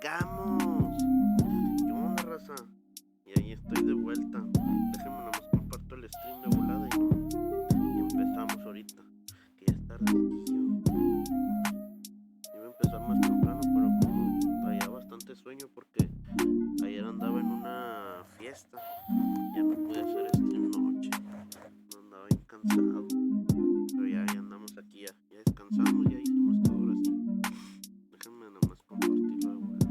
llegamos. ¿Qué onda, raza? Y ahí estoy de vuelta. Déjenme nomás comparto el stream de volada y empezamos ahorita. Que ya es tardecillo. Iba a empezar más temprano, pero como traía bastante sueño porque ayer andaba en una fiesta, ya no pude hacer stream noche. No andaba bien cansado. Pero ya andamos aquí, ya descansamos, ya hicimos todo ahora sí. Déjenme nomás compartirlo de volada.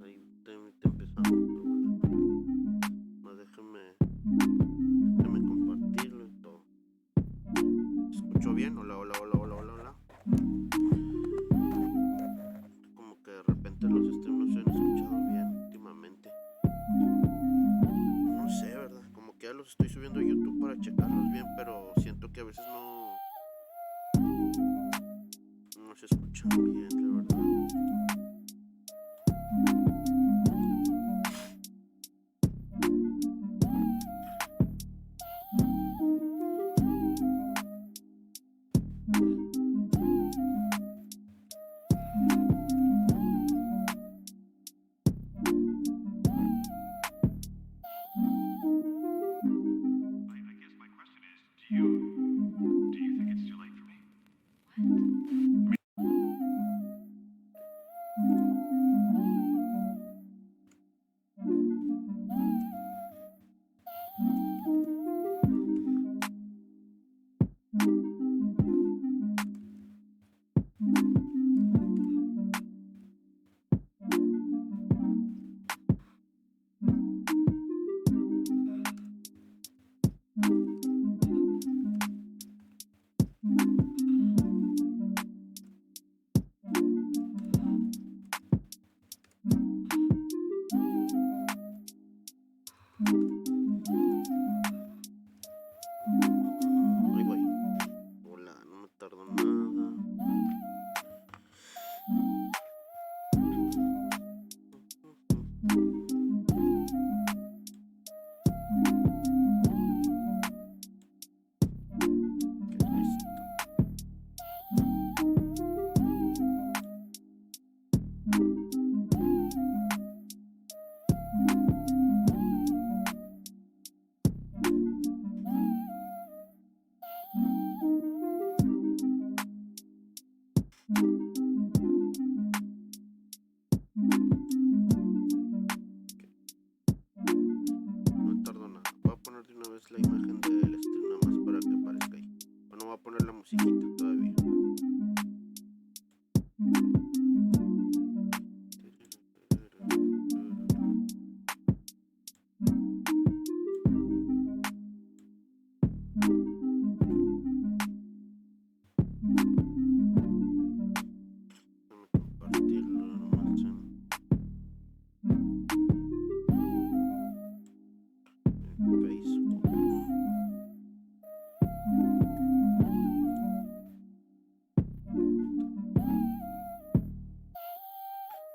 Ahí te empezamos de volada. Más déjenme compartirlo y todo. ¿Se escuchó bien? Hola, hola, hola, hola, hola, hola. Como que de repente los streams no se han escuchado bien últimamente. No sé, ¿verdad? Como que ya los estoy subiendo a YouTube para checarlos bien, pero siento que a veces no se escuchan bien, la verdad. Ahí voy. Hola, no me tardo nada. No tardo nada. Voy a poner de una vez la imagen del stream nada más para que aparezca ahí. Bueno, voy a poner la musiquita todavía. Déjame compartirlo nomás en Facebook.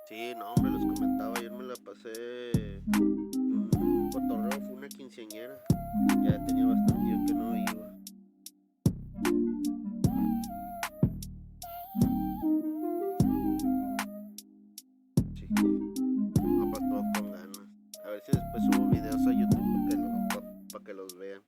Sí, no, hombre, les comentaba, ayer me la pasé un cotorreo, fue una quinceañera. Ya tenía bastante yo que no iba. Sí, no, para todo con ganas. A ver si después subo videos a YouTube para que los vean.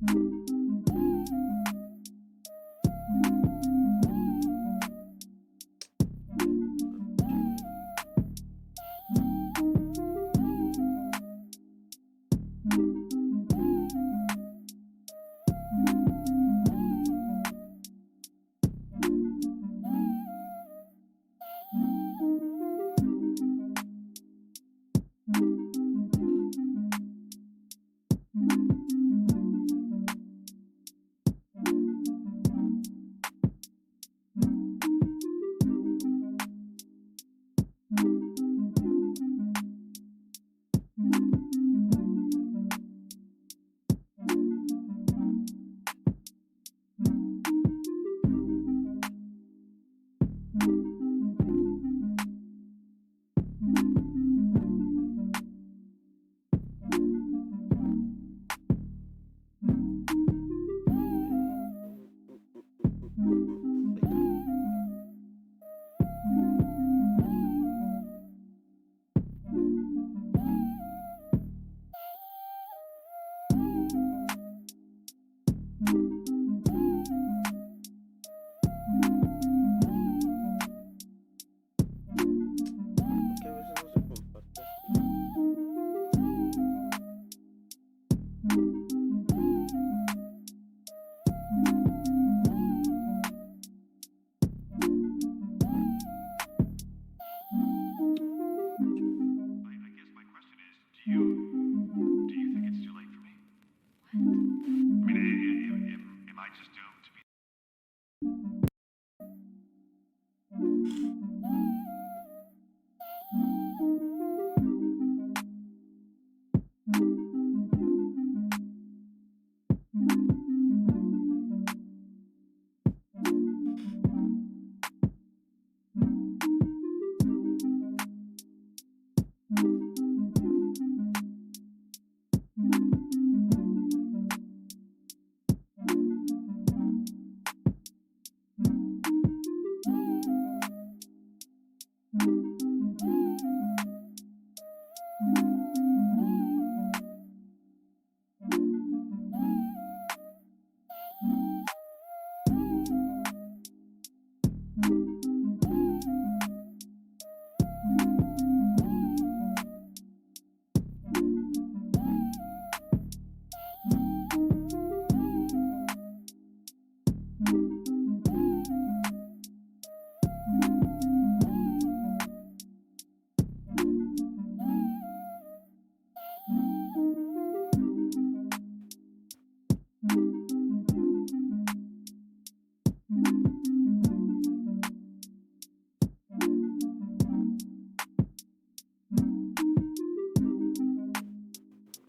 Que a veces no se comparte así.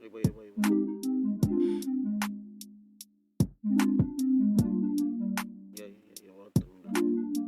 Ahí voy, ahí voy, ahí voy. Ya voy a terminar.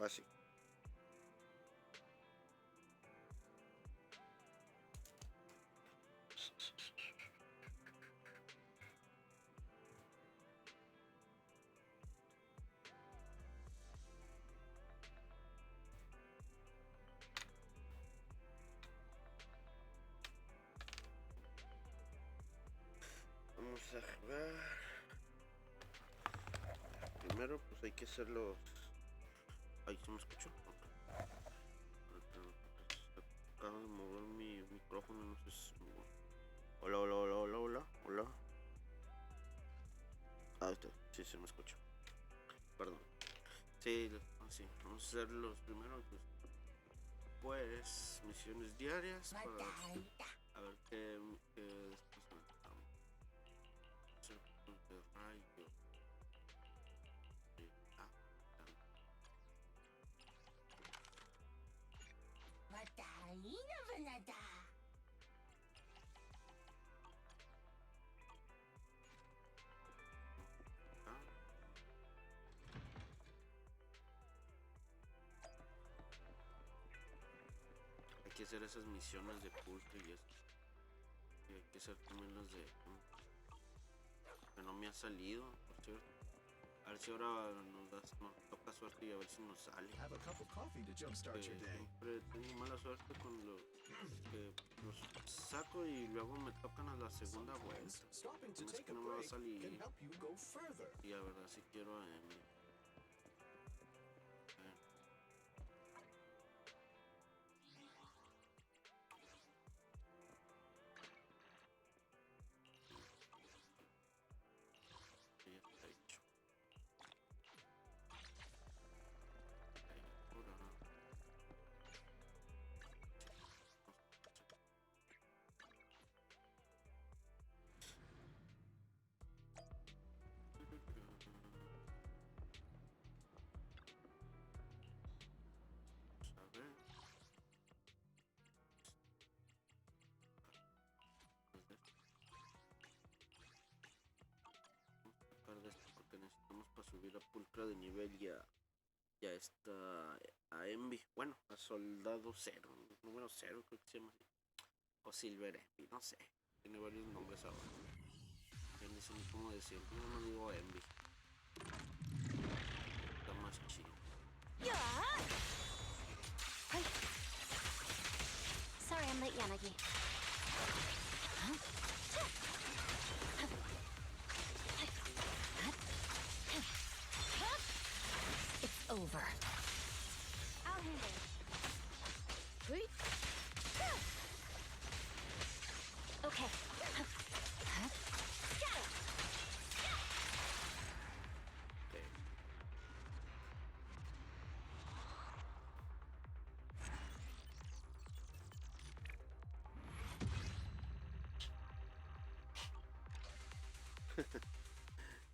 Así. Vamos a jugar. Primero pues hay que hacer los... Ahí se me escuchó. Acabo de mover mi micrófono, no sé si... Hola, hola, hola, hola, hola, hola. Ah, está, sí se me escucha. Perdón. Sí, sí, vamos a hacer los primeros pues misiones diarias para a ver qué después hacer de rayo. Hay que hacer esas misiones de culto y eso. Y hay que hacer también las de... que no me ha salido, por cierto. A ver si ahora nos toca suerte y a ver si nos sale. Siempre tengo mala suerte con los que los saco y luego me tocan a la segunda vuelta. Es que no me va a salir. Y a ver si quiero a Emi. Porque necesitamos para subir a pulcra de nivel ya está a Envy, bueno, a soldado cero, número cero creo que se llama así, o Silver Envy, no sé, tiene varios nombres ahora, ya no sé ni cómo decirlo, no digo Envy, está más chido. Sorry, I'm late, Yanagi. It's over. I'll handle it. Okay.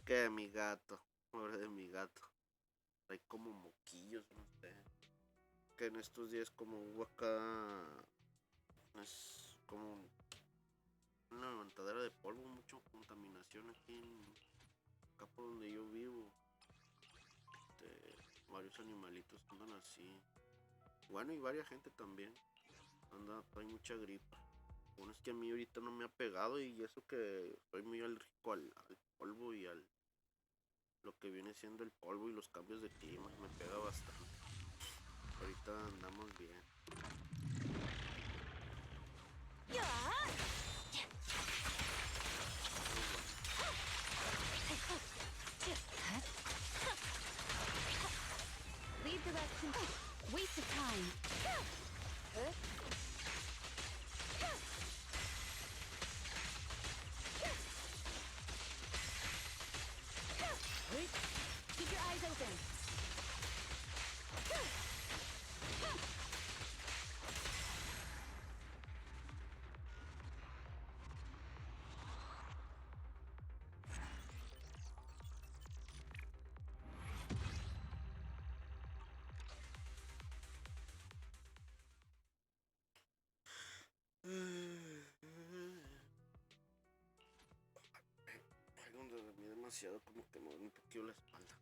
Que mi gato, pobre de mi gato, hay como moquillos, no sé, que en estos días como hubo acá, es como una levantadera de polvo, mucha contaminación aquí acá por donde yo vivo, varios animalitos andan así, bueno, y varias gente también trae mucha gripa. Bueno, es que a mí ahorita no me ha pegado y eso que soy muy alérgico al polvo y al lo que viene siendo el polvo y los cambios de clima, me pega bastante. Ahorita andamos bien. Leave the rest to waste of time. Keep your eyes open. Ay, donde dormí demasiado, como que me duele un poquito la espalda.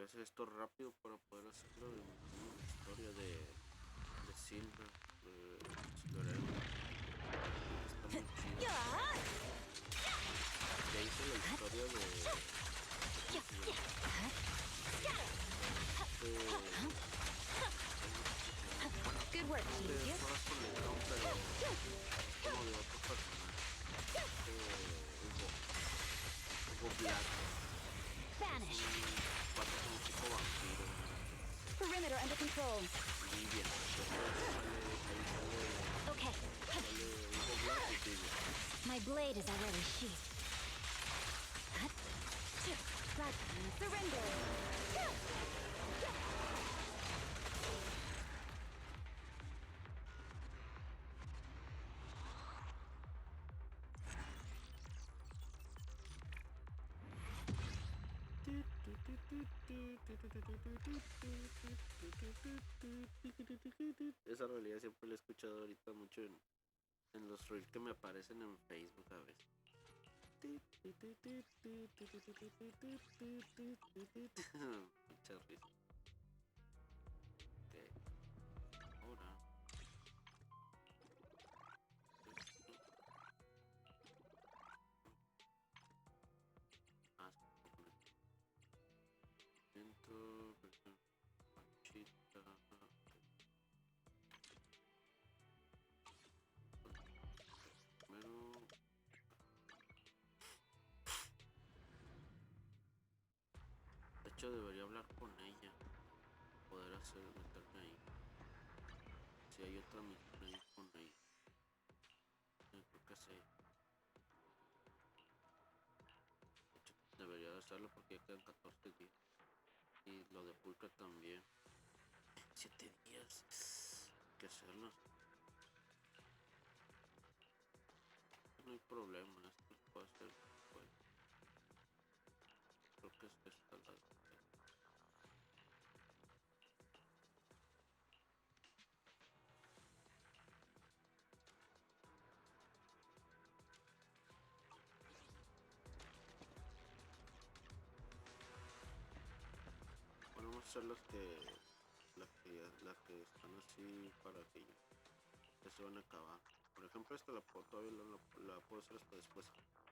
que hacer esto rápido para poder hacerlo de una historia de Silver. Silver está muy chido. Ya hice la historia de Good work, Chief. todas con el León, pero como de otro personaje. Hugo Black. Vanish. Cuatro como tipo vampiro. Perimeter under control. Vivian. Okay. Sale Hugo Black y Vivian. My blade is already sheathed. Surrender. Esa realidad siempre la he escuchado ahorita mucho en los reels que me aparecen en Facebook a veces. Mucha risa. Ok, ahora dentro manchita. Primero de hecho debería hablar con ella, poder meterme ahí. Si hay otra misión ahí con ella, creo que sí. De hecho, debería de hacerlo porque ya quedan 14 días. Y lo de Pulca también. 7 días. Hay que hacerlo. No hay problema, esto puede ser. Bueno, creo que es esta la. Bueno, vamos a hacer las que están así para que ya se van a acabar. Por ejemplo, esta todavía la puedo hacer hasta después.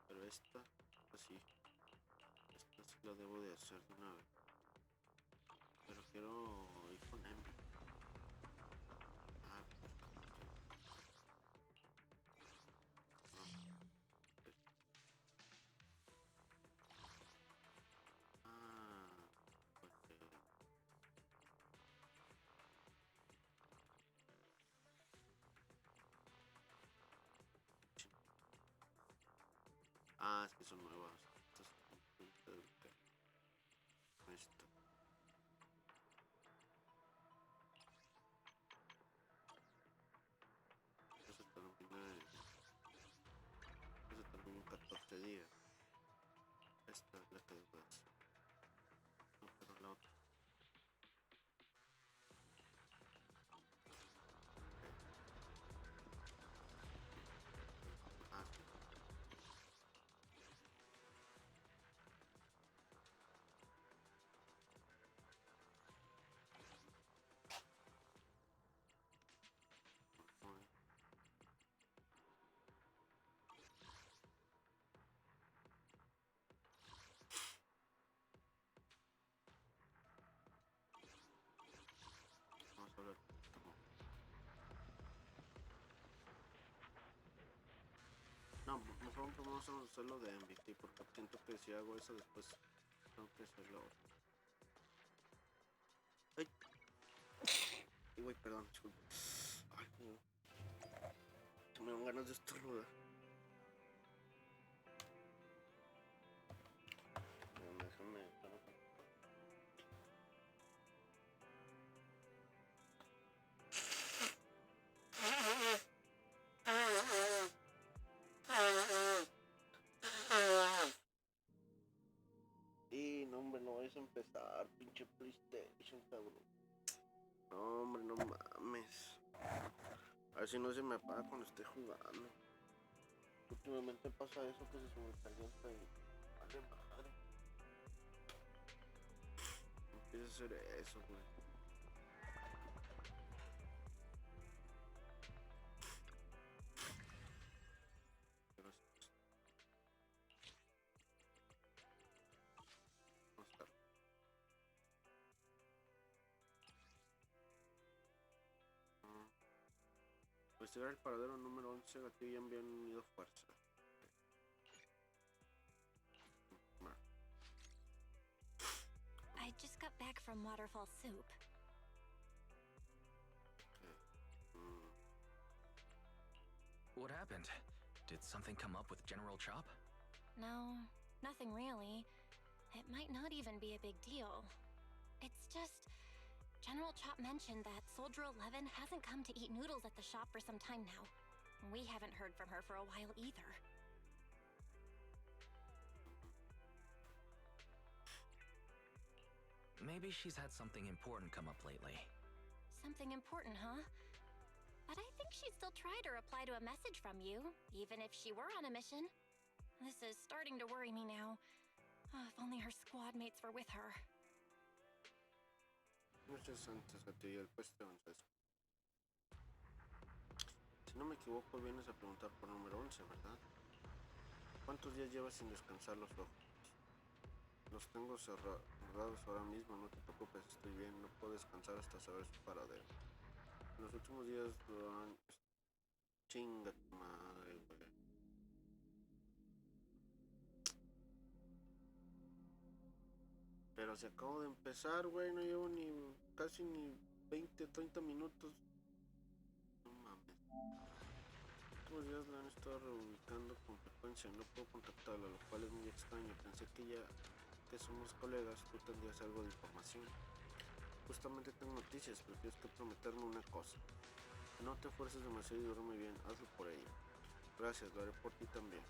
Pero esta sí la debo de hacer de una vez. Pero quiero ir con Emmy. Ah, pues, es que son nuevas. Estas esto. Eso termina en 14 días. Esta es la que debo de hacer. No, pero la otra. Ah, sí. Vamos a hablar. No, mejor vamos a hacerlo de MVP porque siento que si hago eso después tengo que hacerlo ahora. Ay. Y güey, perdón, disculpe. Ay, me dan ganas de estornudar. Déjame. Y no, hombre, no vayas a empezar, pinche PlayStation, cabrón. No, hombre, no mames. A ver si no se me apaga cuando esté jugando. Últimamente pasa eso que se sobrecalienta y vale madre. Quieres hacer eso, güey. Investigar el paradero número 11, gatillo y envían unido fuerza. I just got back from Waterfall Soup. What happened? Did something come up with General Chop? No, nothing really. It might not even be a big deal. It's just... General Chop mentioned that Soldier 11 hasn't come to eat noodles at the shop for some time now. We haven't heard from her for a while either. Maybe she's had something important come up lately. Something important, huh? But I think she'd still try to reply to a message from you, even if she were on a mission. This is starting to worry me now. Oh, if only her squad mates were with her. Muchas antes a ti el puesto Francesco. Si no me equivoco, vienes a preguntar por número 11, ¿verdad? ¿Cuántos días llevas sin descansar los ojos? Los tengo cerrados ahora mismo, no te preocupes, estoy bien, no puedo descansar hasta saber su paradero. En los últimos días lo han... Chinga tu madre, güey. Pero si acabo de empezar, güey, no llevo ni casi ni 20, 30 minutos. No mames. Los días la han estado reubicando con frecuencia, no puedo contactarla, lo cual es muy extraño. Pensé que ya que somos colegas, tú tendrías algo de información. Justamente tengo noticias, pero tienes que prometerme una cosa. No te esfuerces demasiado y duerme bien, hazlo por ella. Gracias, lo haré por ti también.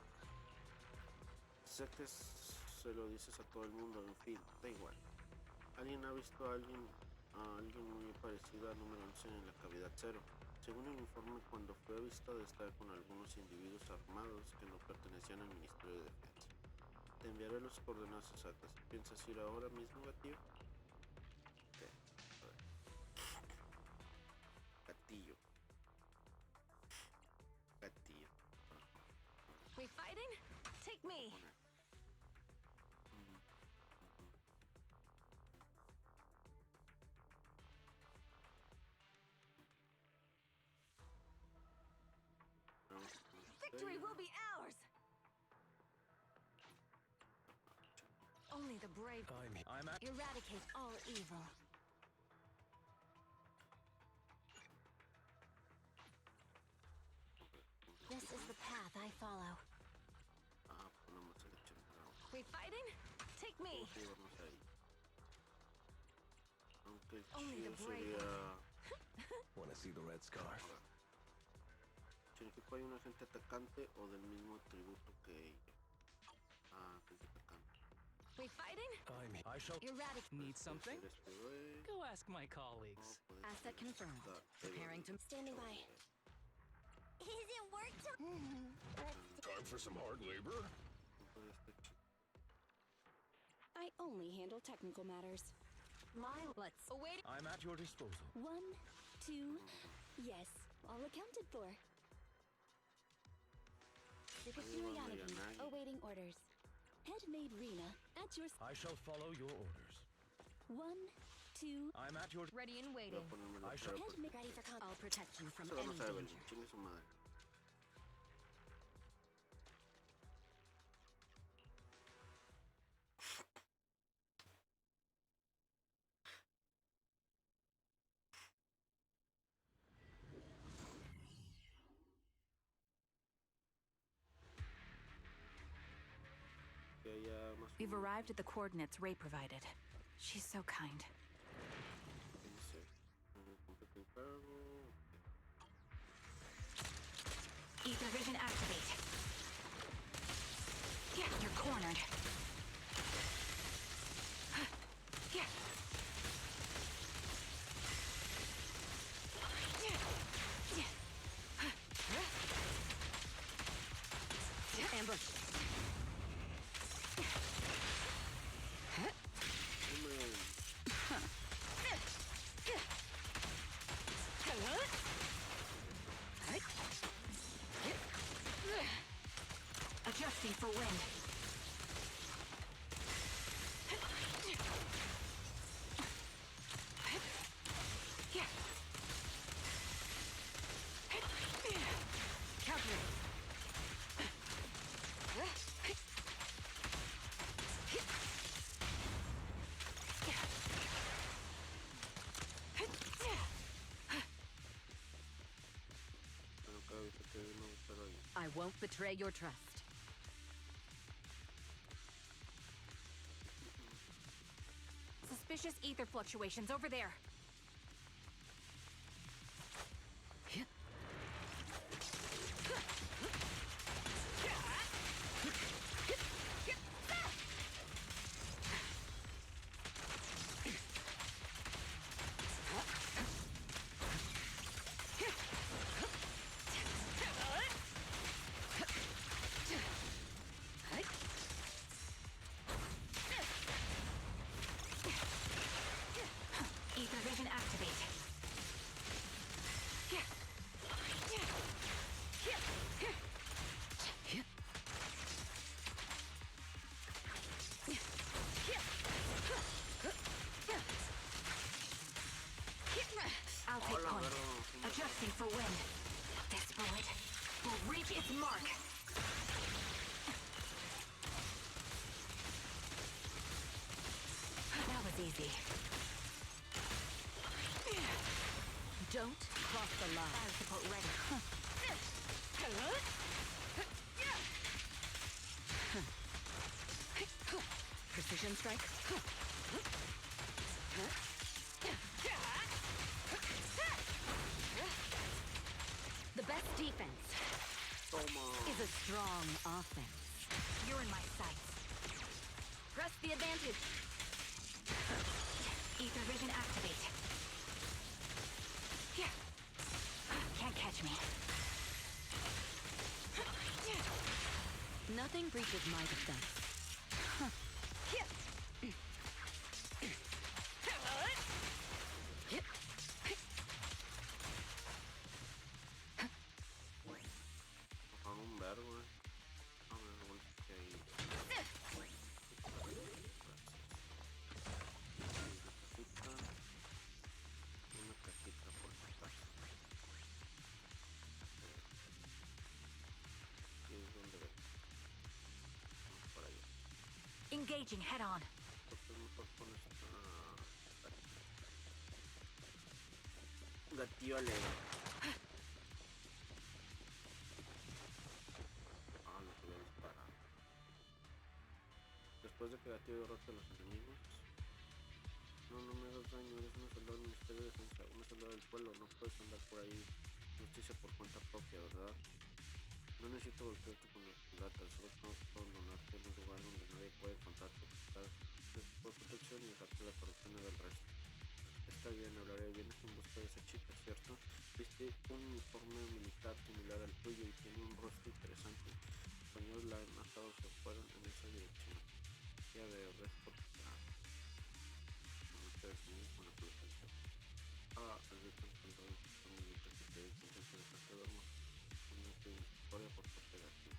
Sé que se lo dices a todo el mundo, en fin, da igual. ¿Alguien ha visto a alguien muy parecido al número 11 en la cavidad 0? Según el informe, cuando fue avistada estaba con algunos individuos armados que no pertenecían al Ministerio de Defensa. Te enviaré los coordenadas exactas. ¿Piensas ir ahora mismo, gatillo? Okay. Gatillo. Gatillo. We fighting? Take me! Victory will be ours! Only the brave I'm at. eradicate all evil. This is the path I follow. Ponemos el chingado. We fighting? Take me! Sí, vamos ahí. Aunque el Only the chido brave sería... Wanna see the red scar? ¿Significa hay un agente atacante o del mismo atributo que ella? Agente atacante. We fighting? I shall Eradicate. Need something? Este güey. Go ask my colleagues. No, puede Asset ser confirmed. esta, Preparing to... Standing by. Is it work time? time for some hard labor. No puede este chico. I only handle technical matters. Let's await. I'm at your disposal. 1, 2, yes, all accounted for. Sukasui Yanagi, awaiting orders. Headmaid Rina, at your... I shall follow your orders. 1, 2, I'm at your. Ready and Voy a waiting. ponérmelo I shall- pero porque Headmaid... Ready for contact. I'll protect you from se vamos any a ver, danger. chingue su madre. Que haya más o We've menos, arrived at the coordinates Ray provided. She's so kind. ¿qué dice? Completa el cargo. Ether vision activate. Yeah, you're cornered. Yeah. Ambush. Dime, Adjusting for wind. Countering. Pero cada vez que no estar ahí. I won't betray your trust. Suspicious ether fluctuations over there. Ether vision activate. I'll take Hola, point. pero... Adjusting for wind. This bullet will reach its mark. That was easy. Don't cross the line. Fire support ready. Precision strike. The best defense Toma. is a strong offense. You're in my sights. Press the advantage. Ether vision activate. Can't catch me. Nothing breaches my defense. Bajar un verbo, A ver, volteé ahí. Una cajita por acá. Aquí es donde ve. Vamos para allá. Engaging head on. Entonces mejor con esta... Gatillo alegre. Lo que voy a disparar. Después de que gatillo derrote a los enemigos. No me hagas daño, eres una soldado del Ministerio de Defensa, una soldado del pueblo, no puedes andar por ahí justicia por cuenta propia, ¿verdad? No necesito golpearte con la culata, solo tengo que abandonarte en un lugar donde nadie puede contarte, buscar por protección y dejarte la corrupción del resto. Está bien, hablaré, vienes en busca de esa chica, ¿cierto? Viste un uniforme militar similar al tuyo y tiene un rostro interesante. Los españoles la han matado, se fueron en esa dirección. Ya veo, ves por qué. No te defines con la protección. El rito encantado con el rito que te dice que te dejaste dormir. Una historia por parte de aquí.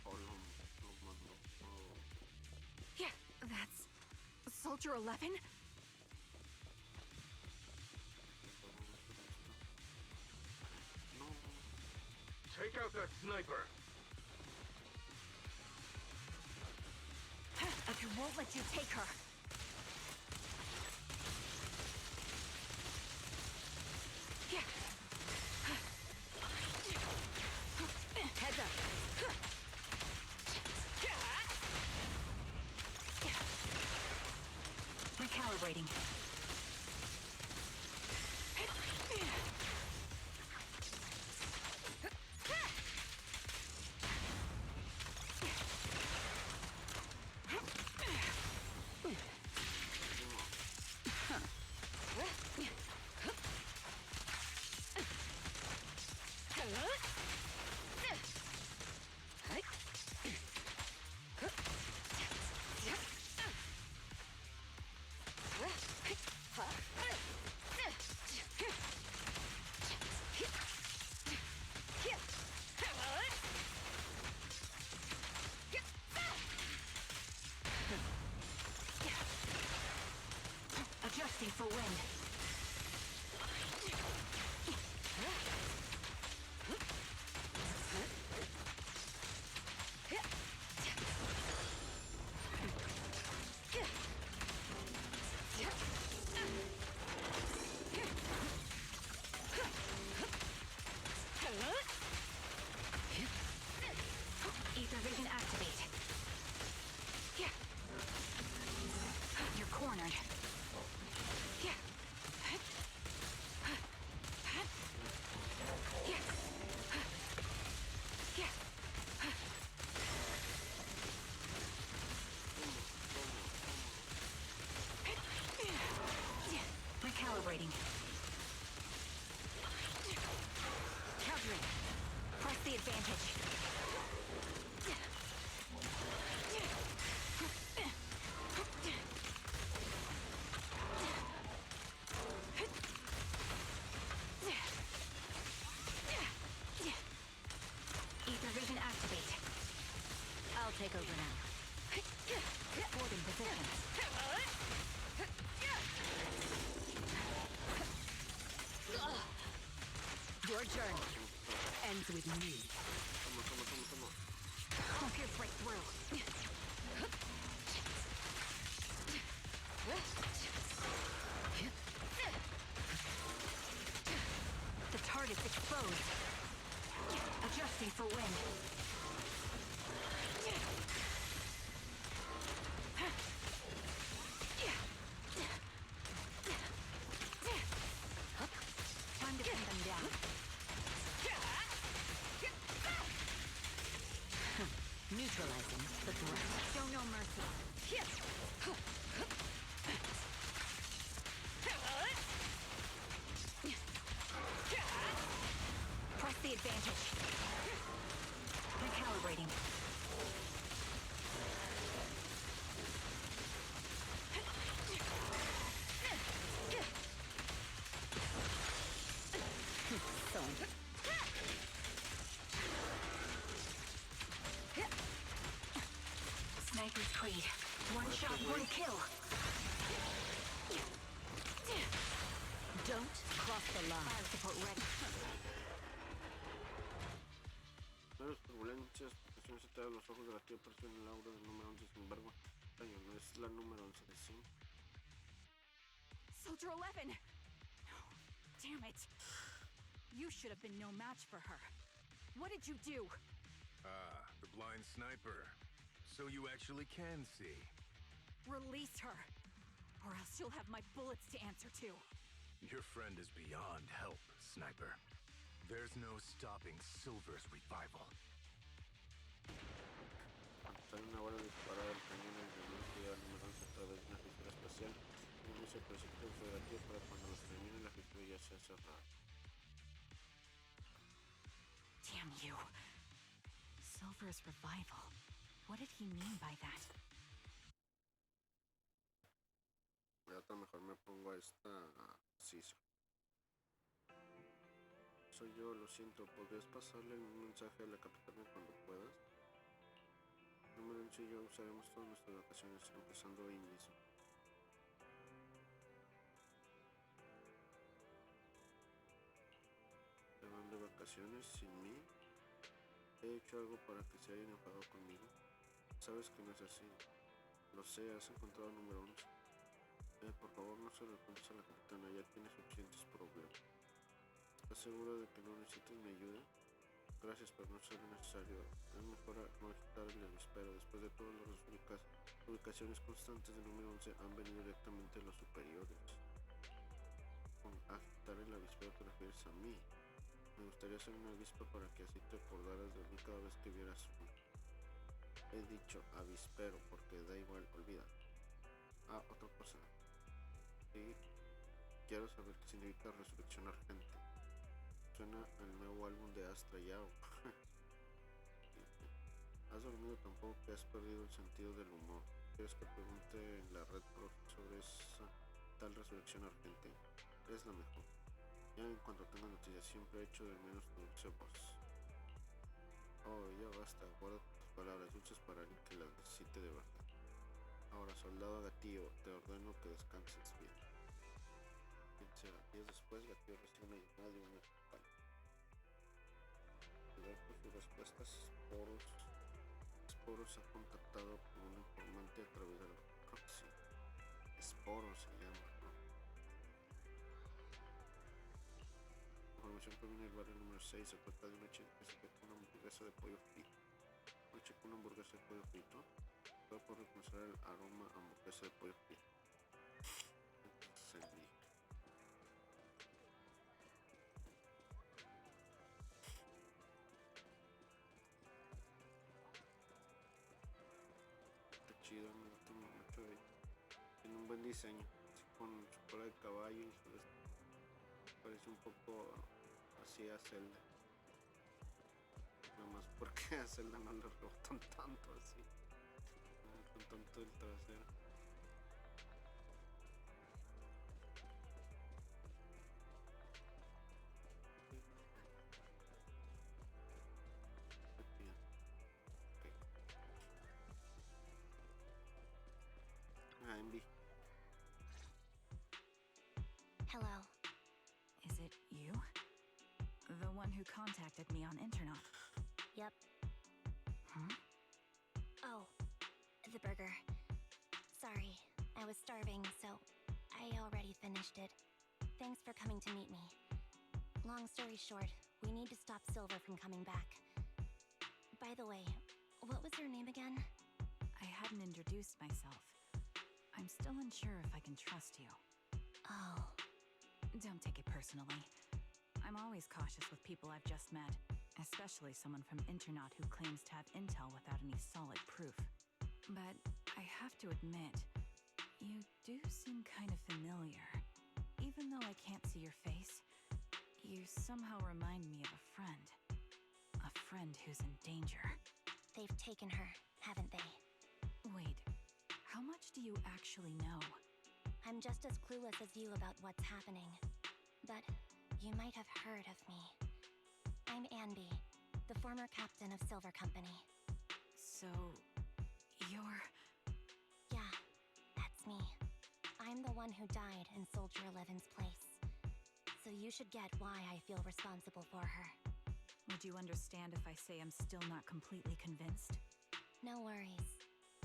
Lo mandó. Yeah, that's Soldier 11? No. Take out that sniper! I won't let you take her. Heads up. Recalibrating. advantage. Ether vision activate. I'll take over now. Holding positions. Your journey ends with me. Toma. I'll pierce right through. The target's exposed. Adjusting for wind. Time to pin them down. Neutralizing the threat. Show no mercy. Press the advantage. Recalibrating. Sniper's Creed. One shot, one kill. Don't cross the line. Fire support ready. Nuevas turbulencias, presiones a los ojos de la tía apareció en el aura del número 11, sin embargo, extraño, no es la número 11 de 5. Soldier 11! Damn it! You should have been no match for her. What did you do? Ah, the blind sniper. So you actually can see. Release her, or else you'll have my bullets to answer to. Your friend is beyond help, Sniper. There's no stopping Silver's revival. Hay una hora de disparar el cañón al velocidad número 11 a través de una fisura espacial. Inicia el proyecto federativo para cuando los termine la fisura ya sea cerrada. Damn you. Silver's revival. What did he mean by that? Ahorita mejor me pongo a esta Caesar. Soy yo, lo siento. ¿Podrías pasarle un mensaje a la capitana cuando puedas? Número 11 y yo usaremos todas nuestras vacaciones, empezando hoy mismo. ¿Se van de vacaciones sin mí? ¿He hecho algo para que se hayan enfadado conmigo? Sabes que no es así. Lo sé, has encontrado el número 11. Por favor, no se lo cuentes a la capitana, ya tiene suficientes problemas. ¿Estás seguro de que no necesitas mi ayuda? Gracias, pero no será necesario. Es mejor no agitar el avispero. Después de todo, las ubicaciones constantes del número 11 han venido directamente de los superiores. Con agitar el avispero te refieres a mí. Me gustaría hacer una avispa para que así te acordaras de mí cada vez que vieras uno. He dicho avispero porque da igual, olvida. Ah, otra cosa. Sí, quiero saber qué significa resurreccionar gente. Suena al nuevo álbum de Astra Yao. ¿Has dormido tampoco que has perdido el sentido del humor? ¿Quieres que pregunte en la red sobre esa tal resurrección argentina? Es la mejor. Ya en cuanto tenga noticias siempre he hecho de menos tu dulce voz. Oh, ya basta, guarda tus palabras dulces para alguien que las necesite de verdad. Ahora, soldado Gatillo, te ordeno que descanses bien. Días después, Gatillo recibe una llamada de una compañía. Al ver por sus respuestas, Sporos ha contactado con un informante a través de la proxy. Sporos se llama, ¿no? Información proviene del barrio número 6. Se trata de una chica que se queda con una hamburguesa de pollo frito. Una chica con una hamburguesa de pollo frito. Solo puedo reconocer el aroma a hamburguesa de pollo frito. Se dijo. Está chido, me gusta mucho. Tiene un buen diseño. Así con su cola de caballo y su parece un poco así a Zelda. Nada más porque a Zelda no le rebotan tanto así. Con tanto el trasero. Ah, Envy. Hello. Is it you? The one who contacted me on internet? Yep. Huh? Oh, the burger. Sorry, I was starving, so I already finished it. Thanks for coming to meet me. Long story short, we need to stop Silver from coming back. By the way, what was your name again? I hadn't introduced myself. I'm still unsure if I can trust you. Oh. Don't take it personally. I'm always cautious with people I've just met, especially someone from Internaut who claims to have intel without any solid proof. But I have to admit, you do seem kind of familiar. Even though I can't see your face, you somehow remind me of a friend. A friend who's in danger. They've taken her, haven't they? Wait, how much do you actually know? I'm just as clueless as you about what's happening. But you might have heard of me. I'm Anby, the former captain of Silver Company. So, you're... Yeah, that's me. I'm the one who died in Soldier 11's place. So you should get why I feel responsible for her. Would you understand if I say I'm still not completely convinced? No worries.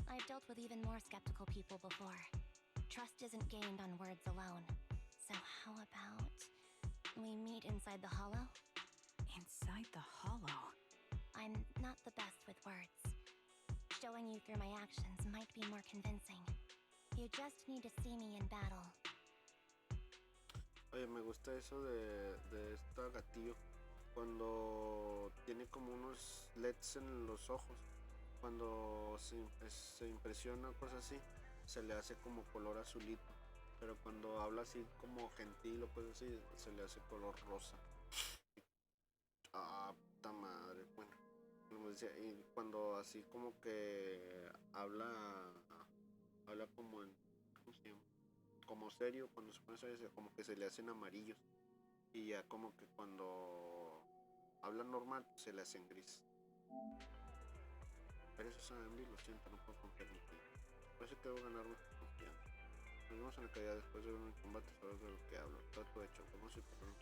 I've dealt with even more skeptical people before. Trust isn't gained on words alone. So how about we meet inside the hollow? Inside the hollow? I'm not the best with words. Showing you through my actions might be more convincing. You just need to see me in battle. Oye, me gusta eso de esta gatillo. Cuando tiene como unos LEDs en los ojos. Cuando se impresiona o cosas así, se le hace como color azulito. Pero cuando habla así como gentil o cosas así, se le hace color rosa. Ah, puta madre. Bueno, como decía, y cuando así como que habla como en, ¿cómo se llama? Como serio, cuando se pone serio, como que se le hacen amarillos. Y ya como que cuando habla normal, se le hacen gris. Pero eso es Envy, lo siento, no puedo confiar en ti. Parece que debo ganar mucha confianza. Nos vemos en la caída después de ver un combate, sabes de lo que hablo. Trato hecho, vamos a ir por un...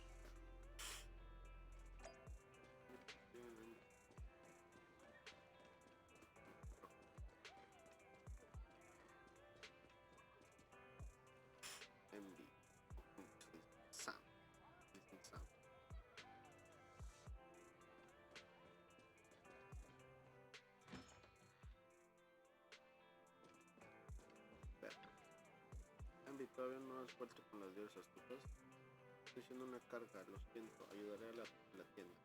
Envy. Sam. Sam. Envy, todavía no has vuelto con las diosas astutas. Estoy haciendo una carga, lo siento, ayudaré a la tienda.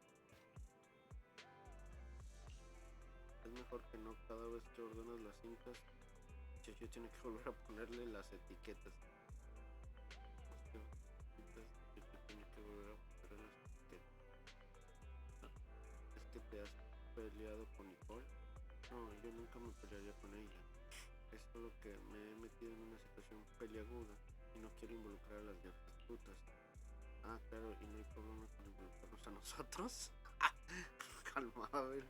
Es mejor que no, cada vez que ordenas las cintas, Checho tiene que volver a ponerle las etiquetas. Checho tiene que volver a ponerle las etiquetas. ¿Es que te has peleado con Nicole? No, yo nunca me pelearía con ella. Es solo que me he metido en una situación peliaguda y no quiero involucrar a las astutas. Ah, claro, y no hay problema con involucrarnos a nosotros. Calma, a ver.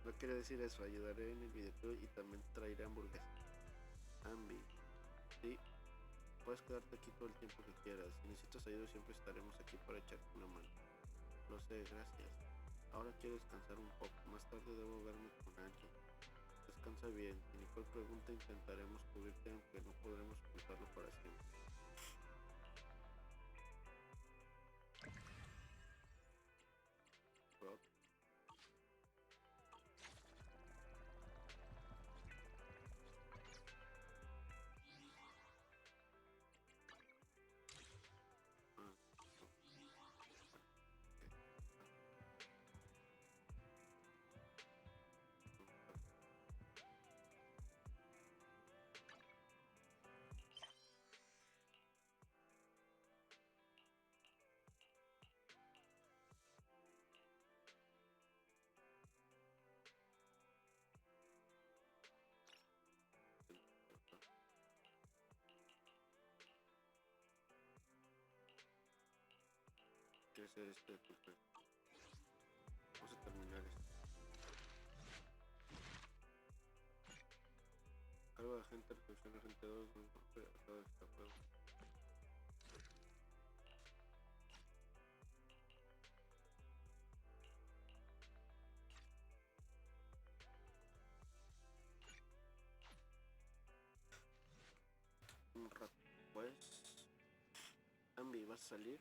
No quiero decir eso, ayudaré en el videoclip y también traeré hamburguesas. Envy, sí, puedes quedarte aquí todo el tiempo que quieras. Si necesitas ayuda siempre estaremos aquí para echarte una mano. Lo sé, gracias. Ahora quiero descansar un poco, más tarde debo verme con alguien. Descansa bien, si Nicole pregunta intentaremos cubrirte aunque no podremos ocultarlo para siempre. Rob. quiere hacer este tutorial. Vamos a terminar esto. Cargo de agente, reflexión agente 2, no importa, acaba de estar juego. Un rato pues. Ambi, ¿vas a salir?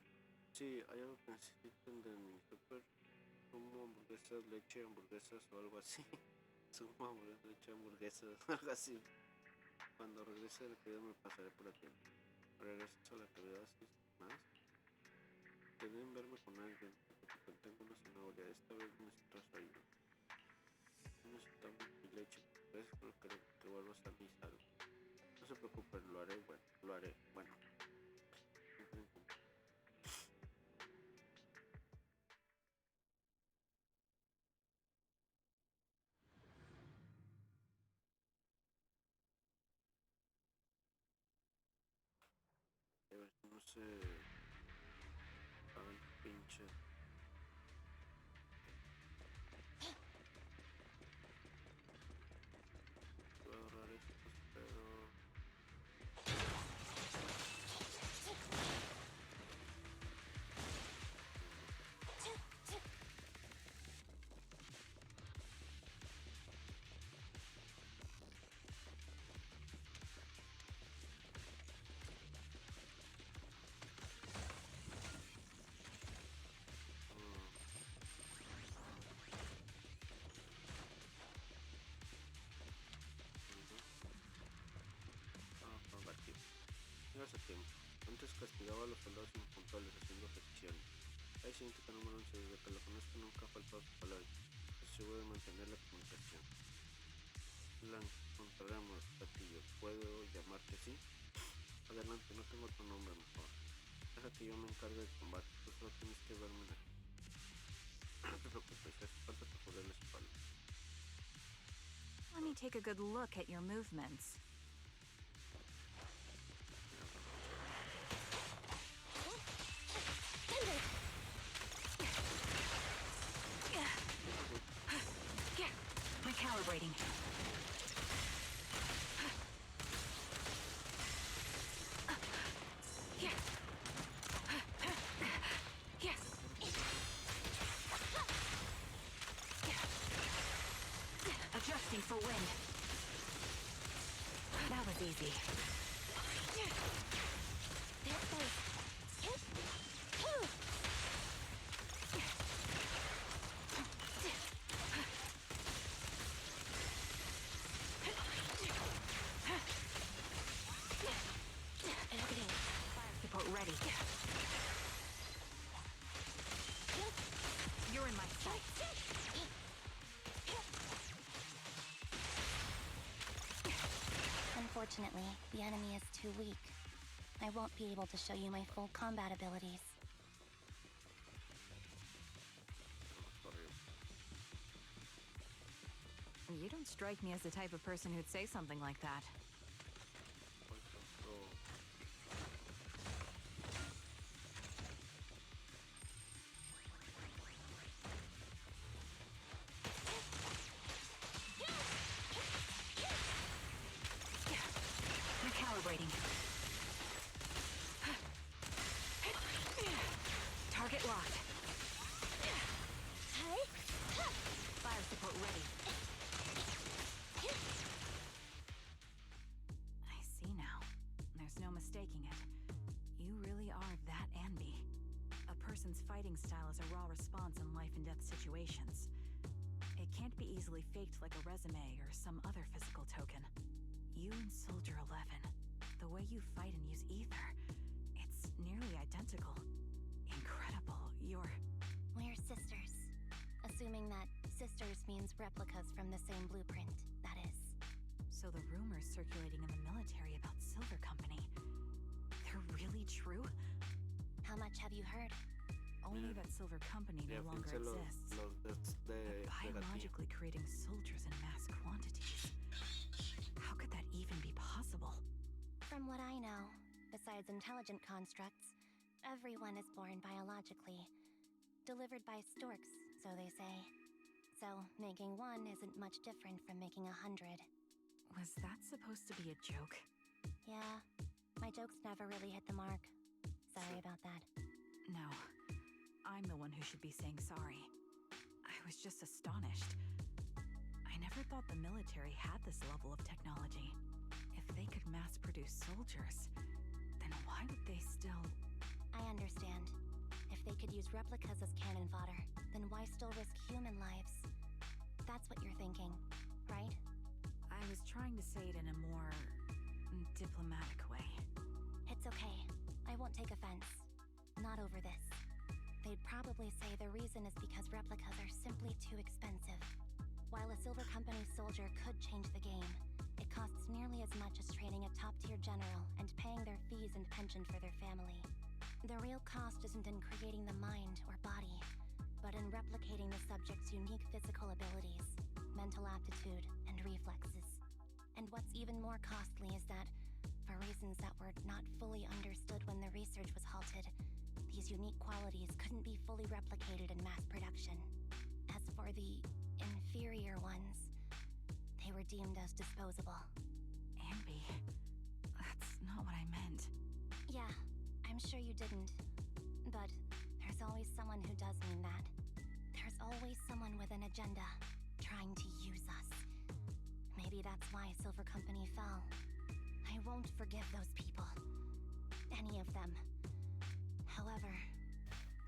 Sí, hay algo que necesiten de mi super. Sumo, hamburguesas, leche, hamburguesas o algo así. Sumo, hamburguesas, leche, hamburguesas, algo así. Cuando regrese a la actividad me pasaré por aquí. Regreso a la actividad, ¿sí? ¿Más? Deben verme con alguien, porque tengo una zanahoria. Esta vez necesito su ayuda. Necesitamos mi leche, pues creo que vuelva a salir algo. No se preocupen, lo haré, bueno, lo haré, bueno. A ver si no se hagan pinches. Voy a ahorrar estos, pero... Llegas a tiempo. Antes castigaba a los soldados impuntuales haciendo peticiones. Hay científica número 11, desde que lo conozco nunca ha faltado su palabra. Estoy seguro de mantener la comunicación. La encontraremos, Castillo. ¿Puedo llamarte así? Adelante, no tengo otro nombre mejor. Deja que yo me encargue del combate. Tú solo tienes que verme aquí. No te preocupes, hace falta que cubrir la espalda. Let me take a good look at your movements. Recalibrating. Adjusting for wind. That was easy. Support ready. You're in my sight. Unfortunately, the enemy is too weak. I won't be able to show you my full combat abilities. You don't strike me as the type of person who'd say something like that. Recalibrating. Target locked. Fire support ready. I see now. There's no mistaking it. You really are that Anby. A person's fighting style is a raw response in life and death situations. It can't be easily faked like a resume or some other physical token. You and Soldier 11, the way you fight and use ether, it's nearly identical. Incredible. We're sisters. Assuming that sisters means replicas from the same blueprint, that is. So the rumors circulating in the military about Silver Company, they're really true? How much have you heard? Only that Silver Company no longer exists. But biologically creating soldiers in mass quantities. How could that even be possible? From what I know, besides intelligent constructs, everyone is born biologically. Delivered by storks, so they say. So, making one isn't much different from making 100. Was that supposed to be a joke? Yeah, my jokes never really hit the mark. Sorry about that. No. I'm the one who should be saying sorry. I was just astonished. I never thought the military had this level of technology. If they could mass-produce soldiers, then why would they still... I understand. If they could use replicas as cannon fodder, then why still risk human lives? That's what you're thinking, right? I was trying to say it in a more... diplomatic way. It's okay. I won't take offense. Not over this. They'd probably say the reason is because replicas are simply too expensive. While a Silver Company soldier could change the game, it costs nearly as much as training a top-tier general and paying their fees and pension for their family. The real cost isn't in creating the mind or body, but in replicating the subject's unique physical abilities, mental aptitude, and reflexes. And what's even more costly is that, for reasons that were not fully understood when the research was halted, these unique qualities couldn't be fully replicated in mass production. As for the inferior ones, they were deemed as disposable. Ambi, that's not what I meant. Yeah, I'm sure you didn't. But there's always someone who does mean that. There's always someone with an agenda, trying to use us. Maybe that's why Silver Company fell. I won't forgive those people. Any of them. However,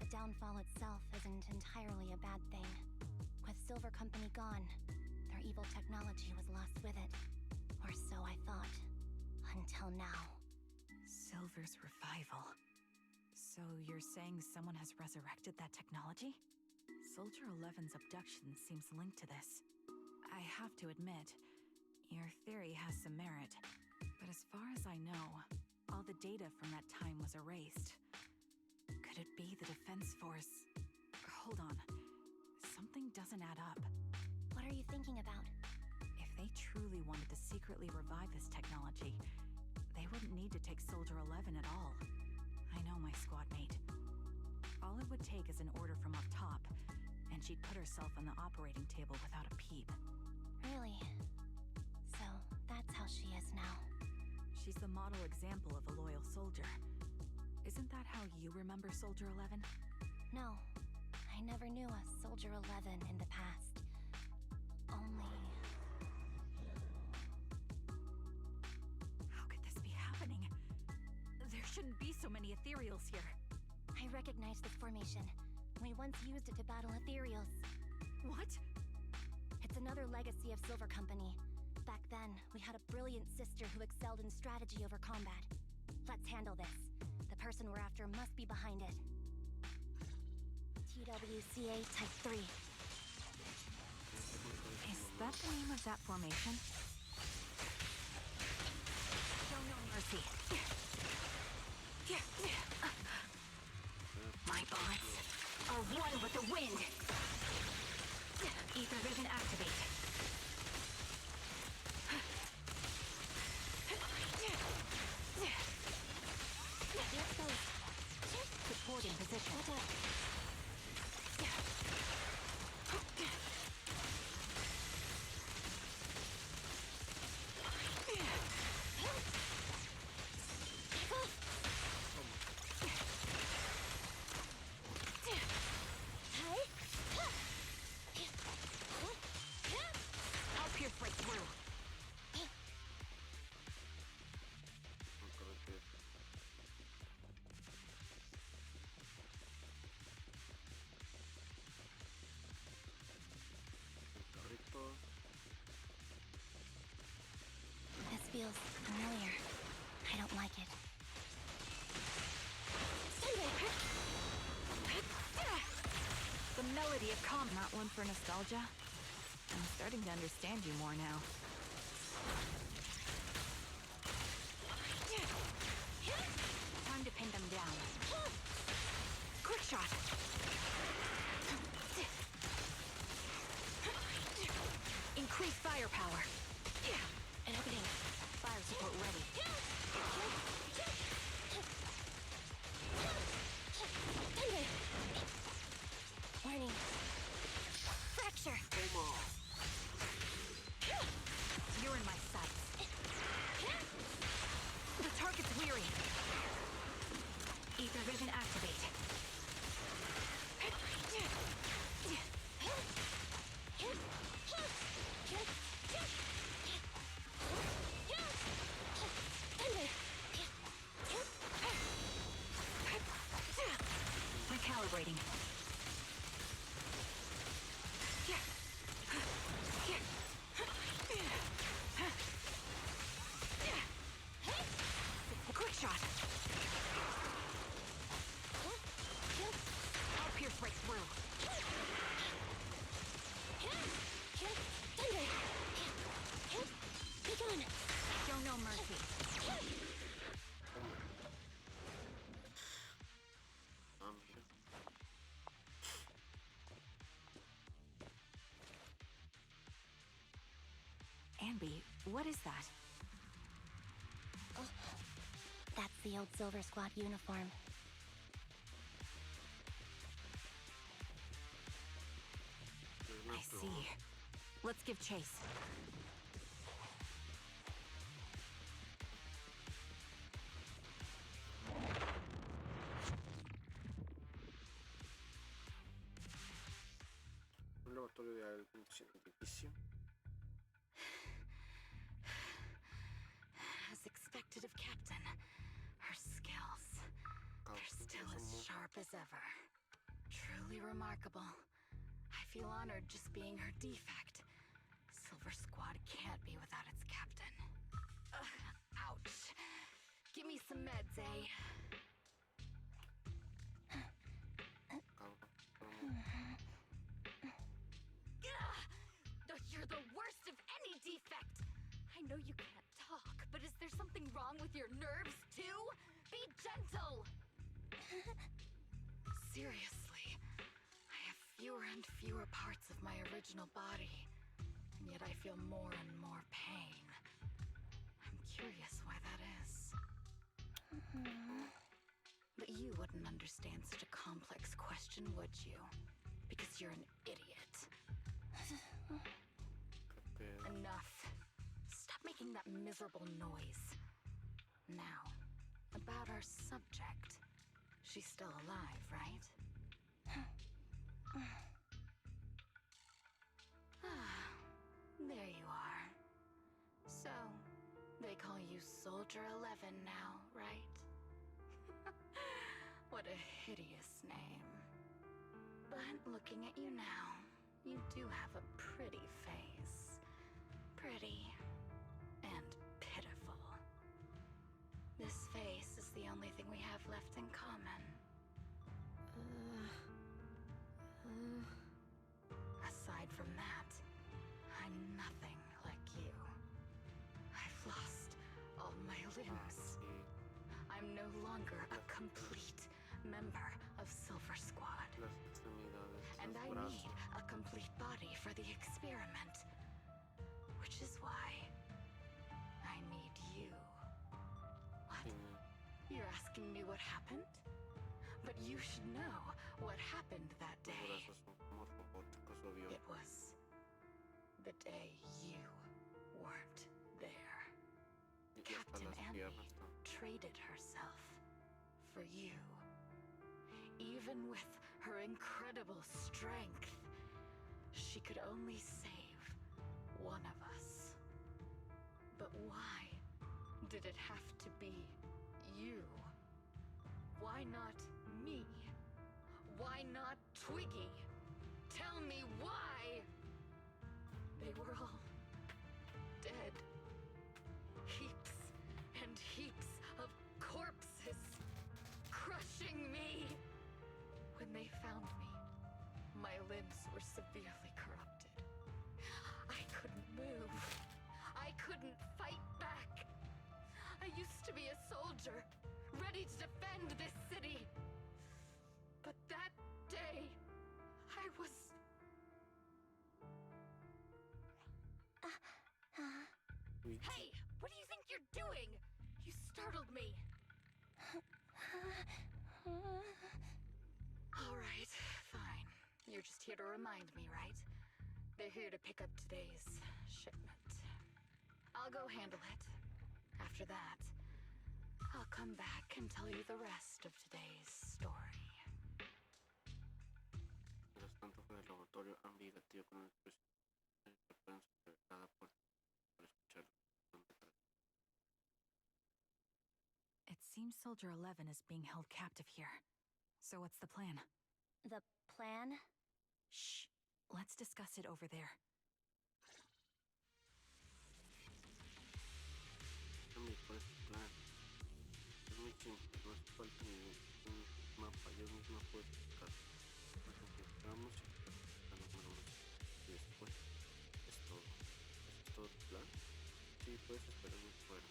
the downfall itself isn't entirely a bad thing. With Silver Company gone, their evil technology was lost with it. Or so I thought. Until now. Silver's revival. So you're saying someone has resurrected that technology? Soldier 11's abduction seems linked to this. I have to admit, your theory has some merit. But as far as I know, all the data from that time was erased. Could it be the Defense Force? Hold on. Something doesn't add up. What are you thinking about? If they truly wanted to secretly revive this technology, they wouldn't need to take Soldier 11 at all. I know my squad mate. All it would take is an order from up top, and she'd put herself on the operating table without a peep. Really? So, that's how she is now. She's the model example of a loyal soldier. Isn't that how you remember Soldier 11? No, I never knew a Soldier 11 in the past. Only... How could this be happening? There shouldn't be so many ethereals here. I recognize this formation. We once used it to battle ethereals. What? It's another legacy of Silver Company. Back then, we had a brilliant sister who excelled in strategy over combat. Let's handle this. The person we're after must be behind it. TWCA Type 3. Is that the name of that formation? Show no mercy. My bullets are one with the wind. Ether vision activate. Let's go. Supporting position. I'll pierce right through. This feels familiar. I don't like it. The melody of calm. Not one for nostalgia. I'm starting to understand you more now. Time to pin them down. Quick shot. Increase firepower. An opening. Fire support ready. Abby, what is that? Oh, that's the old Silver Squad uniform. I see. Let's give chase. Un laboratorio de algún científico. As expected of Captain, her skills, they're still as sharp as ever. Truly remarkable. I feel honored just being her defect. Silver Squad can't be without its captain. Ouch. Give me some meds, eh? You're the worst of any defect! I know you can't talk, but is there something wrong with your nerves, too? Be gentle! Seriously, I have fewer and fewer parts of my original body, and yet I feel more and more pain. I'm curious why that is. But you wouldn't understand such a complex question, would you? Because you're an idiot. Enough. Stop making that miserable noise. Now, about our subject. She's still alive, right? There you are. So, they call you Soldier 11 now, right? What a hideous name. But looking at you now, you do have a pretty face. Pretty and pitiful. This face is the only thing we have left in common. Aside from that, I'm nothing like you. I've lost all my limbs. I'm no longer a complete member of Silver Squad. And I need a complete body for the experiment. Which is why I need you. What? You're asking me what happened? But you should know what happened that day. It was the day you weren't there. Captain Annie traded herself for you. Even with her incredible strength, she could only save one of us. But why did it have to be you? Why not me? Why not Twiggy? Tell me why! They were all dead. Heaps and heaps of corpses crushing me. When they found me, my limbs were severely corrupted. I couldn't move. I couldn't fight back. I used to be a soldier, ready to defend this city. But that day, I was... Hey, what do you think you're doing? You startled me. All right, fine. You're just here to remind me, right? They're here to pick up today's shipment. I'll go handle it. After that, I'll come back and tell you the rest of today's story. Mientras tanto, fue el laboratorio ambigativo con el que pueden superar cada puerta para escuchar detrás. It seems Soldier 11 is being held captive here. So what's the plan? The plan? Shh. Let's discuss it over there. ¿Cuál es tu plan? Es muy simple, no hace falta ningún mapa, yo mismo puedo buscar. Nos encontramos y la número 1. Y después es todo. ¿Ese es todo tu plan? Sí, puedes esperarme fuera.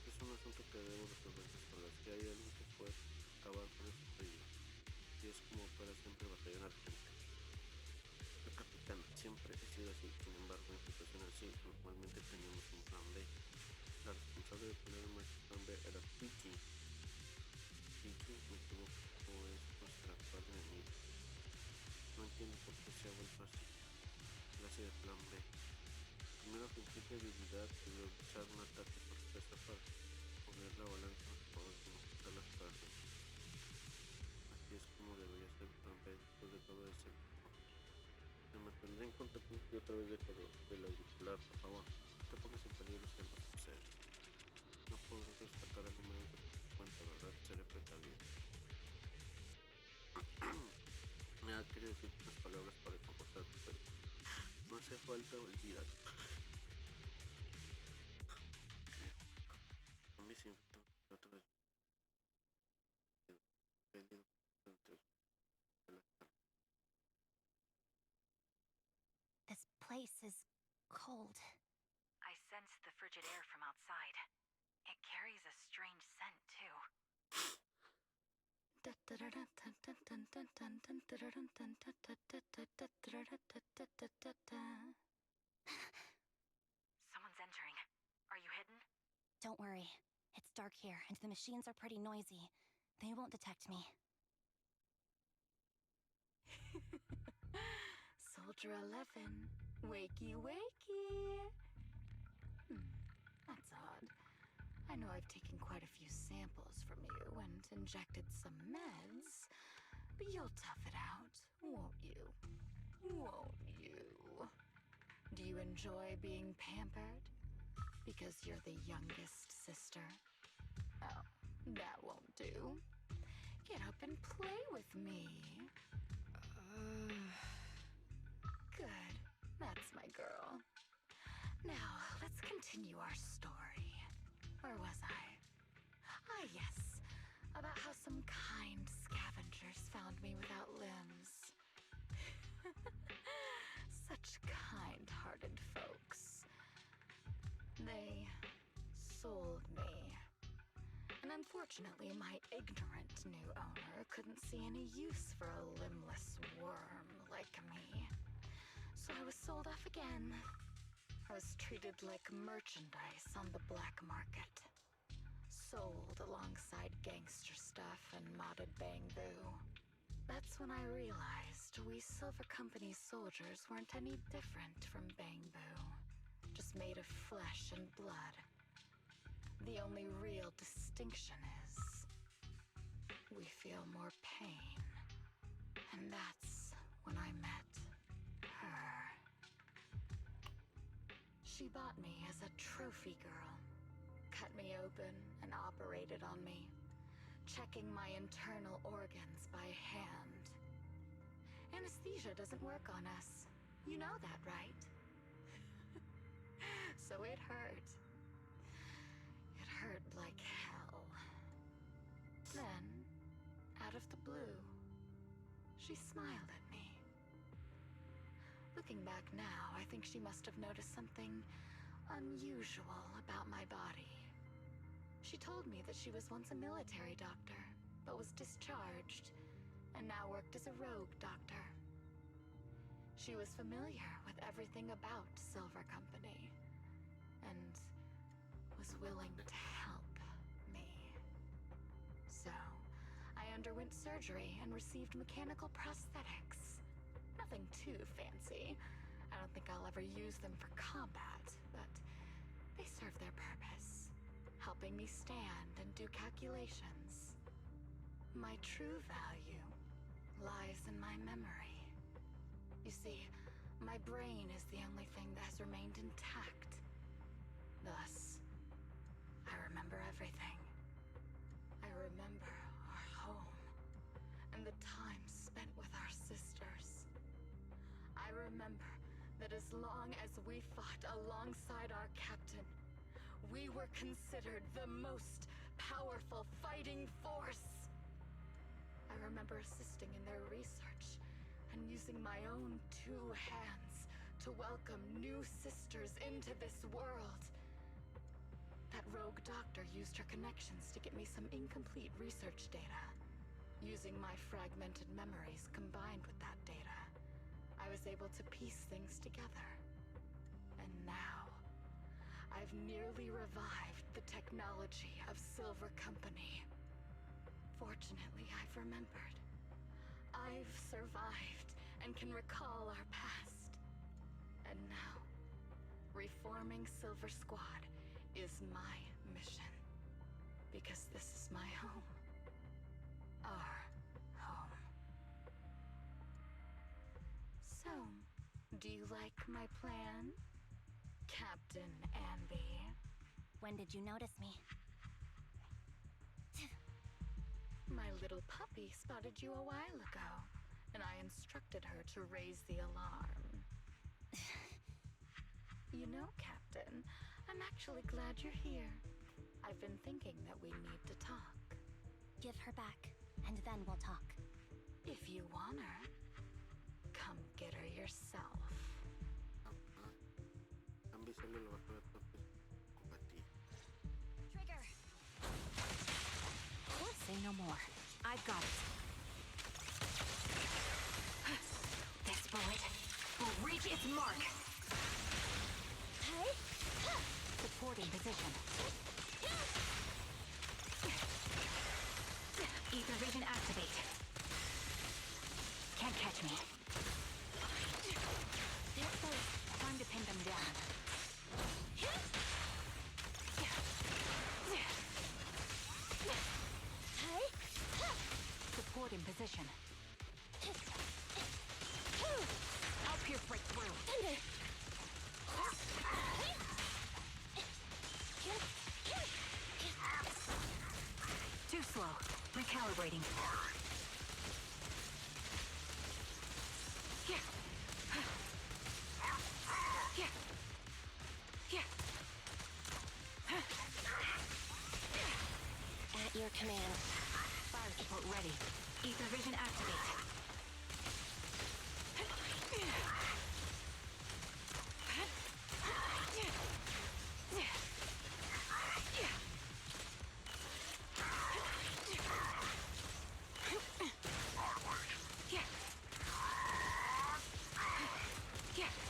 Es un asunto que debemos resolver solas. Si hay alguien que puede acabar con esto, soy yo. Y es como para siempre batallar al frente. El capitán, siempre he sido así. sí, normalmente teníamos un plan B. La responsable de poner en marcha el plan B era Vicky. Vicky, me equivoco, es nuestra actual enemiga. No entiendo por qué se ha vuelto así. Clase de plan B. Primero fingir debilidad y luego usar un ataque sorpresa para poner la balanza a favor de mostrar las cargas. Así es como debería ser el plan B después de todo ese. Se me tendré en cuenta que otra vez dejo del auricular, por favor. No te pongas en peligro si algo sucede. No puedo rescatar algo menos de tu cuenta, ¿verdad? Seré precavido. Me ha querido decir unas palabras para comportarte, pero no hace falta olvidar. A mí sí, otra vez. This place is cold. I sense the frigid air from outside. It carries a strange scent, too. Someone's entering. Are you hidden? Don't worry. It's dark here, and the machines are pretty noisy. They won't detect me. Soldier 11, wakey wakey. That's odd. I know I've taken quite a few samples from you and injected some meds, but you'll tough it out, won't you? Won't you? Do you enjoy being pampered? Because you're the youngest sister? Oh, that won't do. Get up and play with me. Good. That's my girl. Now, let's continue our story. Where was I? Ah, yes. About how some kind scavengers found me without limbs. Such kind-hearted folks. They sold me. And unfortunately, my ignorant new owner couldn't see any use for a limbless worm like me. So I was sold off again. I was treated like merchandise on the black market. Sold alongside gangster stuff and modded bamboo. That's when I realized we Silver Company soldiers weren't any different from bamboo. Just made of flesh and blood. The only real distinction is we feel more pain. And that's when I met her. She bought me as a trophy girl, cut me open and operated on me, checking my internal organs by hand. Anesthesia doesn't work on us. You know that, right? So it hurt. It hurt like hell. Then, out of the blue, she smiled at me. Looking back now, I think she must have noticed something unusual about my body. She told me that she was once a military doctor, but was discharged, and now worked as a rogue doctor. She was familiar with everything about Silver Company, and was willing to help me. So, I underwent surgery and received mechanical prosthetics. Nothing too fancy. I don't think I'll ever use them for combat, but they serve their purpose, helping me stand and do calculations. My true value lies in my memory. You see, my brain is the only thing that has remained intact. Thus, I remember everything. I remember our home and the time spent with our sisters. I remember that as long as we fought alongside our captain, we were considered the most powerful fighting force. I remember assisting in their research and using my own two hands to welcome new sisters into this world. That rogue doctor used her connections to get me some incomplete research data. Using my fragmented memories combined with that data, I was able to piece things together. And now. I've nearly revived the technology of Silver Company. Fortunately, I've remembered. I've survived and can recall our past. And now, reforming Silver Squad is my mission. Because this is my home. Our home. So, do you like my plan, Captain Anby? When did you notice me? My little puppy spotted you a while ago, and I instructed her to raise the alarm. You know, Captain, I'm actually glad you're here. I've been thinking that we need to talk. Give her back, and then we'll talk. If you want her, come get her yourself. Anby solo le bajó la toques con ti. Trigger! Say no more. I've got it. This bullet will reach its mark. Hey! Supporting position. Ether vision activate. Can't catch me. They're close. Time to pin them down. Hey! Support in position. I'll pierce right through. Thunder! Too slow. Recalibrating. At your command. Fire support ready. Ether vision activate.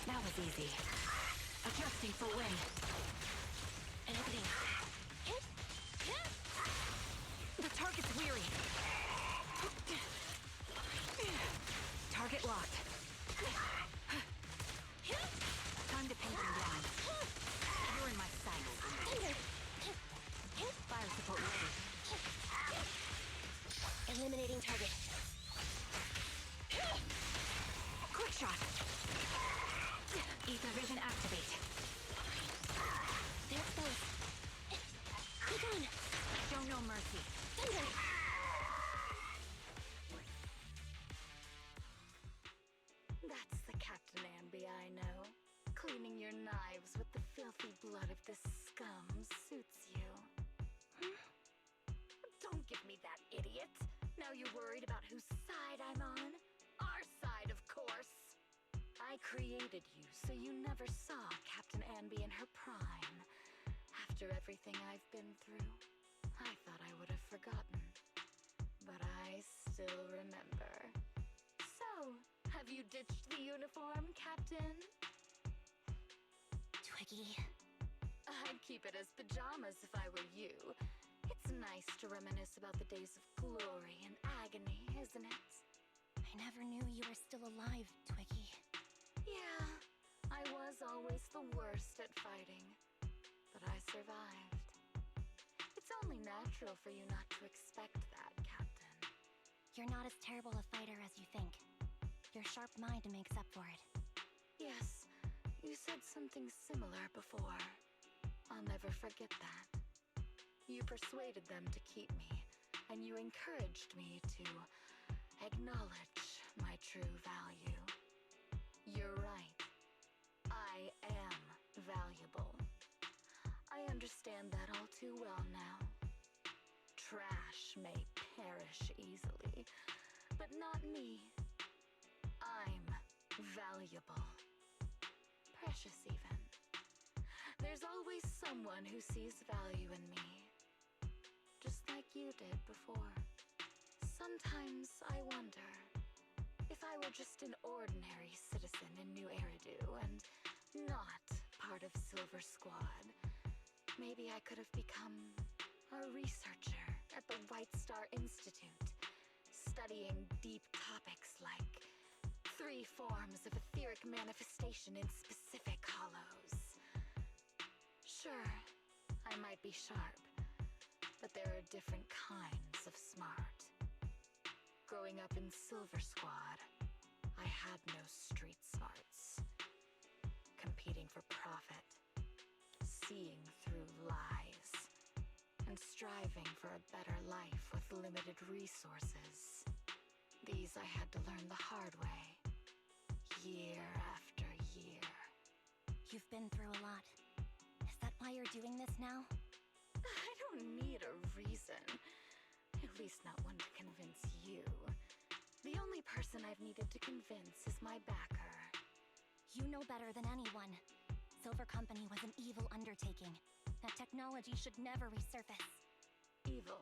That was easy. Adjusting for wind. Opening. The target's weary. Target locked. Time to pin them down. You're in my sights. Fire support ready. Eliminating target. Quick shot. Ether vision activate. They're close. Click on. Show no mercy. Thunder! That's the Captain Anby I know. Cleaning your knives with the filthy blood of this scum suits you. Don't give me that, idiot. Now you're worried about whose side I'm on? Our side, of course. I created you so you never saw Captain Anby in her prime. After everything I've been through, I thought I would have forgotten. But I still remember. So, have you ditched the uniform, Captain? Twiggy. I'd keep it as pajamas if I were you. It's nice to reminisce about the days of glory and agony, isn't it? I never knew you were still alive, Twiggy. Yeah, I was always the worst at fighting. But I survived. It's only natural for you not to expect that, Captain. You're not as terrible a fighter as you think. Your sharp mind makes up for it. Yes, you said something similar before. I'll never forget that. You persuaded them to keep me, and you encouraged me to acknowledge my true value. You're right. I am valuable. I understand that all too well now. Trash may perish easily, but not me. I'm valuable. Precious even. There's always someone who sees value in me. Just like you did before. Sometimes I wonder if I were just an ordinary citizen in New Eridu and not part of Silver Squad, maybe I could have become a researcher at the White Star Institute, studying deep topics like 3 forms of etheric manifestation in specific hollows. Sure, I might be sharp, but there are different kinds of smart. Growing up in Silver Squad, I had no street smarts. Competing for profit, seeing through lies, and striving for a better life with limited resources. These I had to learn the hard way, year after year. You've been through a lot. Is that why you're doing this now? I don't need a reason. At least not one to convince you. The only person I've needed to convince is my backer. You know better than anyone. Silver Company was an evil undertaking. That technology should never resurface. Evil?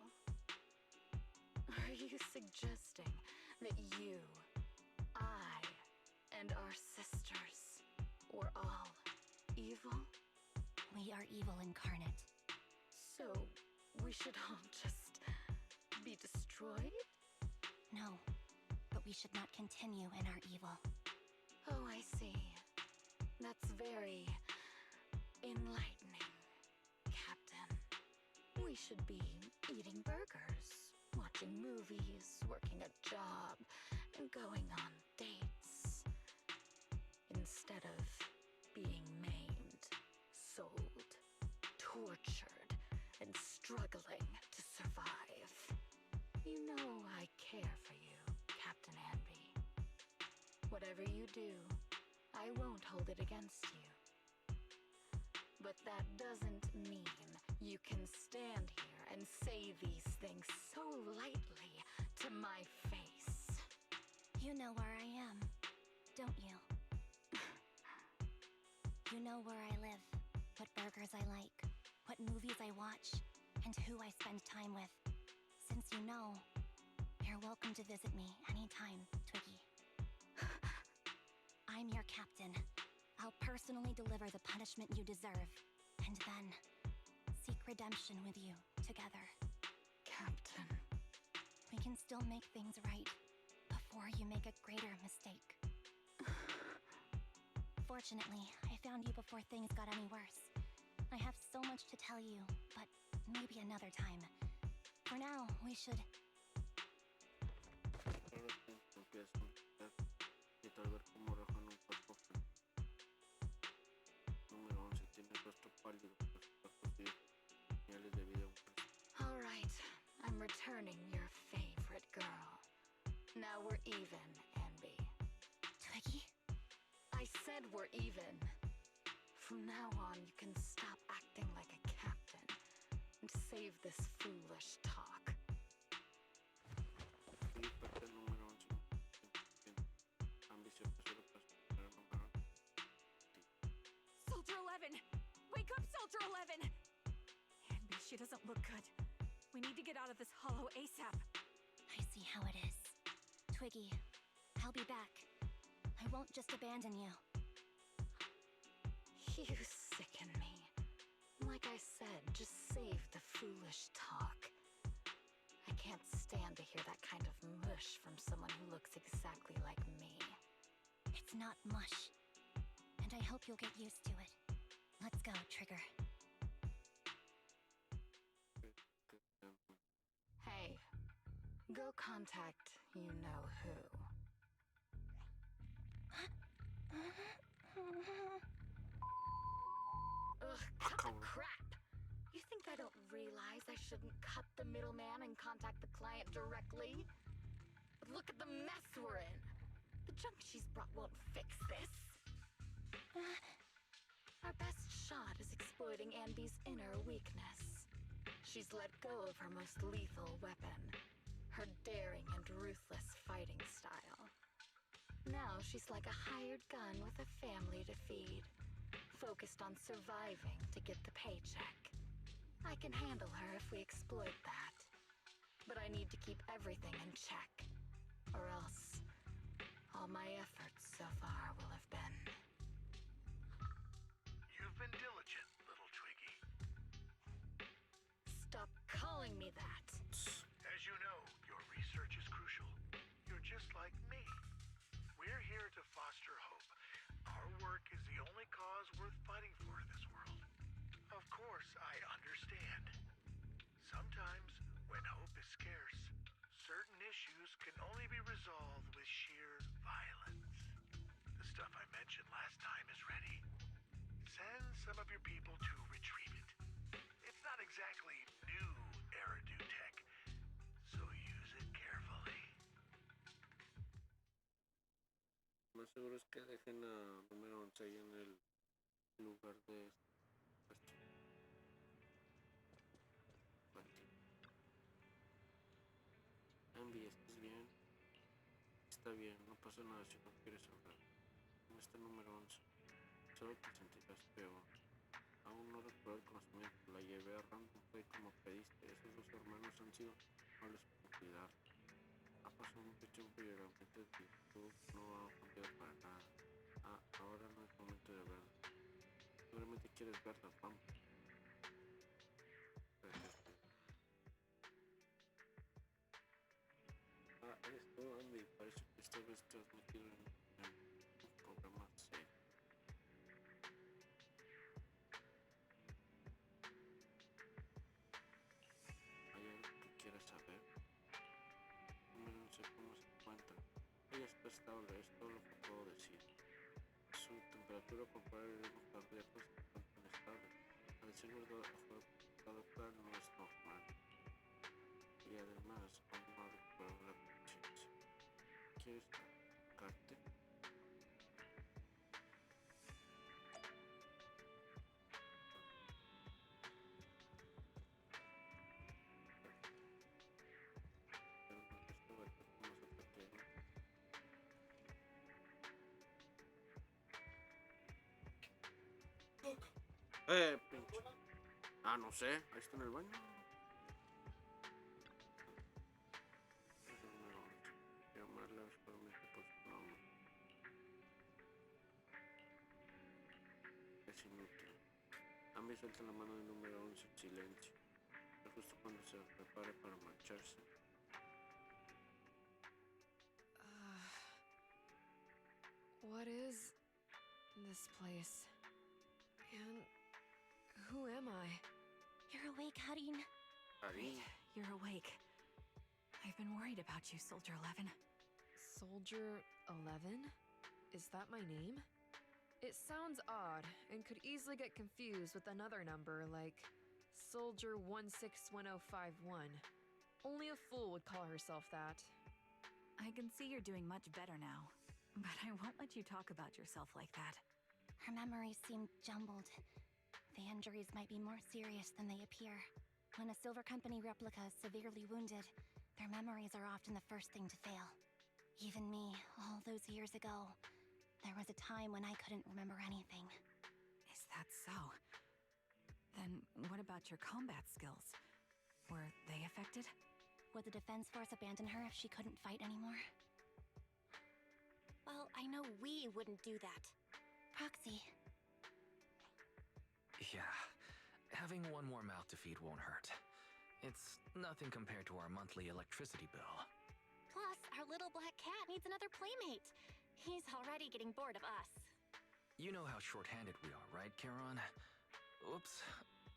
Are you suggesting that you, I, and our sisters were all evil? We are evil incarnate. So, we should all just be destroyed? No, but we should not continue in our evil. Oh, I see. That's very enlightening, Captain. We should be eating burgers, watching movies, working a job, and going on dates. Instead of being maimed, sold, tortured, and struggling to survive. You know I care for you, Captain Anby. Whatever you do, I won't hold it against you. But that doesn't mean you can stand here and say these things so lightly to my face. You know where I am, don't you? You know where I live, what burgers I like, what movies I watch, and who I spend time with. Since you know, you're welcome to visit me anytime, Twiggy. I'm your captain. I'll personally deliver the punishment you deserve, and then seek redemption with you together. Captain. We can still make things right before you make a greater mistake. Fortunately, I found you before things got any worse. I have so much to tell you, but maybe another time. For now, we should... Ahora sí, empiezo a meditar y tal ver cómo arrojan un cuerpo frío. Número 11 tiene el rostro pálido, pero sus ojos vivos, señales de vida humana. All right, I'm returning your favorite girl. Now we're even, Anby. Twiggy? I said we're even. From now on, you can stop acting like a captain and save this foolish talk. Sí, parte número 11. Ambicioso solo para superar una mano. Soldier 11! Wake up, Soldier 11! Anby, she doesn't look good. We need to get out of this hollow ASAP. I see how it is. Twiggy, I'll be back. I won't just abandon you. You sicken me. Like I said, just save the foolish talk. I can't stand to hear that kind of mush from someone who looks exactly like me. It's not mush. And I hope you'll get used to it. Let's go, Trigger. Hey, go contact you-know-who. Ugh, cut the crap! You think I don't realize I shouldn't cut the middleman and contact the client directly? But look at the mess we're in! The junk she's brought won't fix this. Our best shot is exploiting Anby's inner weakness. She's let go of her most lethal weapon, her daring and ruthless fighting style. Now she's like a hired gun with a family to feed, focused on surviving to get the paycheck. I can handle her if we exploit that. But I need to keep everything in check, or else all my efforts so far will have been... You've been telling me that. As you know, your research is crucial. You're just like me. We're here to foster hope. Our work is the only cause worth fighting for in this world. Of course, I understand. Sometimes, when hope is scarce, certain issues can only be resolved with sheer violence. The stuff I mentioned last time is ready. Send some of your people to retrieve it. It's not exactly new Eridu tech, so use it carefully. Más seguro es que dejen a número 11 ahí en el lugar de esto. Andy, ¿estás bien? Está bien, no pasa nada si no quieres hablar. En este número 11, solo te sentirás peor. Aún no recuerdo el conocimiento, la llevé a Random Play como pediste. Esos dos hermanos han sido amables por cuidar. Ha pasado mucho tiempo y realmente tú no ha cambiado para nada. Ahora no es momento de verlo. Seguramente quieres verla, vamos. Eres tú, Andy. Parece que esta vez te has metido en un problema serio. ¿Hay algo que quieras saber? No sé cómo se encuentra. Ella está estable, es todo lo que puedo decir. Su temperatura corporal y ritmo cardíaco se encuentran estables. Al ser adaptar no es normal. Y además, aún no ha recuperado la conciencia. ¿Quieres tocarte? Pinche. No sé, ahí está en el baño. Llamarla solamente por su nombre. Es inútil. Ambi suelta la mano del número 11 en silencio. Pero justo cuando se prepare para marcharse. What is this place? And who am I? You're awake, Harin. Harin. You're awake. I've been worried about you, Soldier 11. Soldier 11? Is that my name? It sounds odd and could easily get confused with another number like Soldier 161051. Only a fool would call herself that. I can see you're doing much better now, but I won't let you talk about yourself like that. Her memories seem jumbled. The injuries might be more serious than they appear. When a Silver Company replica is severely wounded, their memories are often the first thing to fail. Even me, all those years ago, there was a time when I couldn't remember anything. Is that so? Then what about your combat skills? Were they affected? Would the defense force abandon her if she couldn't fight anymore? Well, I know we wouldn't do that. Proxy. Yeah, having one more mouth to feed won't hurt. It's nothing compared to our monthly electricity bill. Plus, our little black cat needs another playmate. He's already getting bored of us. You know how short-handed we are, right, Charon? Oops,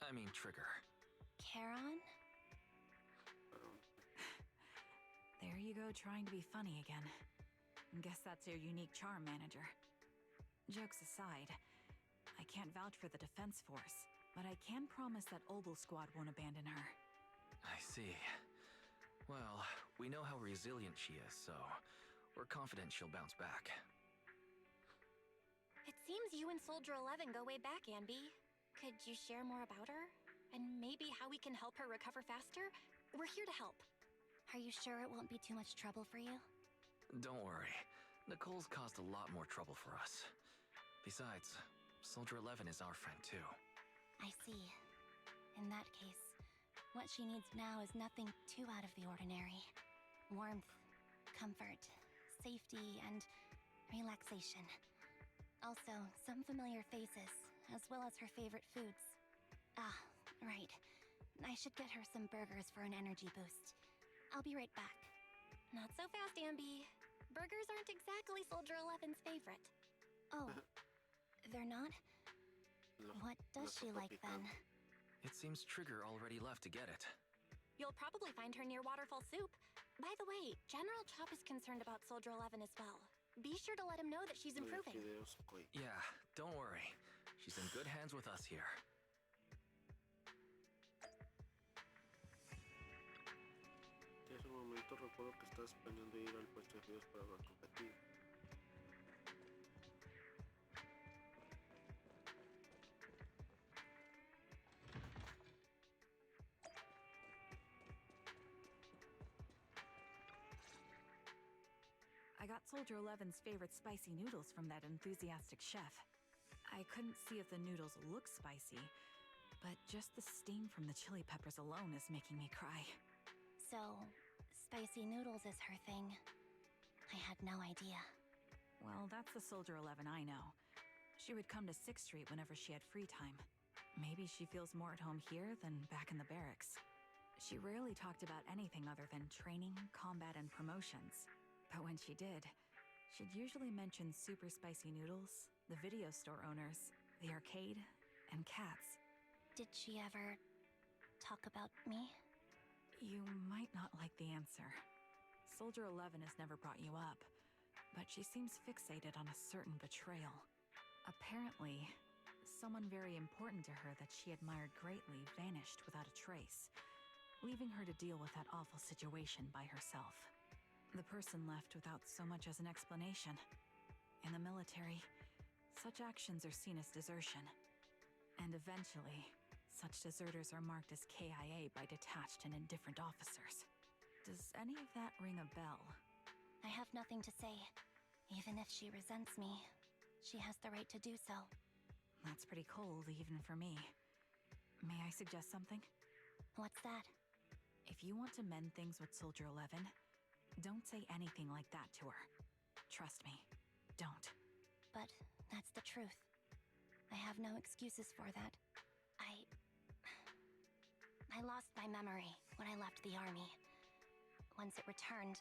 I mean Trigger. Charon? There you go, trying to be funny again. Guess that's your unique charm, manager. Jokes aside, I can't vouch for the defense force, but I can promise that Ogle Squad won't abandon her. I see. Well, we know how resilient she is, so we're confident she'll bounce back. It seems you and Soldier 11 go way back, Anby. Could you share more about her? And maybe how we can help her recover faster? We're here to help. Are you sure it won't be too much trouble for you? Don't worry. Nicole's caused a lot more trouble for us. Besides, Soldier 11 is our friend too. I see. In that case, what she needs now is nothing too out of the ordinary. Warmth, comfort, safety, and relaxation. Also, some familiar faces, as well as her favorite foods. Ah, right. I should get her some burgers for an energy boost. I'll be right back. Not so fast, Ambi. Burgers aren't exactly Soldier 11's favorite. Oh, they're not? What does she like then? It seems Trigger already left to get it. You'll probably find her near Waterfall Soup. By the way, General Chop is concerned about Soldier 11 as well. Be sure to let him know that she's improving. Yeah, don't worry. She's in good hands with us here. En ese momento recuerdo que estás planeando ir al puesto de videos para competir. I got Soldier 11's favorite spicy noodles from that enthusiastic chef. I couldn't see if the noodles look spicy, but just the steam from the chili peppers alone is making me cry. So, spicy noodles is her thing. I had no idea. Well, that's the Soldier 11 I know. She would come to 6th Street whenever she had free time. Maybe she feels more at home here than back in the barracks. She rarely talked about anything other than training, combat, and promotions. But when she did, she'd usually mention super spicy noodles, the video store owners, the arcade, and cats. Did she ever talk about me? You might not like the answer. Soldier 11 has never brought you up, but she seems fixated on a certain betrayal. Apparently, someone very important to her that she admired greatly vanished without a trace, leaving her to deal with that awful situation by herself. The person left without so much as an explanation. In the military, such actions are seen as desertion. And eventually, such deserters are marked as KIA by detached and indifferent officers. Does any of that ring a bell? I have nothing to say. Even if she resents me, she has the right to do so. That's pretty cold, even for me. May I suggest something? What's that? If you want to mend things with Soldier 11, don't say anything like that to her. Trust me, don't. But that's the truth. I have no excuses for that. I lost my memory when I left the army. Once it returned,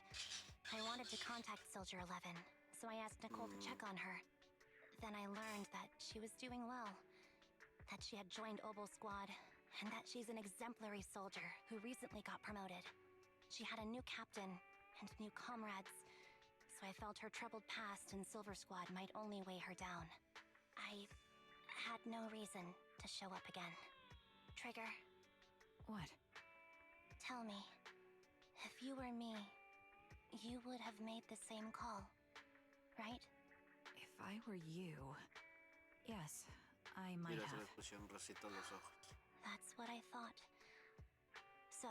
I wanted to contact Soldier 11, so I asked Nicole to check on her. Then I learned that she was doing well, that she had joined Obel Squad, and that she's an exemplary soldier who recently got promoted. She had a new captain and new comrades, so I felt her troubled past in Silver Squad might only weigh her down. I had no reason to show up again. Trigger, What? tell me, if you were me, you would have made the same call, right? If I were you... Yes, I might Mira, se have. le pusieron rositas los ojos. That's what I thought. So,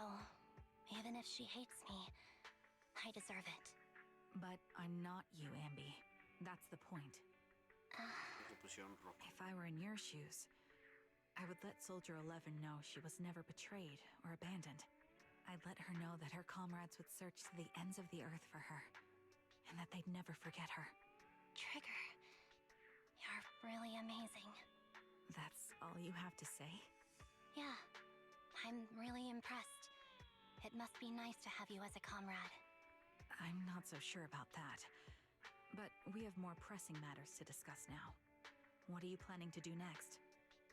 even if she hates me, I deserve it. But I'm not you, Ambi. That's the point. Le pusieron rojo. If I were in your shoes, I would let Soldier 11 know she was never betrayed or abandoned. I'd let her know that her comrades would search to the ends of the earth for her, and that they'd never forget her. Trigger, you're really amazing. That's all you have to say? Yeah, I'm really impressed. It must be nice to have you as a comrade. I'm not so sure about that. But we have more pressing matters to discuss now. What are you planning to do next?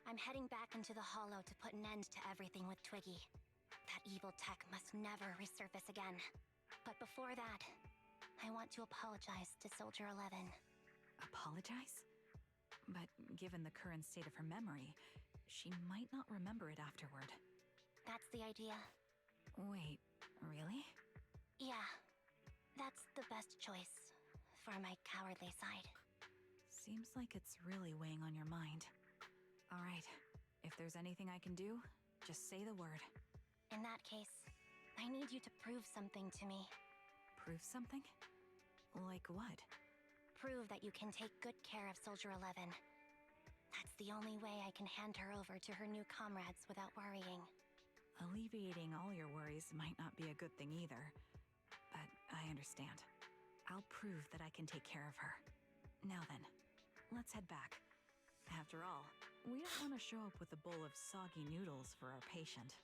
I'm heading back into the Hollow to put an end to everything with Twiggy. That evil tech must never resurface again. But before that, I want to apologize to Soldier 11. Apologize? But given the current state of her memory, she might not remember it afterward. That's the idea. Wait, really? Yeah, that's the best choice for my cowardly side. Seems like it's really weighing on your mind. All right, if there's anything I can do, just say the word. In that case, I need you to prove something to me. Prove something? Like what? Prove that you can take good care of Soldier 11. That's the only way I can hand her over to her new comrades without worrying. Alleviating all your worries might not be a good thing either. But I understand. I'll prove that I can take care of her. Now then, let's head back. After all, we don't want to show up with a bowl of soggy noodles for our patient.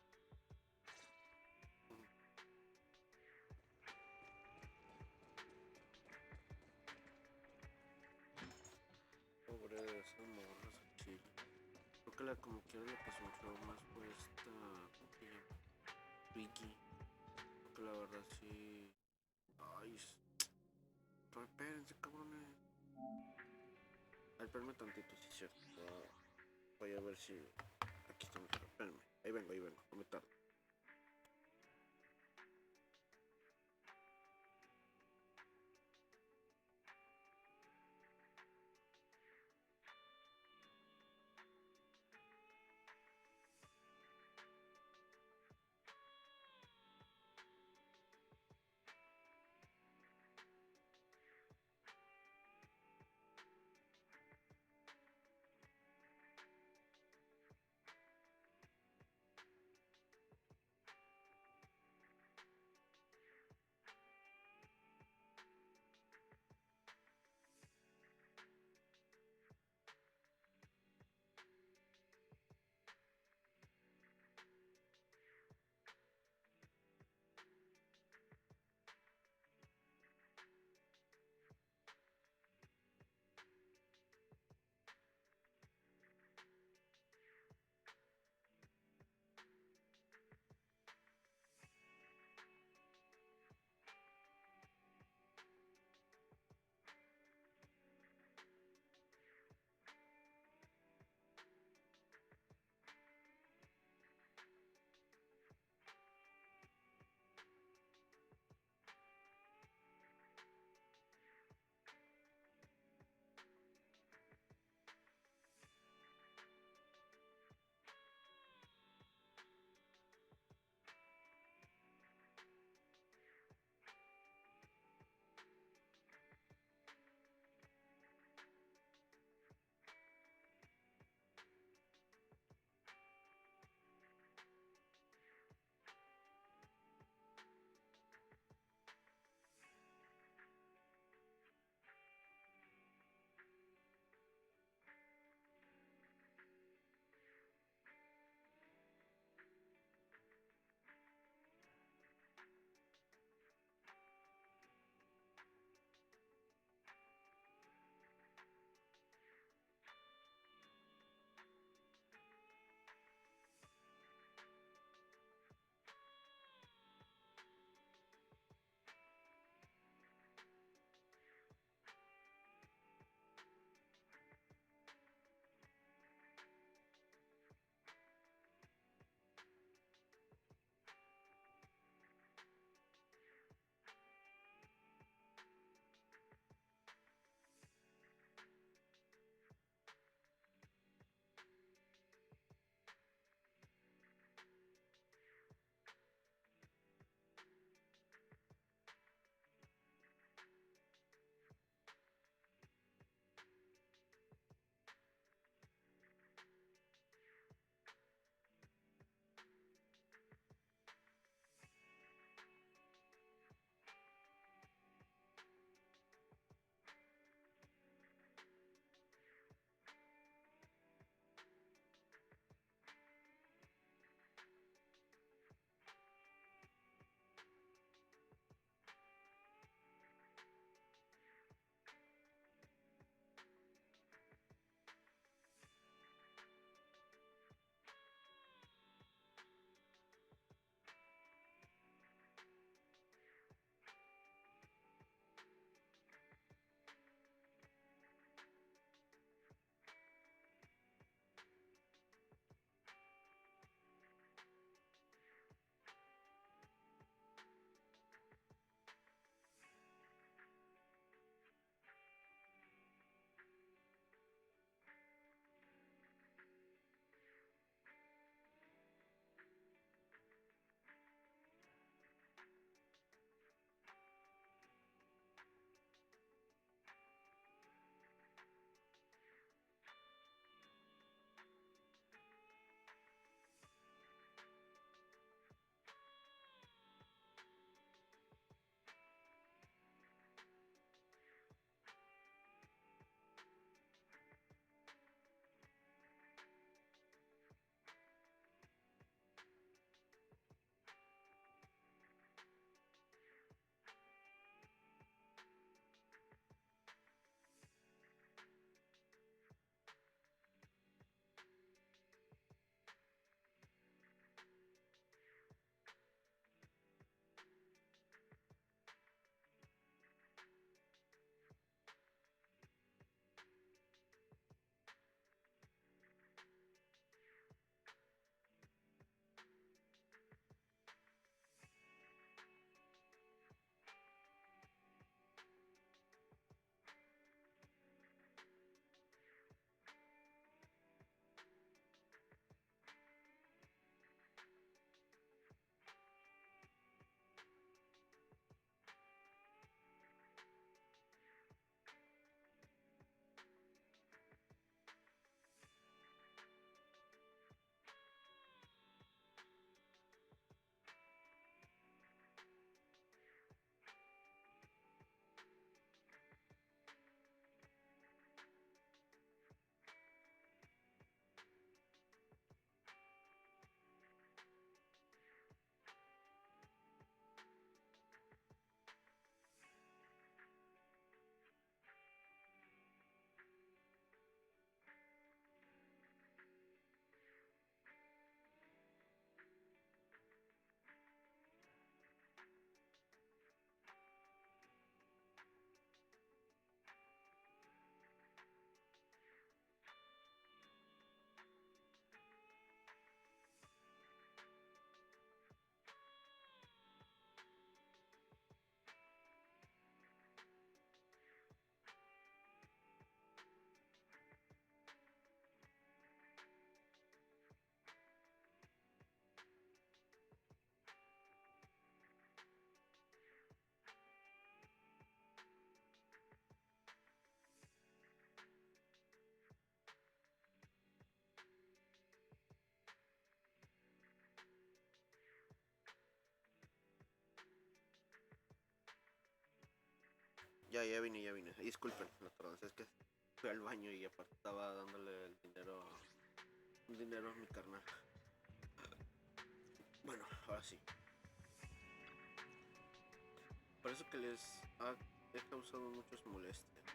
que la como quiera la que sufrió más fue esta, ¿cómo se llama? Vicky. Porque la verdad sí. Ay, espérense, cabrones. Ay, espérenme tantito, sí es cierto. Voy a ver si. Aquí está mi carro, espérenme. Ahí vengo, no me tardo. Ya vine, ya vine. Disculpen la tardanza, es que fui al baño y aparte estaba dándole el dinero a mi carnal. Bueno, ahora sí. Parece que les he causado muchas molestias.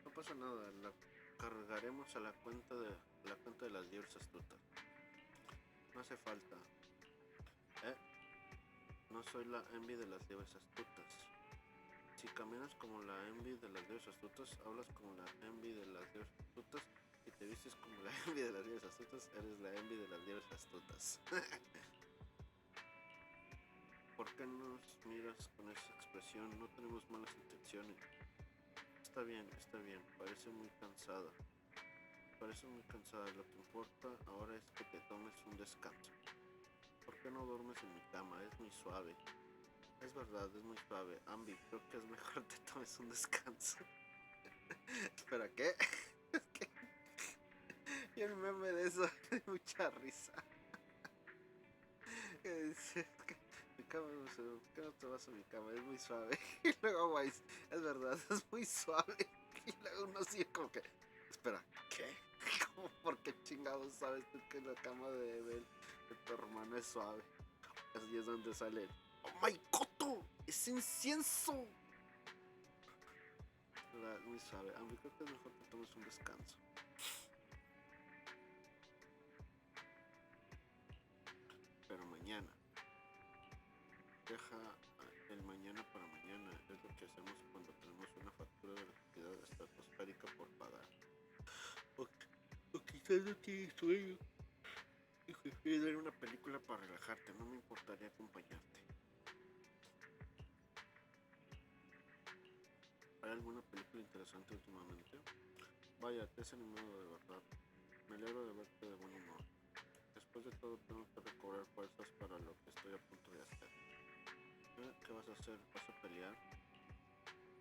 No pasa nada, la cargaremos a la cuenta de las liebres astutas. No hace falta. No soy la envy de las liebres astutas. Si caminas como la envy de las liebres astutas, hablas como la envy de las liebres astutas y te vistes como la envy de las liebres astutas, eres la envy de las liebres astutas. ¿Por qué nos miras con esa expresión? No tenemos malas intenciones. Está bien, parece muy cansada. Lo que importa ahora es que te tomes un descanso. ¿Por qué no duermes en mi cama? Es muy suave. Es verdad, es muy suave. Ambi, creo que es mejor te tomes un descanso. ¿Espera qué? Es que y el meme de eso de mucha risa. Que dice que mi cama, ¿por qué no te vas a mi cama? Es muy suave. Y luego guays, es verdad, es muy suave. Y luego uno sigue como que, espera, ¿qué? ¿Cómo? ¿Por qué chingados sabes tú que la cama de tu hermano es suave? Así es donde sale el, ¡oh my god! ¡Es incienso! Muy suave. Aunque creo que es mejor que tomes un descanso. Pero mañana. Deja el mañana para mañana. Es lo que hacemos cuando tenemos una factura de electricidad estratosférica por pagar. O quizás no tienes sueño y prefieres ver una película para relajarte. No me importaría acompañarte. ¿Hay alguna película interesante últimamente? Vaya, te has animado de verdad. Me alegro de verte de buen humor. Después de todo tengo que recobrar fuerzas para lo que estoy a punto de hacer. ¿Qué vas a hacer? ¿Vas a pelear?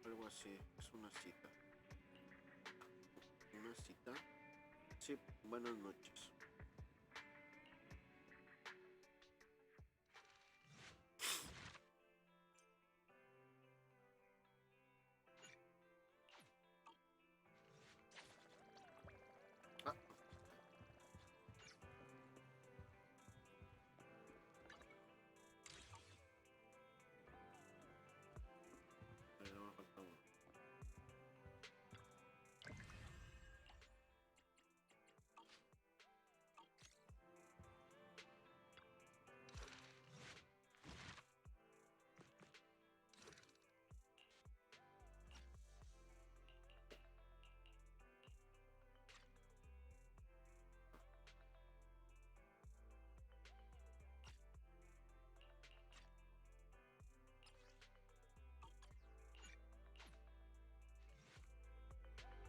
Algo así, es una cita. ¿Una cita? Sí, buenas noches. No me falta uno.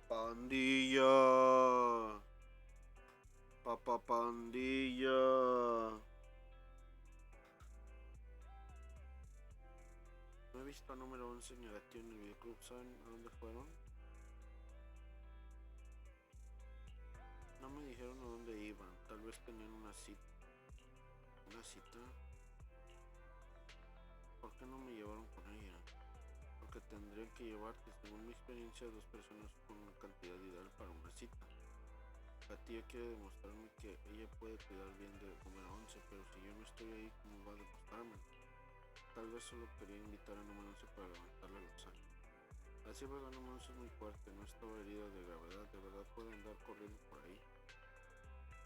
Pandilla. Papá pandilla. No he visto a número 11 negativo en el videoclub. ¿Saben a dónde fueron? No me dijeron a dónde iban. Tal vez tenían una cita. ¿Una cita? ¿Por qué no me llevaron con ella? Porque tendrían que llevarte, según mi experiencia, dos personas con una cantidad ideal para una cita. La tía quiere demostrarme que ella puede cuidar bien de número 11, pero si yo no estoy ahí, ¿cómo va a demostrarme? Tal vez solo quería invitar a número 11 para levantarle los ánimos. Así es verdad, número 11 es muy fuerte, no estaba herida de gravedad, de verdad puede andar corriendo por ahí.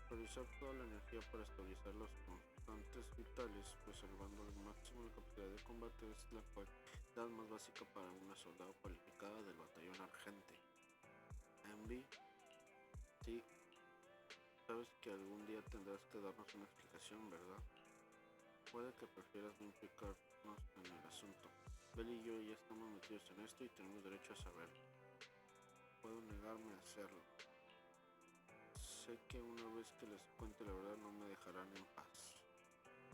Priorizar toda la energía para estabilizar los constantes vitales, preservando al máximo la capacidad de combate, es la cualidad más básica para una soldado cualificada del batallón argente. Envy, sí, sabes que algún día tendrás que darnos una explicación, ¿verdad? Puede que prefieras no implicarnos en el asunto. Bell y yo ya estamos metidos en esto y tenemos derecho a saberlo. Puedo negarme a hacerlo. Sé que una vez que les cuente la verdad no me dejarán en paz.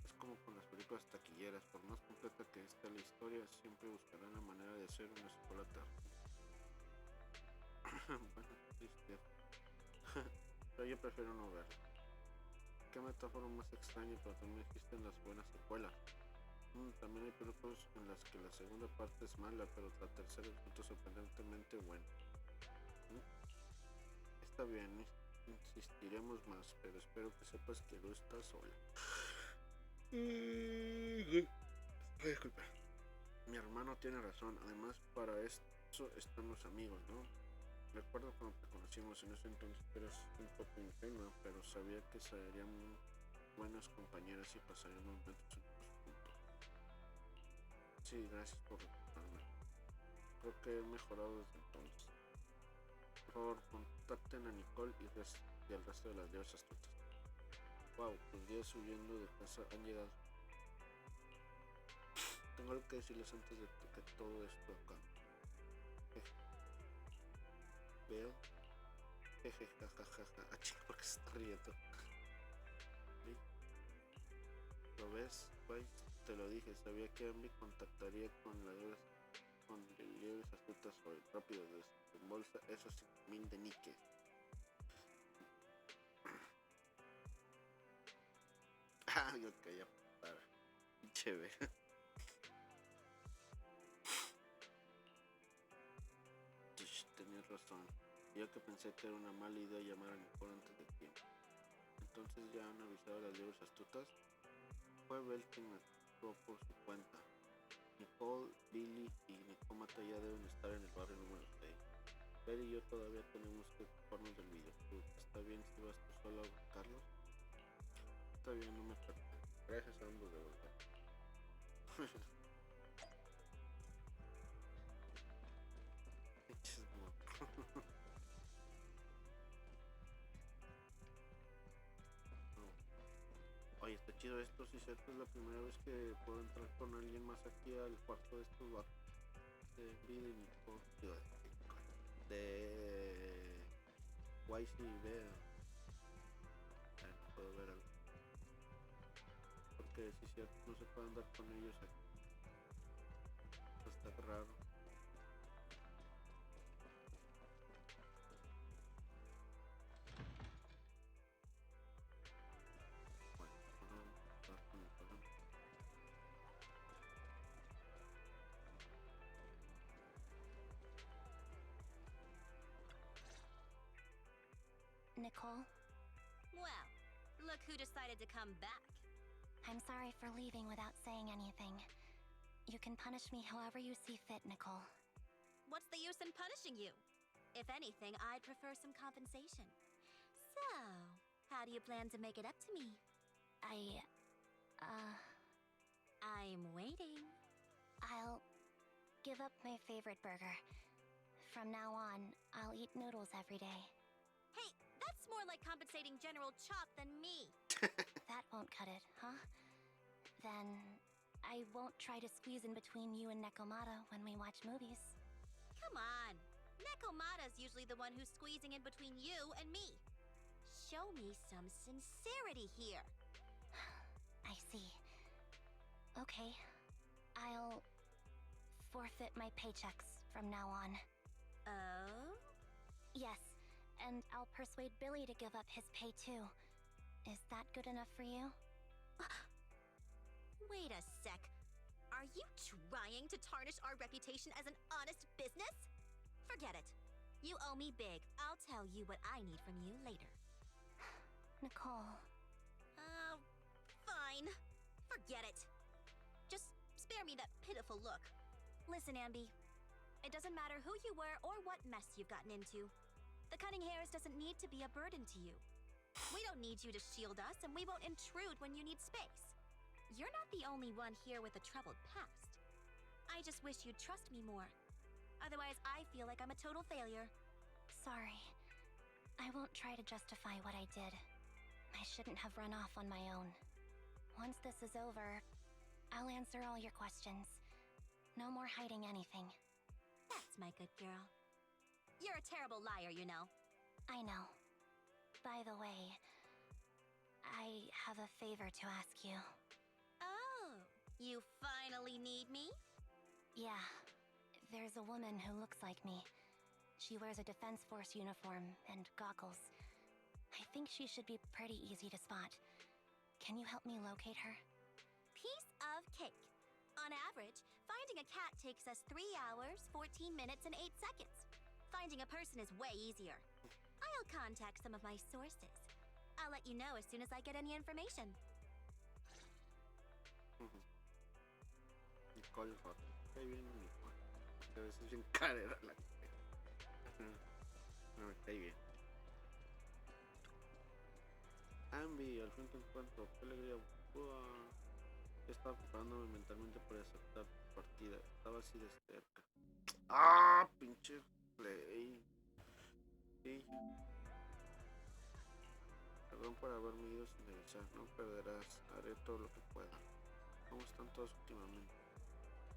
Es como con las películas taquilleras, por más completa que esté la historia, siempre buscarán la manera de hacer una secuela tarde. Bueno, triste. Pero yo prefiero no verlo. Qué metáfora más extraña, pero también existen las buenas secuelas. También hay películas en las que la segunda parte es mala, pero la tercera resulta sorprendentemente buena. Está bien, insistiremos más, pero espero que sepas que no estás sola. Disculpa. Mi hermano tiene razón, además para eso están los amigos, ¿no? Recuerdo cuando te conocimos, en ese entonces eras un poco ingenua, pero sabía que seríamos buenas compañeras y pasaríamos momentos juntos. Sí, gracias por recordarme. Creo que he mejorado desde entonces. Por favor, contacten a Nicole y al resto de las diosas astutas. Wow, los días huyendo de casa han llegado. Tengo algo que decirles antes de que todo esto acabe. Veo. Jeje, jajajaja. Ah, chico, ¿por qué se está riendo? ¿Sí? ¿Lo ves? Güey, te lo dije. Sabía que Ambi contactaría con liebres astutas hoy. Rápido, desembolsa esos 5,000 de níquel. Ah, ok, ya para. Chévere. Tenías razón. Yo que pensé que era una mala idea llamar a Nicole antes de tiempo. Entonces ya han avisado a las liebres astutas. Fue Bell quien me actuó por su cuenta. Nicole, Billy y Nicomata ya deben estar en el barrio número 6. Bell y yo todavía tenemos que ocuparnos del videoclub. ¿Está bien si vas tú solo a buscarlos? Está bien, no me preocupes. Gracias a ambos de verdad. Oye, está chido esto, sí, cierto, es la primera vez que puedo entrar con alguien más aquí al cuarto de estos vatos. De vida y Nico, de Wise y Bea. No puedo ver algo. Porque sí, cierto, no se puede andar con ellos aquí. Está raro. Nicole? Well, look who decided to come back. I'm sorry for leaving without saying anything. You can punish me however you see fit, Nicole. What's the use in punishing you? If anything, I'd prefer some compensation. So, how do you plan to make it up to me? I'm waiting. I'll give up my favorite burger. From now on, I'll eat noodles every day. Hey, that's more like compensating General Chop than me. That won't cut it, huh? Then I won't try to squeeze in between you and Nekomata when we watch movies. Come on. Nekomata's usually the one who's squeezing in between you and me. Show me some sincerity here. I see. Okay. I'll forfeit my paychecks from now on. Oh? Yes, and I'll persuade Billy to give up his pay too. Is that good enough for you? Wait a sec. Are you trying to tarnish our reputation as an honest business? Forget it. You owe me big. I'll tell you what I need from you later. Nicole. Fine. Forget it. Just spare me that pitiful look. Listen, Ambi. It doesn't matter who you were or what mess you've gotten into. The cutting hairs doesn't need to be a burden to you. We don't need you to shield us, and we won't intrude when you need space. You're not the only one here with a troubled past. I just wish you'd trust me more. Otherwise, I feel like I'm a total failure. Sorry. I won't try to justify what I did. I shouldn't have run off on my own. Once this is over, I'll answer all your questions. No more hiding anything. That's my good girl. You're a terrible liar, you know. I know. By the way, I have a favor to ask you. Oh, you finally need me? Yeah. There's a woman who looks like me. She wears a Defense Force uniform and goggles. I think she should be pretty easy to spot. Can you help me locate her? Piece of cake. On average, finding a cat takes us 3 hours, 14 minutes, and 8 seconds. Finding a person is way easier. I'll contact some of my sources. I'll let you know as soon as I get any information. Nicole Hot. Qué bien, Nicole. A veces bien carera la. No me cae bien. Ambi, al fin te encuentro. Qué alegría. Uah. Estaba preparándome mentalmente para aceptar tu partida. Estaba así de cerca. ¡Ah! Pinche play. Sí. Perdón por haberme ido sin avisar. No perderás. Haré todo lo que pueda. ¿Cómo están todos últimamente?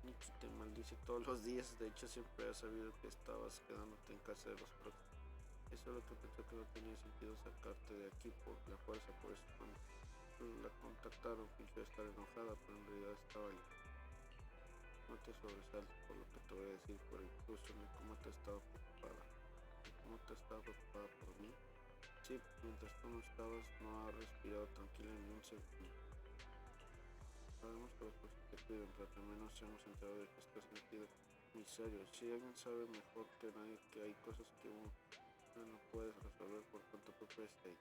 Nikki te maldice todos los días. De hecho, siempre he sabido que estabas quedándote en casa de los próximos. Eso es lo que pensó que no tenía sentido sacarte de aquí por la fuerza. Por eso cuando la contactaron fingió estar enojada, pero en realidad estaba lista. No te sobresaltes por lo que te voy a decir, pero incluso ni cómo te estaba preocupada. ¿Cómo te estaba preocupada por mí? Sí, mientras tú no estabas, no has respirado tranquila ni un segundo. Sabemos que los cosas te cuidan, pero también nos hemos enterado de que estás sentido muy serio. Si alguien sabe mejor que nadie que hay cosas que uno no puedes resolver por cuanto propia está ahí.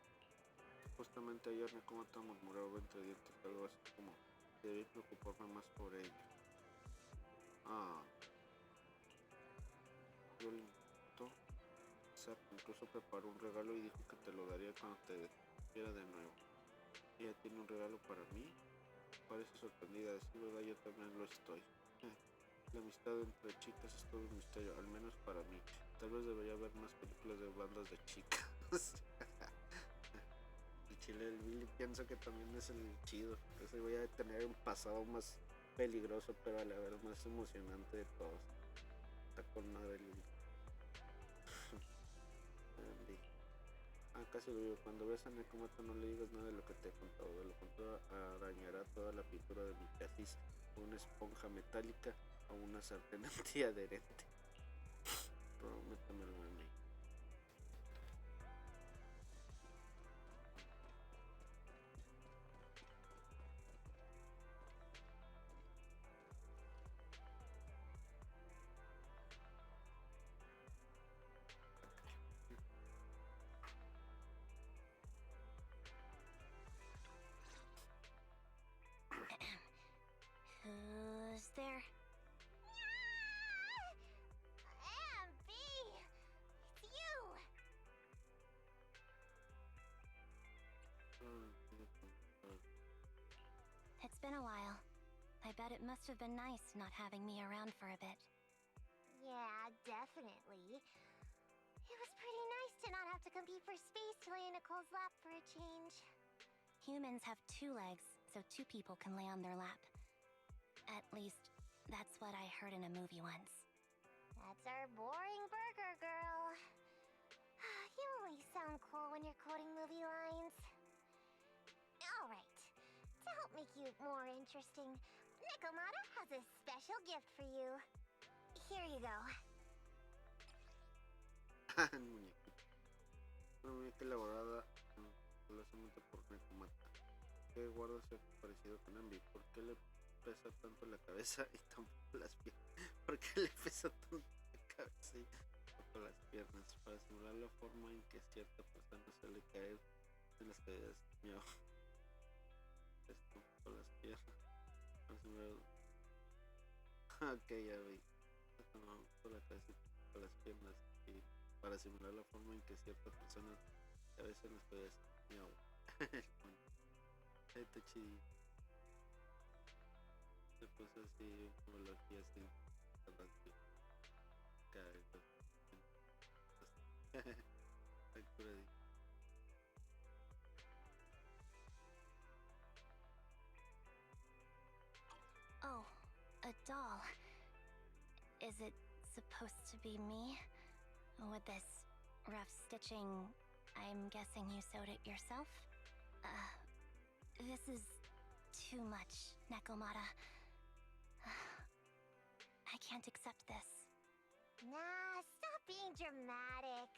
Justamente ayer Nekomata murmuraba entre dientes algo así como: debí preocuparme más por ella. Ah. Yo le invitó. Incluso preparó un regalo y dijo que te lo daría cuando te viera de nuevo. ¿Ella tiene un regalo para mí? Parece sorprendida, sí, verdad, yo también lo estoy. La amistad entre chicas es todo un misterio, al menos para mí. Tal vez debería haber más películas de bandas de chicas. El chile del Billy pienso que también es el chido. Ese voy a tener un pasado más peligroso, pero a la vez más emocionante de todos. Está con madre el Billy. Casi lo digo, cuando ves a Nekomata no le digas nada de lo que te he contado. De lo contrario arañará toda la pintura de mi chasis, una esponja metálica o una sartén antiadherente. Prométamelo, mami. Who's there? Ambi! It's you! It's been a while. I bet it must have been nice not having me around for a bit. Yeah, definitely. It was pretty nice to not have to compete for space to lay in Nicole's lap for a change. Humans have 2 legs, so 2 people can lay on their lap. At least, that's what I heard in a movie once. That's our boring burger girl. You always sound cool when you're quoting movie lines. Alright, to help make you more interesting, Nekomata has a special gift for you. Here you go. El muñequito. Una muñeca elaborada celosamente por Nekomata. ¿Qué guarda ser parecido con Ambi? ¿Por qué le pesa tanto la cabeza y tampoco las piernas? ¿Por qué le pesa tanto la cabeza y tampoco las piernas? Para simular la forma en que cierta persona suele caer en las caídas. Mío. Esto con las piernas. Para simular... Ok, ya vi. No, con la cabeza y con las piernas. Y para simular la forma en que cierta persona a veces en las caídas. Mío. Está chido. Se puso así como la aquí así. Oh, a doll. Is it supposed to be me? With this rough stitching, I'm guessing you sewed it yourself? This is too much, Nekomata. I can't accept this. Nah, stop being dramatic.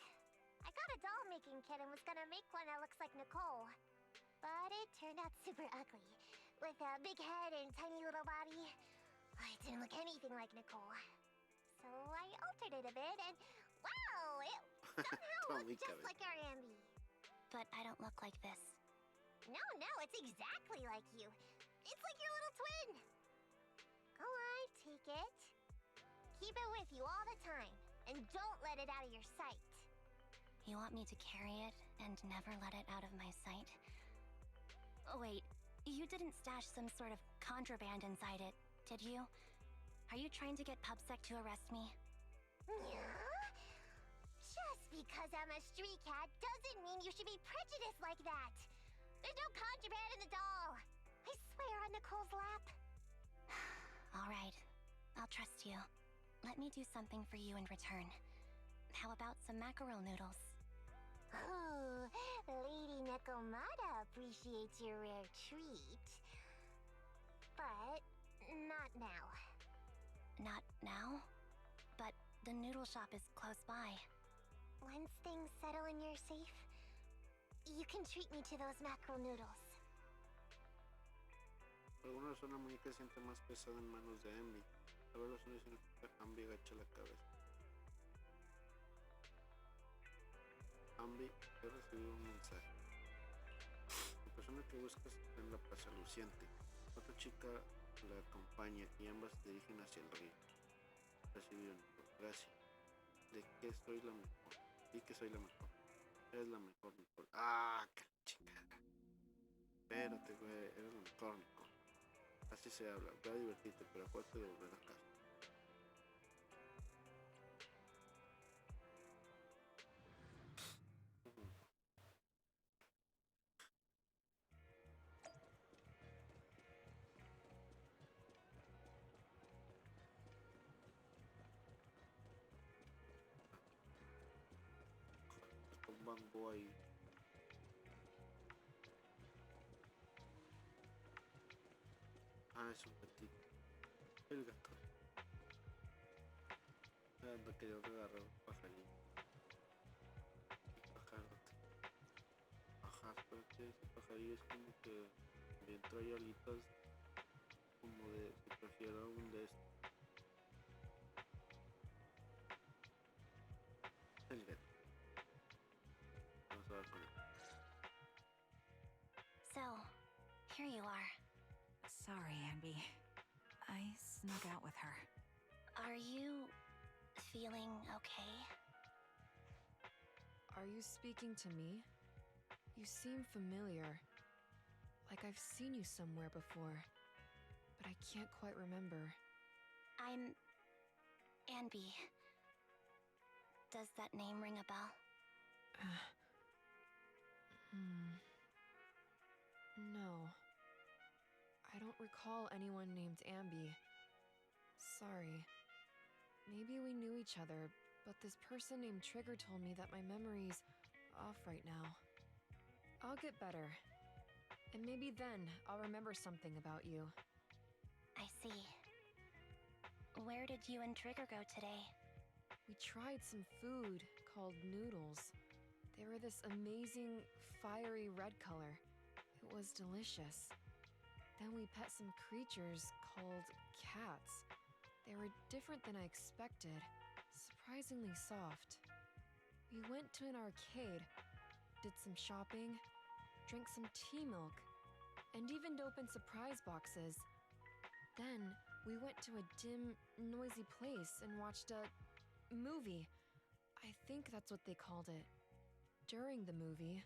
I got a doll making kit and was gonna make one that looks like Nicole. But it turned out super ugly, with a big head and tiny little body. It didn't look anything like Nicole. So I altered it a bit, and wow, it somehow looked just like our Ambi. But I don't look like this. No, it's exactly like you. It's like your little twin. Go on, take it. Keep it with you all the time, and don't let it out of your sight. You want me to carry it and never let it out of my sight? Oh, wait, you didn't stash some sort of contraband inside it, did you? Are you trying to get PubSec to arrest me? Yeah? Just because I'm a street cat doesn't mean you should be prejudiced like that. There's no contraband in the doll. I swear on Nicole's lap. All right, I'll trust you. Let me do something for you in return. How about some mackerel noodles? Oh, Lady Nikomata appreciates your rare treat. But not now. Not now? But the noodle shop is close by. Once things settle and you're safe, you can treat me to those mackerel noodles. Por alguna razón la muñeca se siente más pesada en manos de Ambi. A ver, los sonidos significa Ambi agacha la cabeza. Ambi, he recibido un mensaje. La persona que buscas está en la plaza luciente. Otra chica la acompaña y ambas se dirigen hacia el río. Recibido gracias. De que soy la mejor. Di que soy la mejor. Eres la mejor, Nicole. Ah, qué chingada. Espérate, güey. Eres la mejor, Nicole. Así se habla. Voy a divertirte, pero acuérdate de volver a casa. Un bambú ahí. Ah, es un gatito. El gato. Ando queriendo agarrar un pajarín. Pajarote. Ajá, espérate, ese pajarillo es como que también trae alitas. Como de, si prefiero un de estos. El gato. Vamos a ver con él. So, here you are. Sorry, Ambi. I snuck out with her. Are you feeling okay? Are you speaking to me? You seem familiar. Like I've seen you somewhere before. But I can't quite remember. I'm Anby. Does that name ring a bell? No. I don't recall anyone named Ambi. Sorry. Maybe we knew each other, but this person named Trigger told me that my memory's off right now. I'll get better. And maybe then I'll remember something about you. I see. Where did you and Trigger go today? We tried some food called noodles. They were this amazing, fiery red color. It was delicious. Then we pet some creatures called cats. They were different than I expected, surprisingly soft. We went to an arcade, did some shopping, drank some tea milk, and even opened surprise boxes. Then we went to a dim, noisy place and watched a movie. I think that's what they called it. During the movie,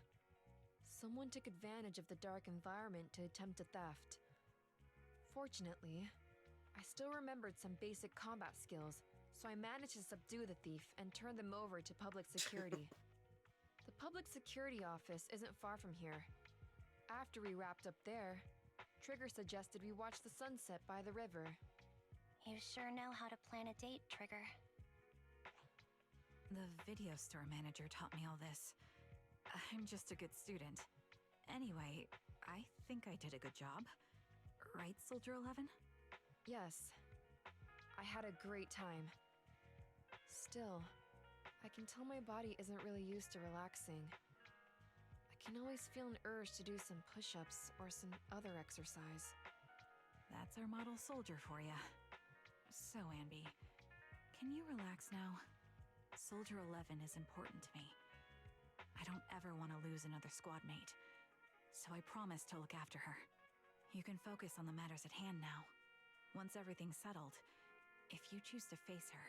someone took advantage of the dark environment to attempt a theft. Fortunately, I still remembered some basic combat skills, so I managed to subdue the thief and turn them over to public security. The public security office isn't far from here. After we wrapped up there, Trigger suggested we watch the sunset by the river. You sure know how to plan a date, Trigger. The video store manager taught me all this. I'm just a good student. Anyway, I think I did a good job. Right, Soldier 11? Yes. I had a great time. Still, I can tell my body isn't really used to relaxing. I can always feel an urge to do some push-ups or some other exercise. That's our model soldier for ya. So, Anby, can you relax now? Soldier 11 is important to me. I don't ever want to lose another squad mate, so I promise to look after her. You can focus on the matters at hand now. Once everything's settled, if you choose to face her,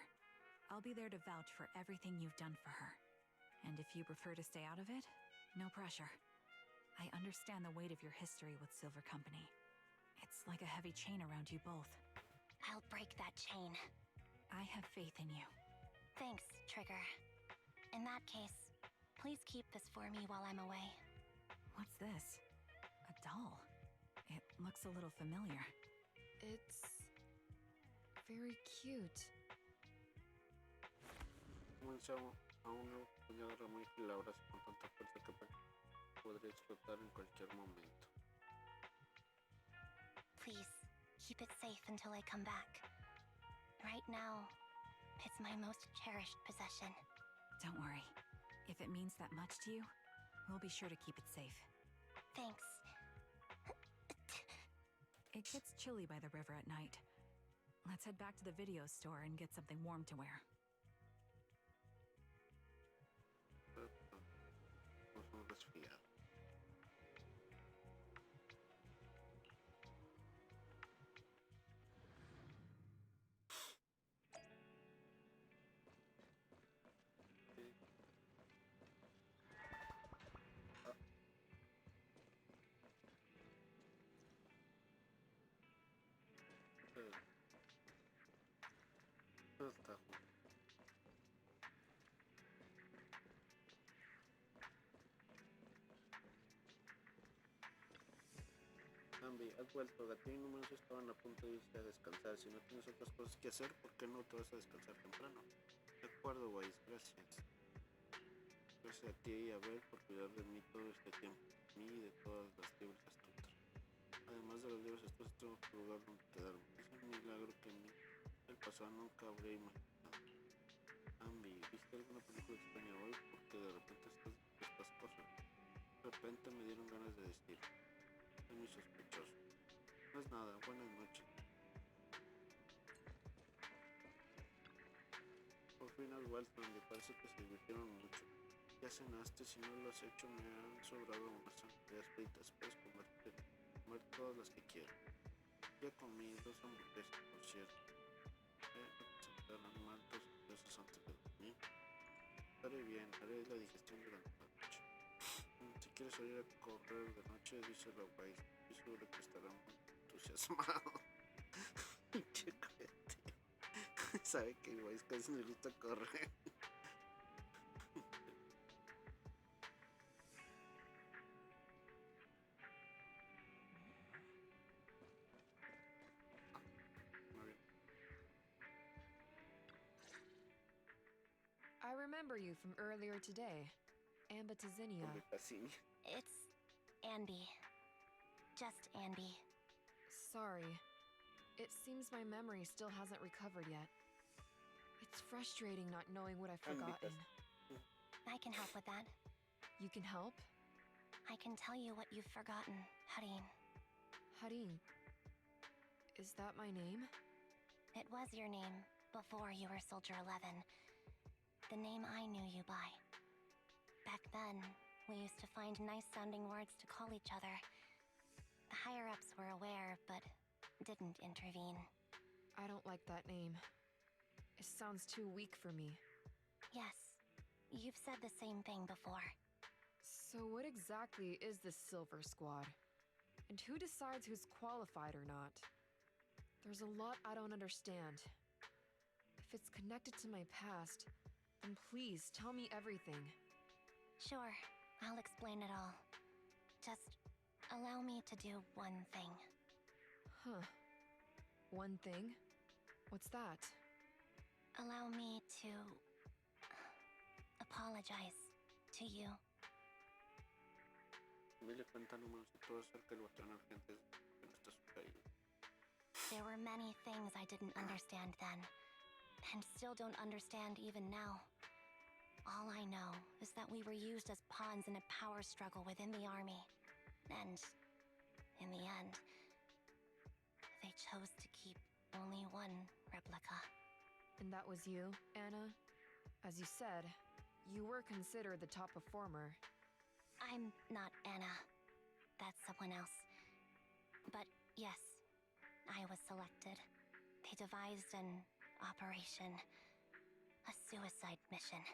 I'll be there to vouch for everything you've done for her. And if you prefer to stay out of it, no pressure. I understand the weight of your history with Silver Company. It's like a heavy chain around you both. I'll break that chain. I have faith in you. Thanks, Trigger. In that case, please keep this for me while I'm away. What's this? A doll. It looks a little familiar. It's very cute. Comienza a una puñadora muy filabras con tanta fuerza que podría explotar en cualquier momento. Please, keep it safe until I come back. Right now, it's my most cherished possession. Don't worry. If it means that much to you, we'll be sure to keep it safe. Thanks. It gets chilly by the river at night. Let's head back to the video store and get something warm to wear. Es un resfriado. Está. Ambi, has vuelto. Gatín y Números estaban a punto de irse a descansar. Si no tienes otras cosas que hacer, ¿por qué no te vas a descansar temprano? De acuerdo, Weiss, gracias. Gracias a ti y a Bel por cuidar de mí todo este tiempo. A mí y de todas las liebres astutas. Además de las liebres astutas, tengo un lugar donde quedarme. Es un milagro que en el pasado nunca habría imaginado. Ambi, ¿viste alguna película extraña hoy? Porque de repente estas cosas. De repente me dieron ganas de decir. Es muy sospechoso. No es nada, buenas noches. Por fin has vuelto, me parece que se divirtieron mucho. Ya cenaste, si no lo has hecho me han sobrado unas zanahorias fritas. Puedes comer todas las que quieras. Ya comí 2 hamburguesas, por cierto. Sentarán mal 2 hamburguesas antes de dormir. Estaré bien, haré la digestión durante la noche. Si quieres salir a correr de noche, díselo a Weiss. Estoy seguro que estará muy entusiasmado. Pinche cohete. Sabe que el Weiss casi no le gusta correr. I remember you from earlier today. Ambitizinia. It's Anby. Just Anby. Sorry. It seems my memory still hasn't recovered yet. It's frustrating not knowing what I've forgotten. I can help with that. You can help? I can tell you what you've forgotten, Harin. Harin. Is that my name? It was your name before you were Soldier 11. The name I knew you by. Back then, we used to find nice-sounding words to call each other. The higher-ups were aware, but didn't intervene. I don't like that name. It sounds too weak for me. Yes, you've said the same thing before. So what exactly is this Silver Squad? And who decides who's qualified or not? There's a lot I don't understand. If it's connected to my past, then please tell me everything. Sure, I'll explain it all. Just allow me to do one thing. Huh. One thing? What's that? Allow me to apologize to you. Le cuenta Números y todo acerca del batallón argentino que no está sucediendo. There were many things I didn't understand then, and still don't understand even now. All I know is that we were used as pawns in a power struggle within the army. And, in the end, they chose to keep only one replica. And that was you, Anna? As you said, you were considered the top performer. I'm not Anna. That's someone else. But yes, I was selected. They devised an operation, a suicide mission.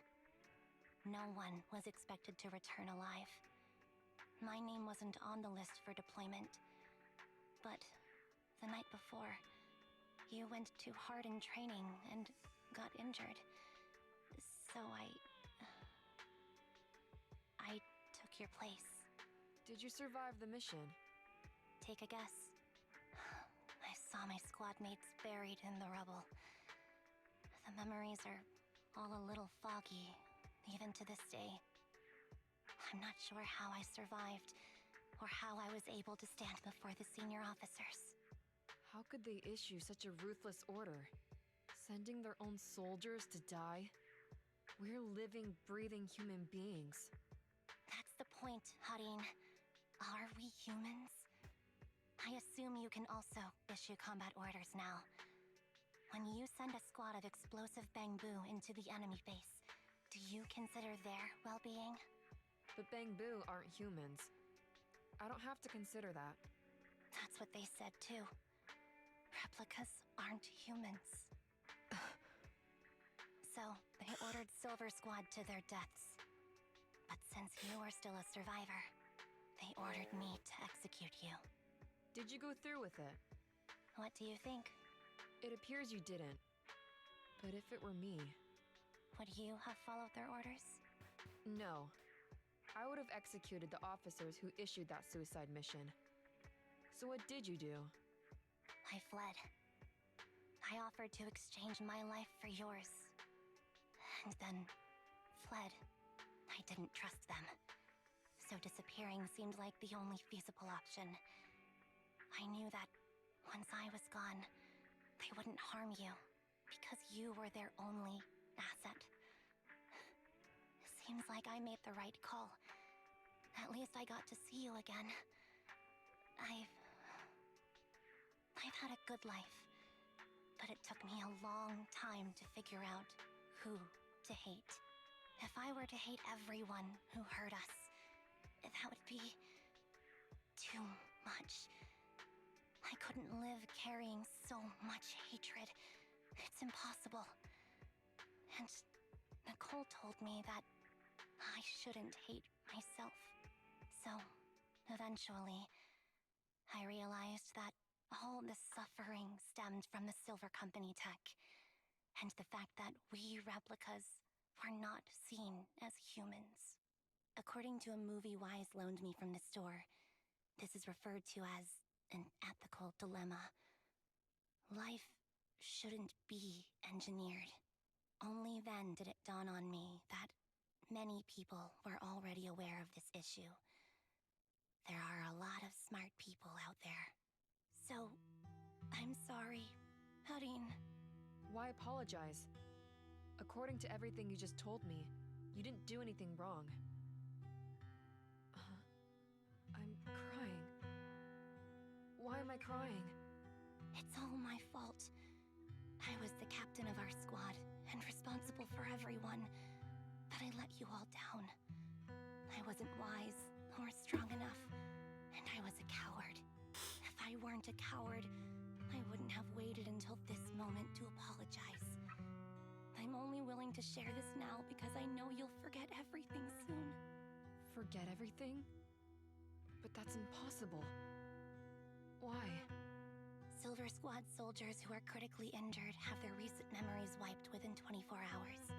No one was expected to return alive. My name wasn't on the list for deployment. But the night before, you went too hard in training and got injured. So I took your place. Did you survive the mission? Take a guess. I saw my squad mates buried in the rubble. The memories are all a little foggy, even to this day. I'm not sure how I survived, or how I was able to stand before the senior officers. How could they issue such a ruthless order? Sending their own soldiers to die? We're living, breathing human beings. That's the point, Harin. Are we humans? I assume you can also issue combat orders now. When you send a squad of explosive bamboo into the enemy base, do you consider their well-being? But Bangbu aren't humans. I don't have to consider that. That's what they said too. Replicas aren't humans. So, they ordered Silver Squad to their deaths. But since you were still a survivor, they ordered me to execute you. Did you go through with it? What do you think? It appears you didn't. But if it were me... Would you have followed their orders? No. I would have executed the officers who issued that suicide mission. So what did you do? I fled. I offered to exchange my life for yours. And then fled. I didn't trust them. So disappearing seemed like the only feasible option. I knew that once I was gone, they wouldn't harm you, because you were their only asset. Seems like I made the right call. At least I got to see you again. I've had a good life, but it took me a long time to figure out who to hate. If I were to hate everyone who hurt us, that would be too much. I couldn't live carrying so much hatred. It's impossible. And Nicole told me that I shouldn't hate myself. So, eventually, I realized that all the suffering stemmed from the Silver Company tech, and the fact that we replicas were not seen as humans. According to a movie Wise loaned me from the store, this is referred to as an ethical dilemma. Life shouldn't be engineered. Only then did it dawn on me that many people were already aware of this issue. There are a lot of smart people out there. So, I'm sorry, Harin. Why apologize? According to everything you just told me, you didn't do anything wrong. I'm crying. Why am I crying? It's all my fault. I was the captain of our squad and responsible for everyone, but I let you all down. I wasn't wise or strong enough, and I was a coward. If I weren't a coward, I wouldn't have waited until this moment to apologize. I'm only willing to share this now because I know you'll forget everything soon. Forget everything? But that's impossible. Why? Silver Squad soldiers who are critically injured have their recent memories wiped within 24 hours.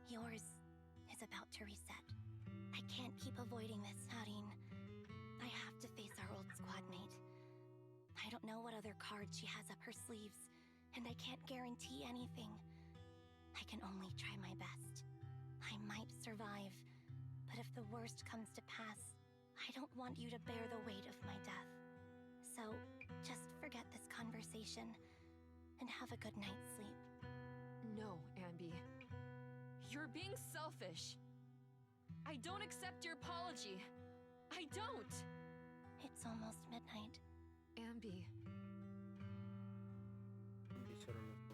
Yours is about to reset. I can't keep avoiding this, Harin. I have to face our old squad mate. I don't know what other cards she has up her sleeves, and I can't guarantee anything. I can only try my best. I might survive, but if the worst comes to pass, I don't want you to bear the weight of my death. So, just forget this conversation, and have a good night's sleep. No, Ambi. You're being selfish. I don't accept your apology. I don't! It's almost midnight. Ambi. Empezaron los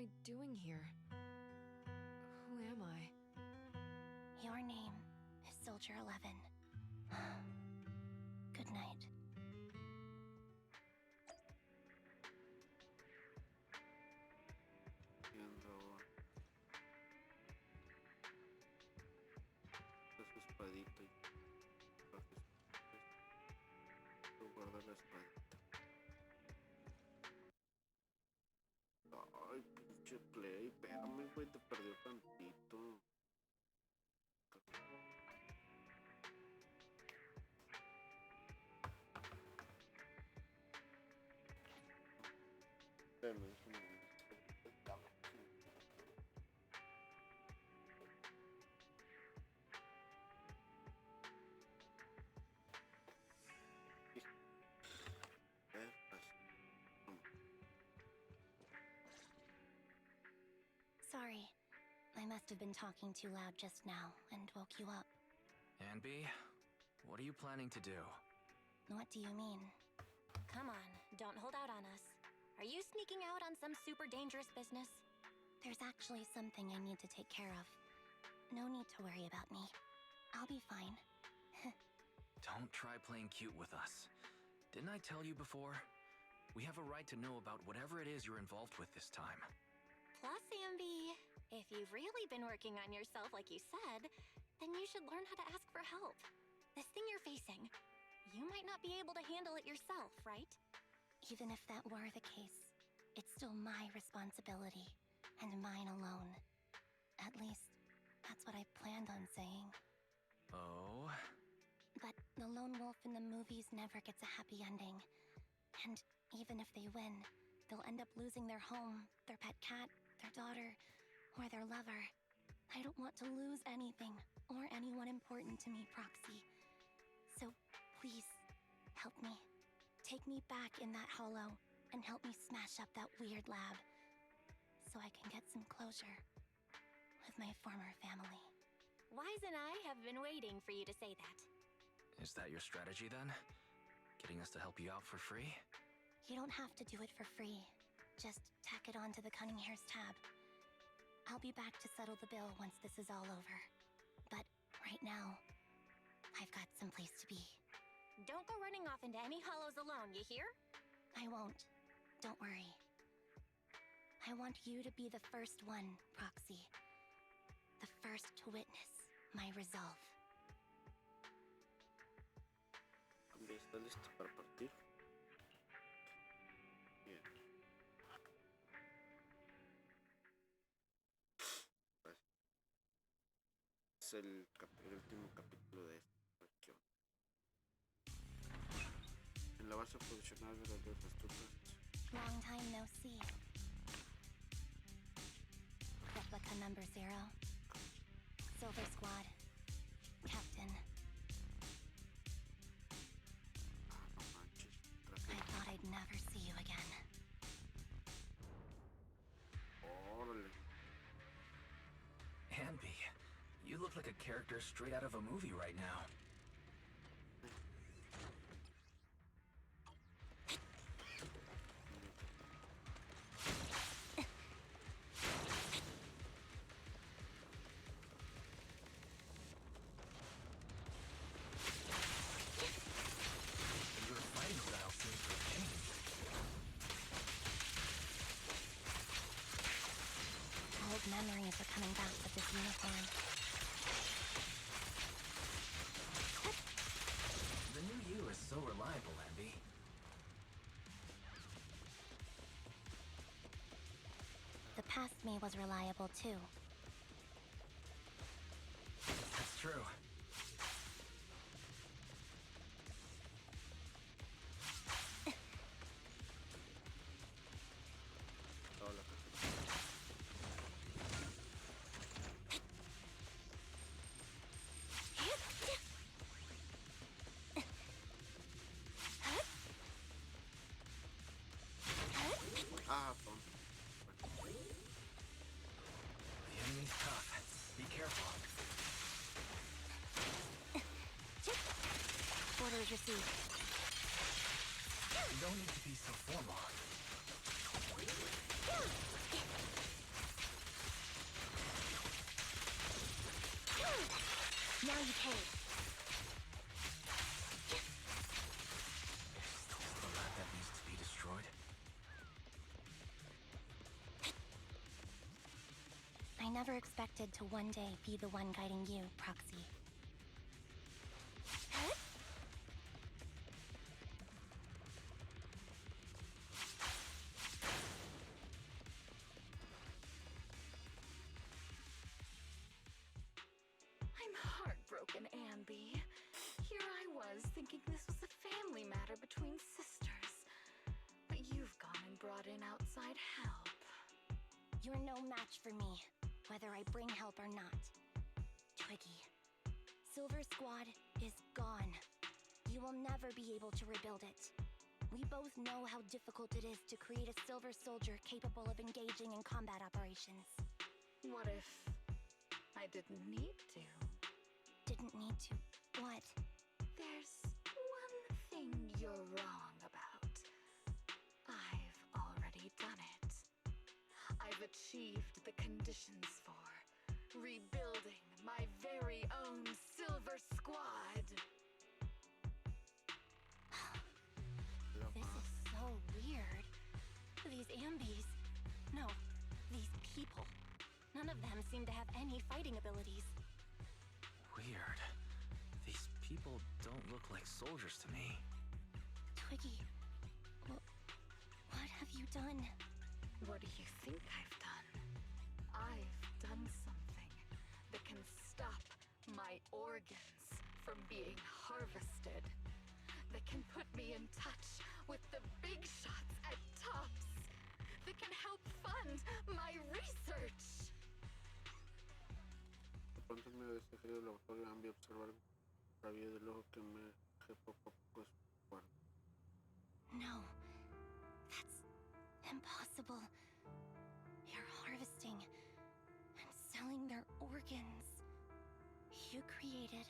I doing here? Who am I? Your name is Soldier 11. Good night. Viendo su espadita y guarda la espadita. Ay, pinche Play, espérame, güey, te perdió tantito. Espérame, déjame. Sorry. I must have been talking too loud just now and woke you up. Anby, what are you planning to do? What do you mean? Come on, don't hold out on us. Are you sneaking out on some super dangerous business? There's actually something I need to take care of. No need to worry about me. I'll be fine. Don't try playing cute with us. Didn't I tell you before? We have a right to know about whatever it is you're involved with this time. Plus, Amby, if you've really been working on yourself like you said, then you should learn how to ask for help. This thing you're facing, you might not be able to handle it yourself, right? Even if that were the case, it's still my responsibility, and mine alone. At least, that's what I planned on saying. Oh? But the lone wolf in the movies never gets a happy ending. And even if they win, they'll end up losing their home, their pet cat, their daughter, or their lover. I don't want to lose anything, or anyone important to me, Proxy. So, please, help me. Take me back in that hollow, and help me smash up that weird lab. So I can get some closure with my former family. Wise and I have been waiting for you to say that. Is that your strategy then? Getting us to help you out for free? You don't have to do it for free. Just tack it onto the Cunning Hair's tab. I'll be back to settle the bill once this is all over. But right now, I've got someplace to be. Don't go running off into any hollows alone, you hear? I won't. Don't worry. I want you to be the first one, Proxy. The first to witness my resolve. ¿Está listo para partir? Bien. Es el último capítulo de esta región. En la base funcional de las dos astutas. Long time no see. Replica number 0. Silver Squad. Captain. No manches. I thought I'd never see you again. Órale. Anby, you look like a character straight out of a movie right now. Your fighting style seems to have changed. Old memories are coming back with this uniform. The new you is so reliable, Anby. The past me was reliable too. That's true. Hola. Ah, tonto. The enemy's tough. Be careful. Orders received. You don't need to be so formal. Now you pay. The lab that needs to be destroyed? I never expected to one day be the one guiding you, Proxy. I'm heartbroken, Ambi. Here I was thinking this was a family matter between sisters. But you've gone and brought in outside help. You're no match for me, whether I bring help or not. Twiggy, Silver Squad is gone. You will never be able to rebuild it. We both know how difficult it is to create a Silver Soldier capable of engaging in combat operations. What if I didn't need to? Didn't need to. What? There's one thing you're wrong about. I've already done it. I've achieved the conditions for rebuilding my very own Silver Squad. This is so weird. These Ambies. No, these people. None of them seem to have any fighting abilities. Weird. These people don't look like soldiers to me. Twiggy, what have you done? What do you think I've done? I've done something that can stop my organs from being harvested. That can put me in touch with the big shots at Tops. That can help fund my research. De pronto en medio de este frío laboratorio Ambi observar rabillo del ojo que me dejé poco a poco escuar. No, that's impossible. You're harvesting and selling their organs. You created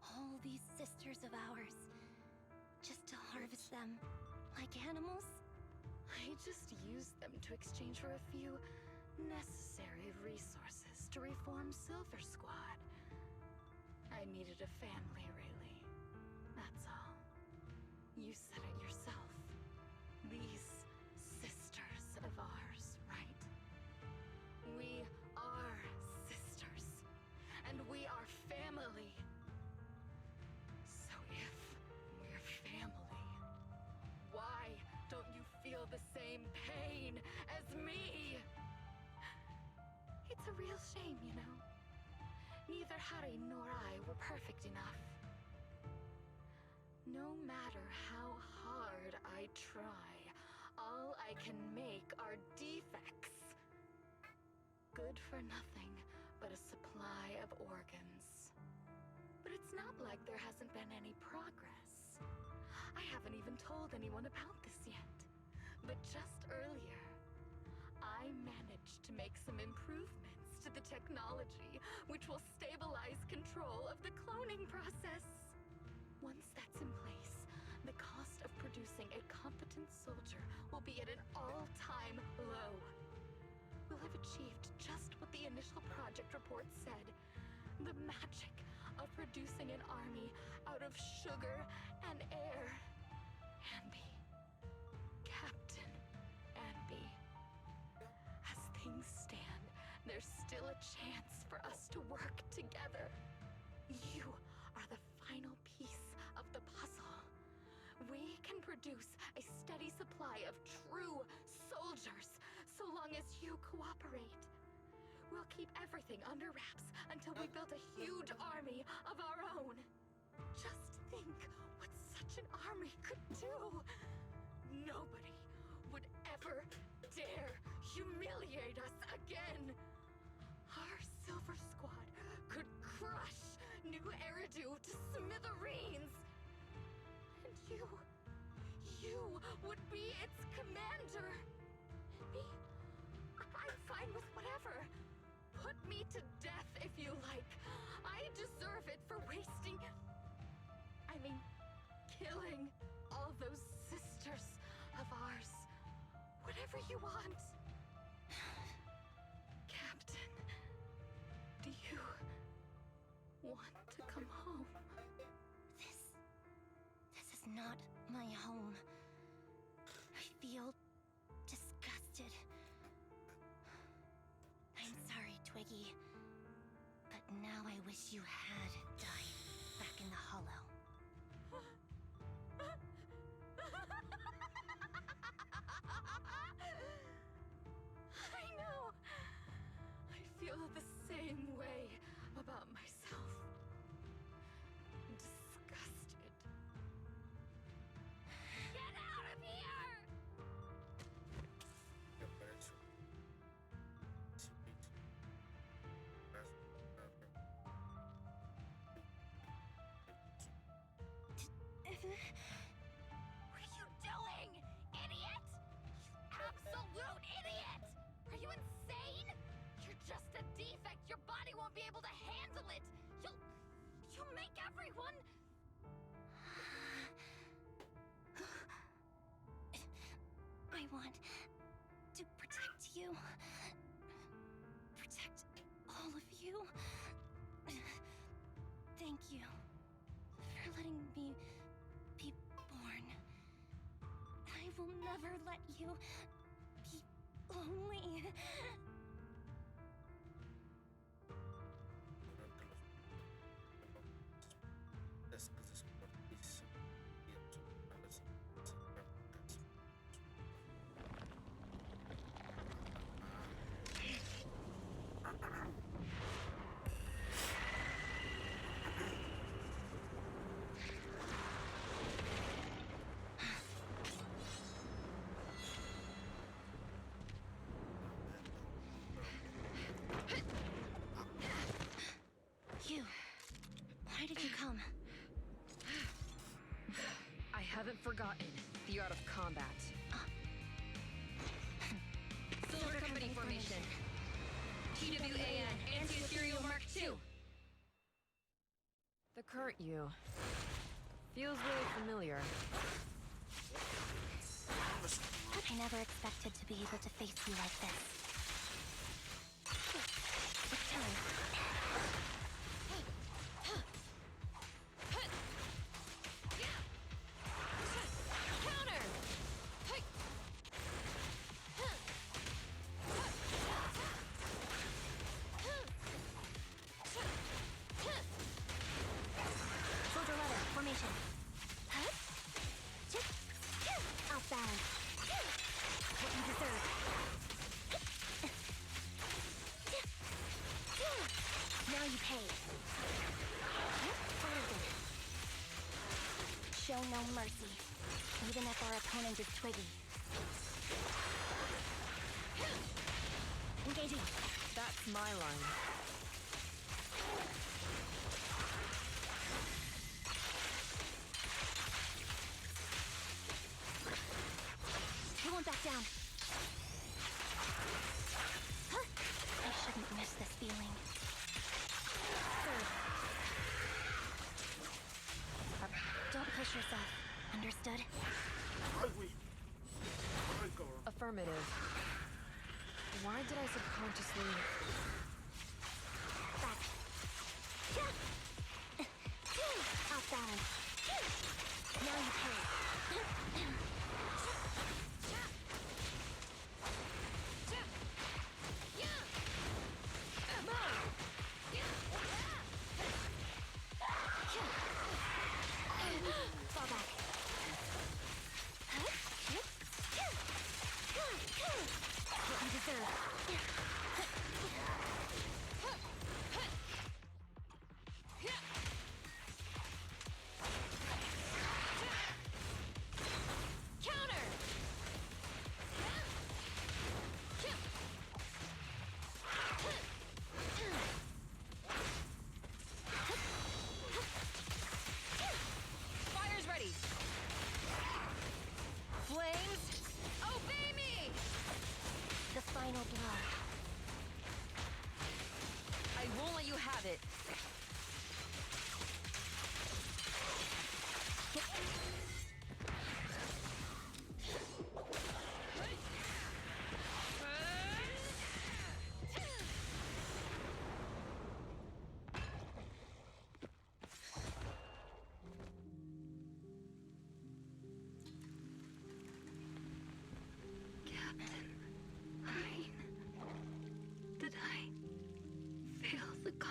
all these sisters of ours just to harvest them like animals? I just used them to exchange for a few necessary resources to reform Silver Squad. I needed a family, really. That's all. You said it yourself. These sisters of ours, right? We are sisters. And we are family. So if we're family, why don't you feel the same pain as me? It's a real shame, you know. Neither Harry nor I were perfect enough. No matter how hard I try, all I can make are defects. Good for nothing but a supply of organs. But it's not like there hasn't been any progress. I haven't even told anyone about this yet. But just earlier, I managed to make some improvements to the technology, which will stabilize control of the cloning process. Once that's in place, the cost of producing a competent soldier will be at an all-time low. We'll have achieved just what the initial project report said. The magic of producing an army out of sugar and air. Ambi. Captain Ambi. As things stand, there's still a chance for us to work together. You are the final piece of the puzzle. We can produce a steady supply of true soldiers so long as you cooperate. We'll keep everything under wraps until we build a huge army of our own. Just think what such an army could do. Nobody would ever dare humiliate us again. Our Silver Squad could crush New Eridu to smithereens. And you would be its commander. Me? I'm fine with whatever. Put me to death if you like. I deserve it for wasting... killing all those sisters of ours. Whatever you want. Captain, do you want to come not my home. I feel disgusted. I'm sorry, Twiggy. But now I wish you had died back in the hollow. I know. I feel the same way about myself. Disgusted. Get out of here! What are you doing, idiot? You absolute idiot! Are you insane? You're just a defect. Your body won't be able to handle it. You'll make everyone. I want to protect you. Protect all of you. Thank you for letting me be born. I will never let you be lonely. You. Why did you come? I haven't forgotten the art of combat. Solar Company formation. TWAN, Anti-Ethereal Mark II. The current you feels really familiar. I never expected to be able to face you like this. It's time. Counter! Soldier letter, formation. Outbound. What you deserve. Now you pay. Forward. Show no mercy, even if our opponent is Twiggy. Engaging. That's my line. I won't back down. I shouldn't miss this feeling. Third. Don't push yourself. Understood? Affirmative. Why did I subconsciously... Back. Outbound. Now you pay. Fall back. What you deserve.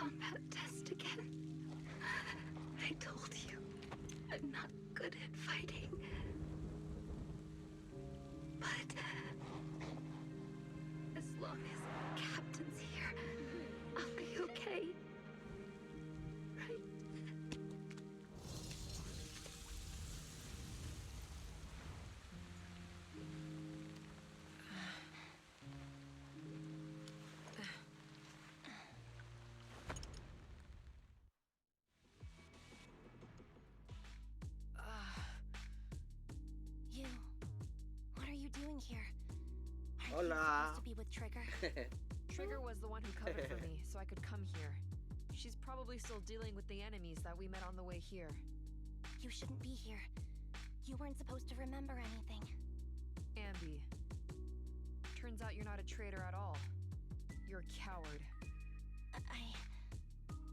combat test again. I told you, I'm not good at fighting. But as long as Captain's here, I'll be okay. Right? You. What are you doing here? Aren't you Hola. supposed to be with Trigger? Trigger was the one who covered for me, so I could come here. She's probably still dealing with the enemies that we met on the way here. You shouldn't be here. You weren't supposed to remember anything. Ambi. Turns out you're not a traitor at all. You're a coward.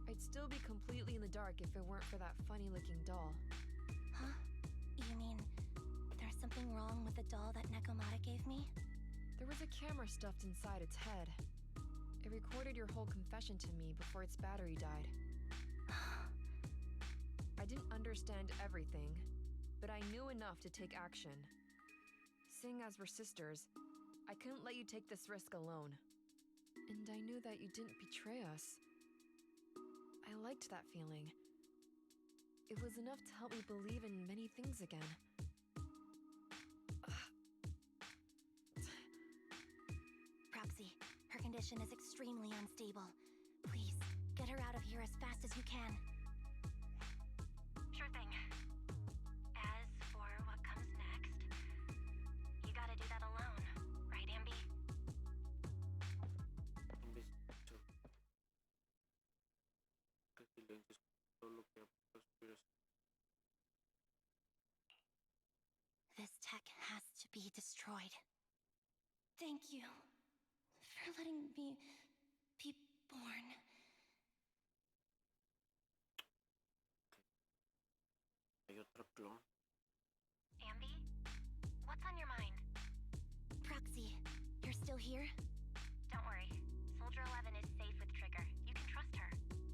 I'd still be completely in the dark if it weren't for that funny-looking doll. Huh? You mean there's something wrong with the doll that Nekomata gave me? There was a camera stuffed inside its head. It recorded your whole confession to me before its battery died. I didn't understand everything, but I knew enough to take action. Seeing as we're sisters, I couldn't let you take this risk alone. And I knew that you didn't betray us. I liked that feeling. It was enough to help me believe in many things again. Proxy, her condition is extremely unstable. Please, get her out of here as fast as you can. Sure thing. As for what comes next, you gotta do that alone, right, Ambi? Un besito. Qué silencio es todo lo que ha pasado. This tech has to be destroyed. Thank you for letting me be born. Hay otro clon. Ambi? What's on your mind? Proxy, you're still here? Don't worry. Soldier 11 is safe with Trigger. You can trust her.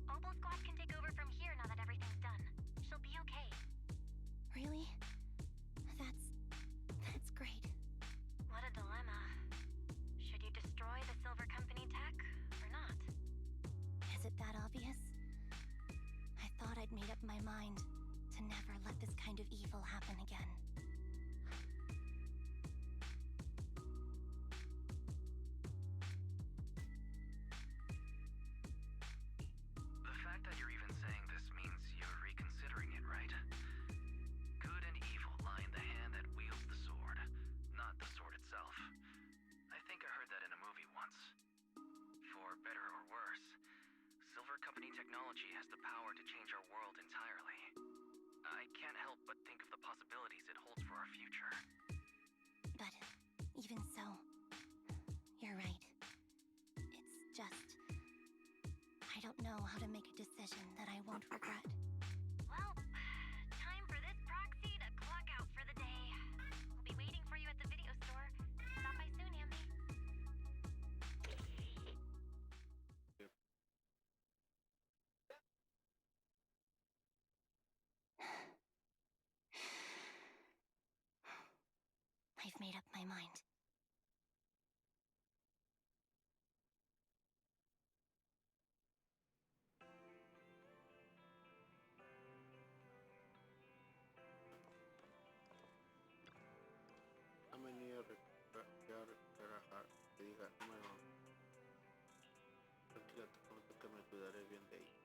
Obo Squad can take over from here now that everything's done. She'll be okay. Really? That's great. What a dilemma. Should you destroy the Silver Company tech or not? Is it that obvious? I thought I'd made up my mind to never let this kind of evil happen again. The fact that you're even saying this means you're reconsidering it, right? Good and evil lie in the hand that wields the sword, not the sword itself. I think I heard that in a movie once. For better or worse, Silver Company technology has the power to change our world entirely. I can't help but think of the possibilities it holds for our future. But even so, you're right. It's just, I don't know how to make a decision that I won't regret. Well, time for this proxy to clock out for the day. We'll be waiting for you at the video store. Stop by soon, Ambi. I've made up my mind. Han venido a relajar. Te diga, número. Tranquila, te prometo que me cuidaré bien de ella.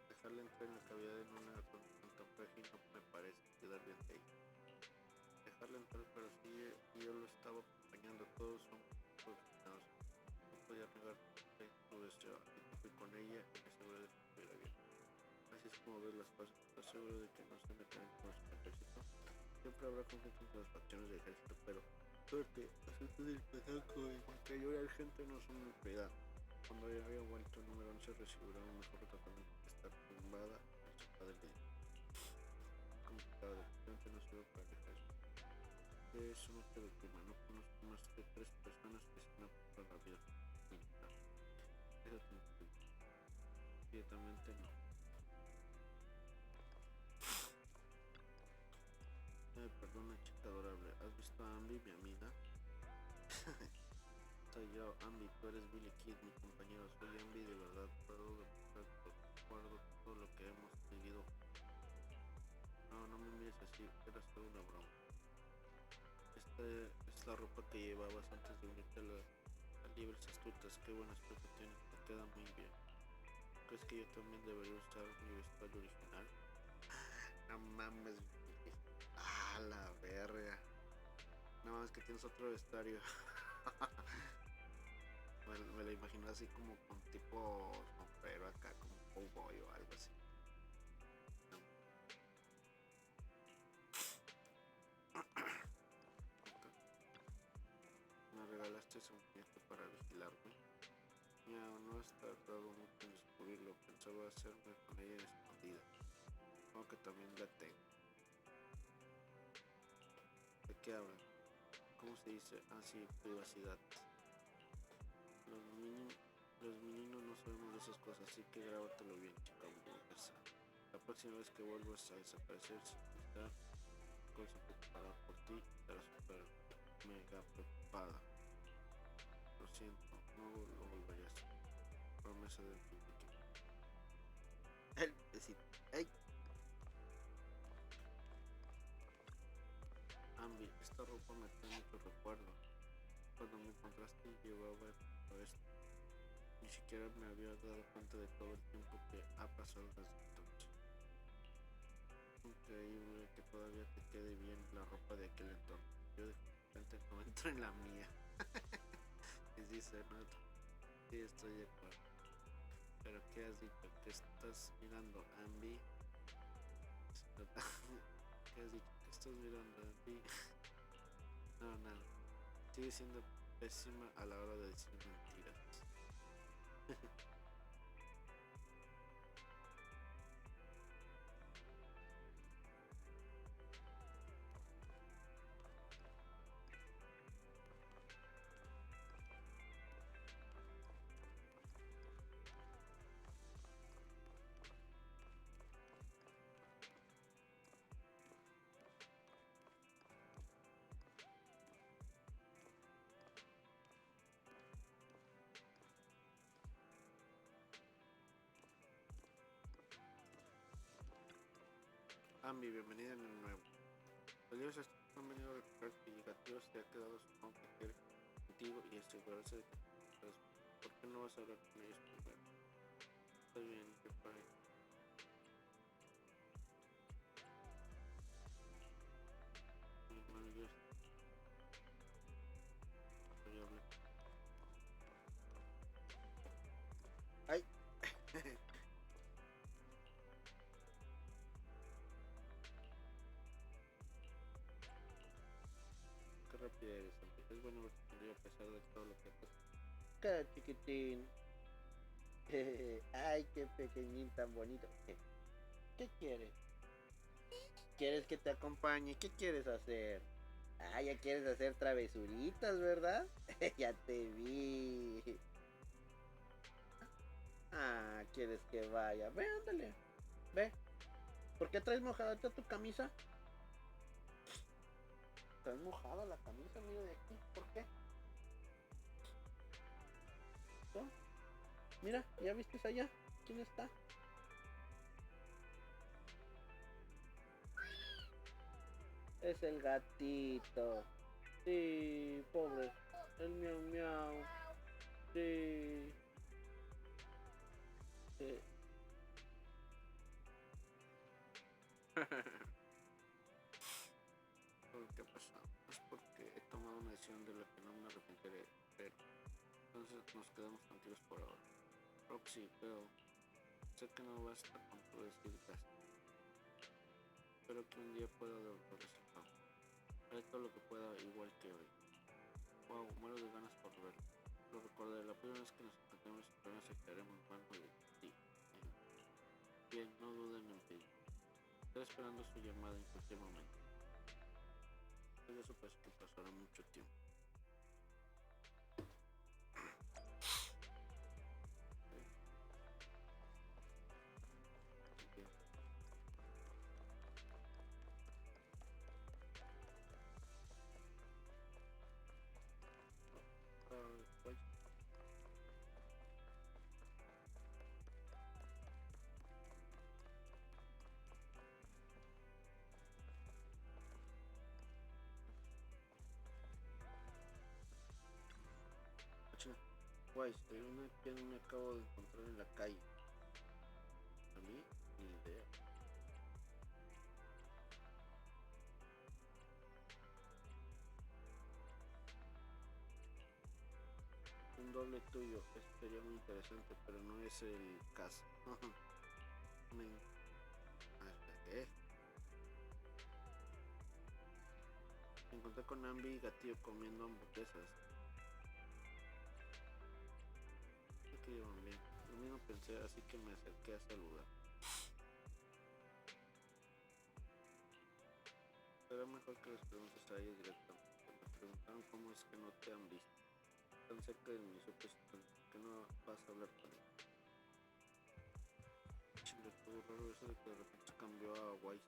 Dejarla entrar en la cavidad en una con tanta fe no me parece cuidar bien de ella. Dejarla entrar, pero sí, yo lo estaba acompañando. Todos son profesionados. No podía negar tu deseo. Así que fui con ella y me aseguré de que estuviera bien. Así es como ves las cosas. ¿Estás seguro de que no se meterán con el ejército? Siempre habrá conflictos entre las facciones del ejército, pero suerte, asuntos del pesaco y que ayude al gente no son una prioridad. Cuando había vuelto el número 11 recibirá un mejor tratamiento que estar tumbada en su padre de complicado, definitivamente no sirve para el ejército. De eso no te deprima, no conozco más que 3 personas que se han apuntado a la vida militar. Eso te entiendo. definitivamente no. Perdona, chica adorable. ¿Has visto a Ambi, mi amiga? Soy yo, Ambi. Tú eres Billy Kid, mi compañero. Soy Ambi, de verdad. Puedo demostrar que recuerdo todo lo que hemos vivido. No, no me mires así. Era solo una broma. Esta es la ropa que llevabas antes de unirte a las libres astutas. Qué buen aspecto tienes. Te queda muy bien. ¿Crees que yo también debería usar mi vestuario original? No mames. Ah, la verga. No, es que tienes otro vestuario. me lo imagino así como con tipo sombrero acá, como cowboy o algo así. No. Me regalaste ese muñeco para vigilarme. Miau, no has tardado mucho en descubrirlo. Pensaba hacerme con ella escondida. Supongo que también la tengo. ¿De qué hablan? ¿Cómo se dice? Ah, sí, privacidad. Los meninos no sabemos de esas cosas, así que grábatelo bien, chica hamburguesa. La próxima vez que vuelvas a desaparecer sin estar, cosa preocupada por ti, estará súper mega preocupada. Lo siento, no lo volveré a hacer. Promesa del principio. El besito. ¡Ey! Ambi, esta ropa me trae muchos recuerdos. Cuando me encontraste llevaba esto. Ni siquiera me había dado cuenta de todo el tiempo que ha pasado desde entonces. Increíble que todavía te quede bien la ropa de aquel entorno. Yo de repente no entro en la mía. Y sí se nota. Sí, estoy de acuerdo. Pero ¿qué has dicho? ¿Qué estás mirando, Ambi? ¿Qué has dicho? ¿Qué estás mirando, Ambi? No, nada. Sigue siendo pésima a la hora de decir mentiras. Ambi, bienvenida en el nuevo. Los dioses han venido a recoger que Gigatío se ha quedado su quiere contigo y asegurarse de que estás. ¿Por qué no vas a hablar con ellos primero? Está bien, que pare. Bueno, yo hablé. ¡Ay! Qué rápida eres, Ambi. Es bueno verte sonreír a pesar de todo lo que pasa. ¡Qué chiquitín! ¡Ay, qué pequeñín tan bonito! ¿Qué quieres? ¿Quieres que te acompañe? ¿Qué quieres hacer? Ah, ya quieres hacer travesuritas, ¿verdad? Ya te vi. Ah, quieres que vaya. Ve, ándale. Ve. ¿Por qué traes mojada tu camisa? Traes mojada la camisa, mira de aquí. ¿Por qué? ¿No? Mira, ¿ya viste allá? ¿Quién está? Es el gatito. Sí, pobre. El miau miau. Sí. Sí. ¿Qué pasa? Es porque he tomado una decisión de la que no me arrepentiré, pero entonces nos quedamos tranquilos por ahora. Roxy, pero sé que no basta con tu decir gracias. Espero que un día pueda devolverles el favor. Haré todo lo que pueda, igual que hoy. Wow, muero de ganas por verlo. Lo recordaré la primera vez que nos encontremos y primero se quedaremos en manos de ti. Bien, no duden en pedir. Estoy esperando su llamada en cualquier momento. De eso parece que pasará mucho tiempo. Wise, hay una que me acabo de encontrar en la calle. A mí, ni idea. Un doble tuyo, eso sería muy interesante, pero no es el caso. ¿Qué? Me encontré con Ambi y Gatillo comiendo hamburguesas. Creo que iban bien. Lo mismo pensé, así que me acerqué a saludar. Será mejor que les preguntes a ellos directamente. Me preguntaron cómo es que no te han visto. Tan cerca de mi supuesto que no vas a hablar con ellos. Chinga, estuvo raro eso de que de repente se cambió a Wise.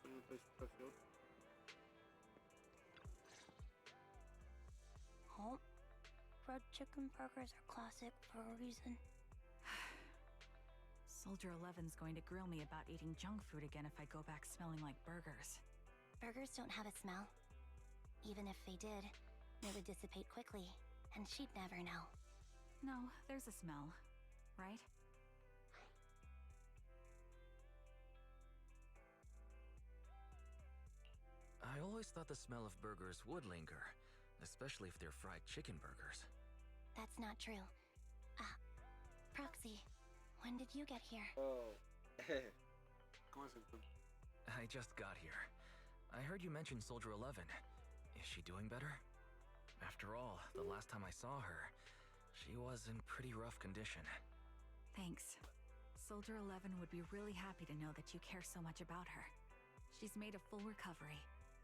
Pero no traes traje. Oh, fried chicken burgers are classic for a reason. Soldier 11's going to grill me about eating junk food again if I go back smelling like burgers. Burgers don't have a smell. Even if they did, it would dissipate quickly, and she'd never know. No, there's a smell, right? I always thought the smell of burgers would linger, especially if they're fried chicken burgers. That's not true. Proxy, when did you get here? Oh, ¿cómo se encuentra? I just got here. I heard you mention Soldier 11. Is she doing better? After all, the last time I saw her, she was in pretty rough condition. Thanks. Soldier 11 would be really happy to know that you care so much about her. She's made a full recovery.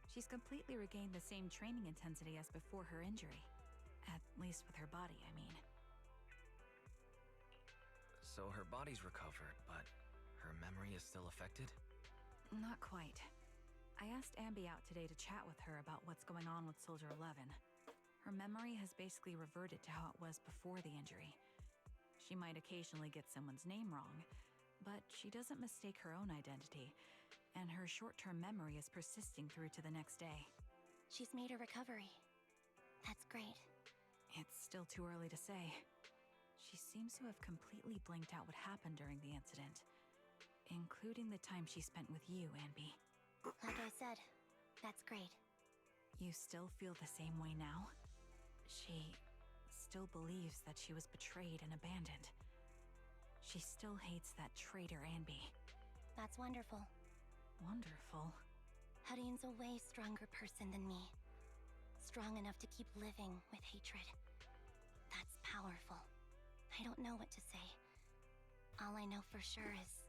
She's completely regained the same training intensity as before her injury. At least with her body, I mean. So her body's recovered, but her memory is still affected? Not quite. I asked Ambi out today to chat with her about what's going on with Soldier 11. Her memory has basically reverted to how it was before the injury. She might occasionally get someone's name wrong, but she doesn't mistake her own identity, and her short-term memory is persisting through to the next day. She's made a recovery. That's great. It's still too early to say. She seems to have completely blanked out what happened during the incident, including the time she spent with you, Ambi. Like I said, that's great. You still feel the same way now? She still believes that she was betrayed and abandoned. She still hates that traitor Ambi. That's wonderful. Wonderful. Hudion's a way stronger person than me. Strong enough to keep living with hatred. That's powerful. I don't know what to say. All I know for sure is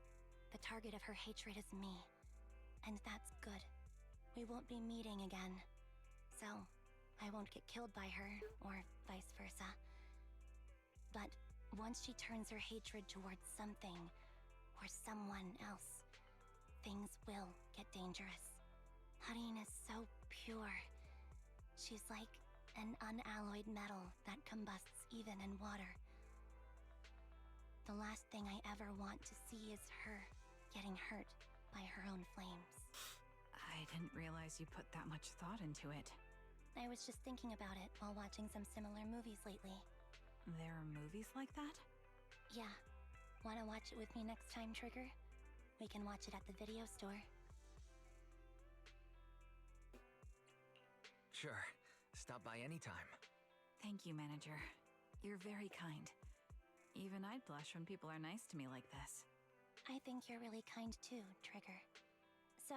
the target of her hatred is me. And that's good. We won't be meeting again. So, I won't get killed by her, or vice versa. But once she turns her hatred towards something, or someone else, things will get dangerous. Hudion is so pure. She's like an unalloyed metal that combusts even in water. The last thing I ever want to see is her getting hurt by her own flames. I didn't realize you put that much thought into it. I was just thinking about it while watching some similar movies lately. There are movies like that? Yeah. Wanna watch it with me next time, Trigger? We can watch it at the video store. Sure. Stop by anytime. Thank you, Manager. You're very kind. Even I'd blush when people are nice to me like this. I think you're really kind too, Trigger. So,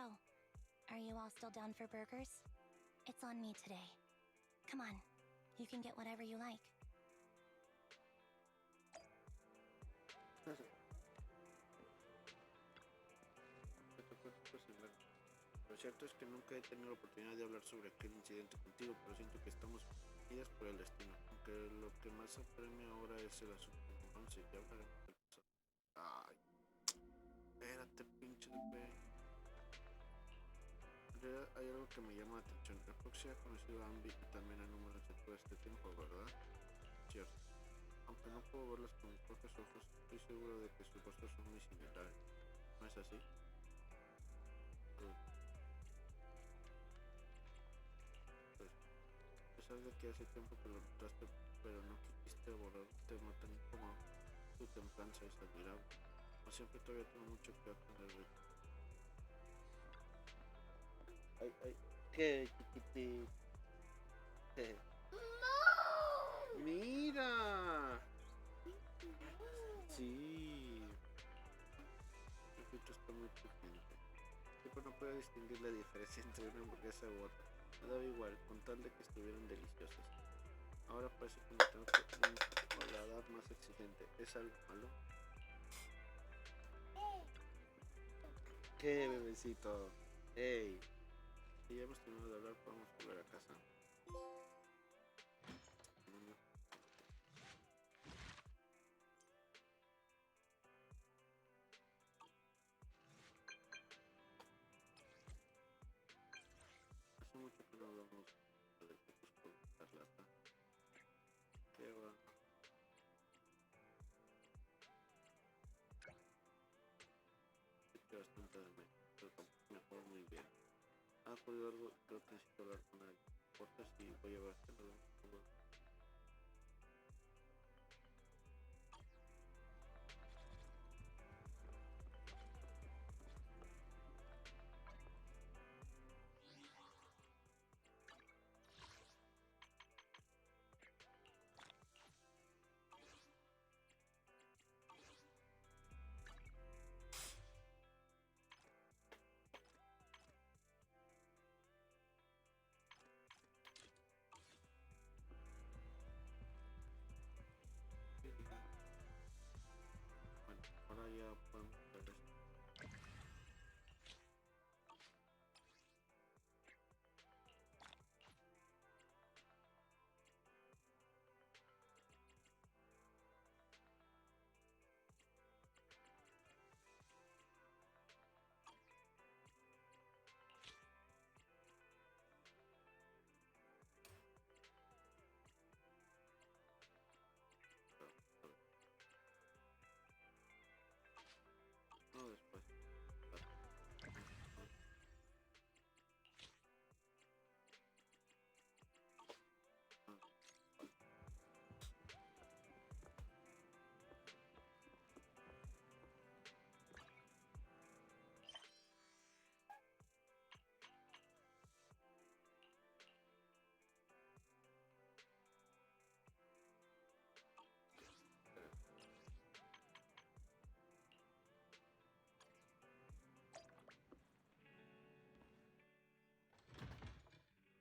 are you all still down for burgers? It's on me today. Come on, you can get whatever you like. Lo cierto es que nunca he tenido la oportunidad de hablar sobre aquel incidente contigo, pero siento que estamos unidas por el destino. Aunque lo que más apremia ahora es el asunto del bronce. Ya hablaremos del pasado. Ay, espérate, pinche DP. En realidad hay algo que me llama la atención. El Proxy ha conocido a Ambi y también a Número de todo este tiempo, ¿verdad? Cierto. Aunque no puedo verlas con mis propios ojos, estoy seguro de que sus rostros son muy similares. ¿No es así? Pues, a pesar de que hace tiempo que lo notaste, pero no quisiste abordar un tema tan incómodo, tu templanza es admirable. Como siempre todavía tengo mucho que aprender de ti. Ay, ay, qué chiquitín. Mira. Sí. El filtro está muy crujiente. Siempre no puedo distinguir la diferencia entre una hamburguesa u otra. Me daba igual, con tal de que estuvieran deliciosas. Ahora parece que me tengo que un paladar más exigente. ¿Es algo malo? ¿Qué, bebecito? Hey. Si ya hemos terminado de hablar, podemos volver a casa. Hace mucho que no hablamos de tipos por charlata. Qué va. Estoy bastante de mí, pero tampoco me acuerdo muy bien. ¿Ha ocurrido algo? Creo que necesito hablar con alguien. ¿No importa si voy a verte? No, no. Bueno, ahora ya podemos hacer esto. No después.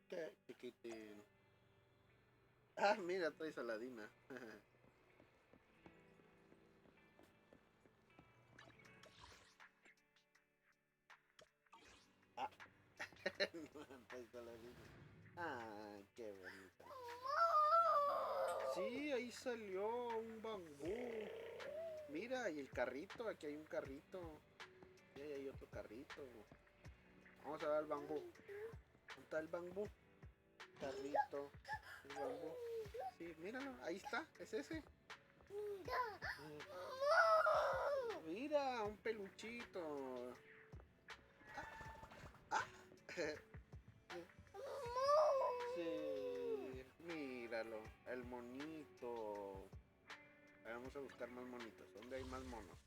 ¿Qué? Chiquitín. Ah, mira, trae saladina. Ah. No, trae saladina. Ah, qué bonita. Sí, ahí salió un bambú. Mira, y el carrito, aquí hay un carrito. Y ahí hay otro carrito. Vamos a ver el bambú. ¿Dónde está el bambú? Carrito, el bambú. Sí, míralo, ahí está, es ese. Mira, un peluchito. Ah. Sí, míralo, el monito. Vamos a buscar más monitos. ¿Dónde hay más monos?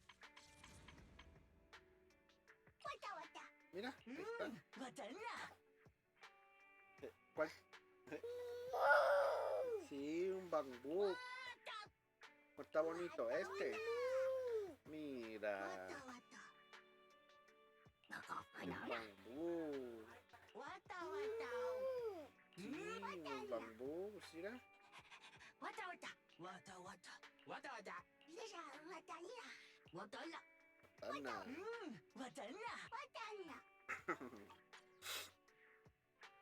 Mira, ahí está. ¿Cuál? Sí, un bambú. Está bonito este. Mira. El bambú. Sí, un bambú, mira.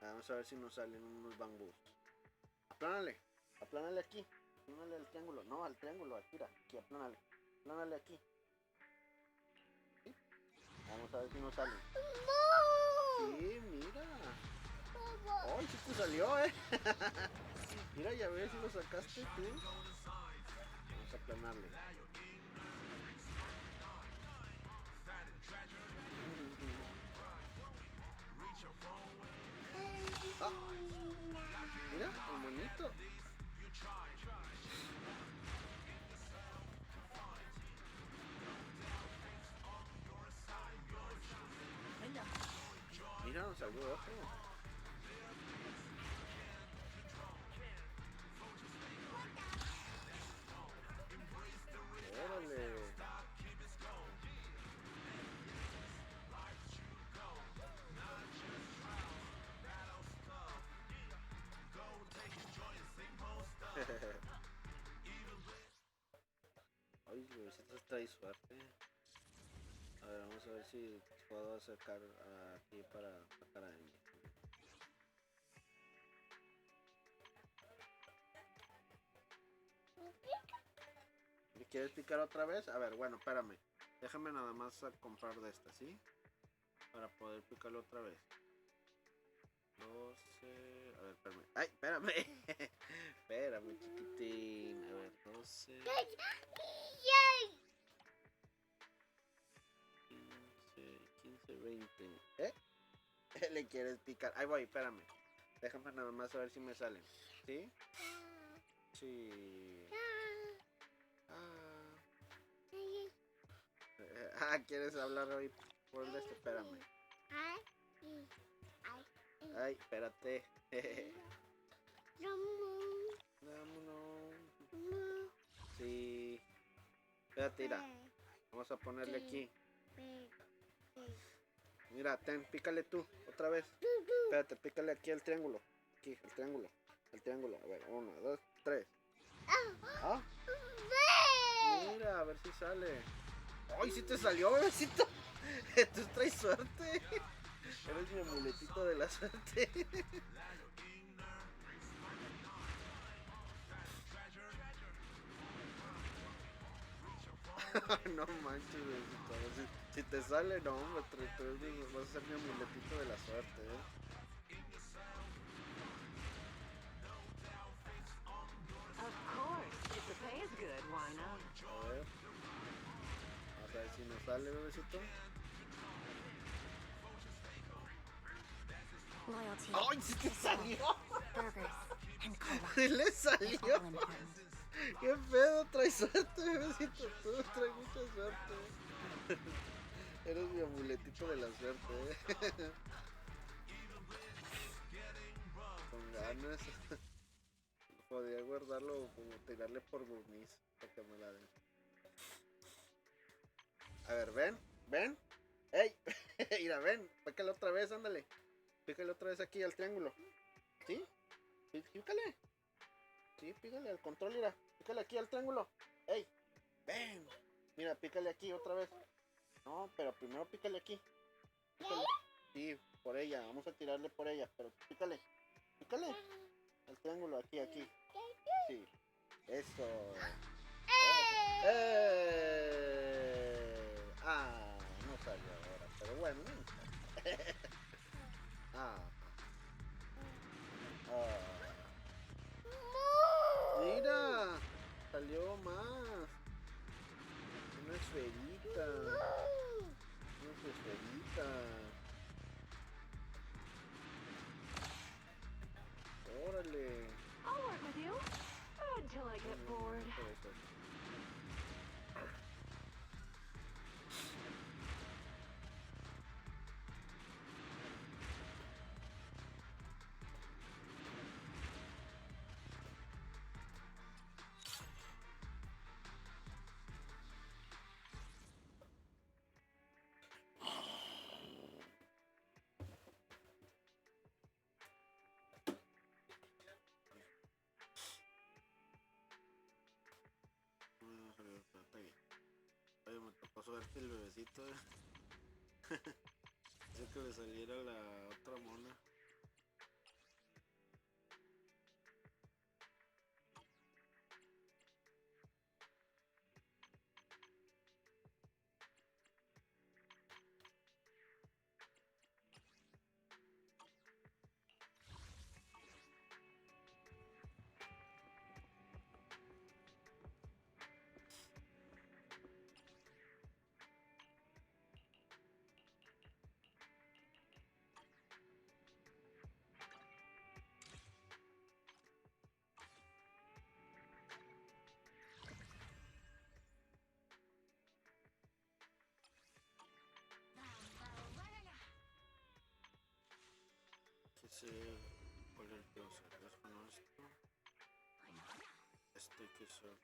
Vamos a ver si nos salen unos bambús. Aplánale, aplánale aquí. Aplánale al triángulo. No, al triángulo, aquí, aquí, aplánale. Aplánale aquí. ¿Sí? Vamos a ver si nos salen. Sí, mira. ¡Ay, sí te salió, Mira, ya ves si lo sacaste tú. Vamos a aplanarle. Ah, mira, el monito. Mira, nos salió otro. Órale. Ay, bebecito trae suerte. A ver, vamos a ver si puedo acercar aquí para sacar a Amy. ¿Me quieres picar otra vez? A ver, bueno, espérame. Déjame nada más comprar de esta, ¿sí? Para poder picarlo otra vez. 12. A ver, espérame. ¡Ay, espérame! Espérame, chiquitín. A ver, 12. 15, 20. ¿Eh? Le quieres picar. Ahí voy, espérame. Déjame nada más a ver si me salen. ¿Sí? Sí. ¿Quieres hablar hoy por el de este? Espérame. Ay, espérate. Vámonos. Sí. Espérate, mira. Vamos a ponerle aquí. Mira, pícale tú, otra vez. Espérate, pícale aquí el triángulo. Aquí, el triángulo. El triángulo. A ver, 1, 2, 3. ¿Ah? Mira, a ver si sale. ¡Ay, sí te salió, bebecito! Tú traes suerte. Eres mi amuletito de la suerte. No manches, bebecito. A ver si te sale, no, hombre. Vas a ser mi amuletito de la suerte, Of course, if the pay is good, why not? A ver. Vamos a ver si nos sale, bebecito. Loyalty. ¡Ay, sí te salió! Burgers. And cola. ¡Sí le salió! It's all important. ¡Qué pedo! Traes suerte, bebecito. Tú traes mucha suerte. Eres mi amuletito de la suerte, Con ganas. Podría guardarlo como tirarle por burniz para que me la den. A ver, ven. ¡Ey! Mira, ven. Pícale otra vez, ándale. Pícale otra vez aquí al triángulo. ¿Sí? Pícale. Sí, pícale al control, mira. Pícale aquí al triángulo. ¡Ey! ¡Ven! Mira, pícale aquí otra vez. No, pero primero pícale aquí. Pícale. Sí, por ella. Vamos a tirarle por ella. Pero pícale. Al triángulo, aquí. Sí. Eso. Oh. No salió ahora. Pero bueno, no importa. Mira, salió más. Una esferita. Órale. I'll work with you until I get bored. Oye, me tocó suerte el bebecito. Sé que le saliera la otra mona. ser. ¿Cuál es el que va a ser? ¿Esto no esto? Este que ser.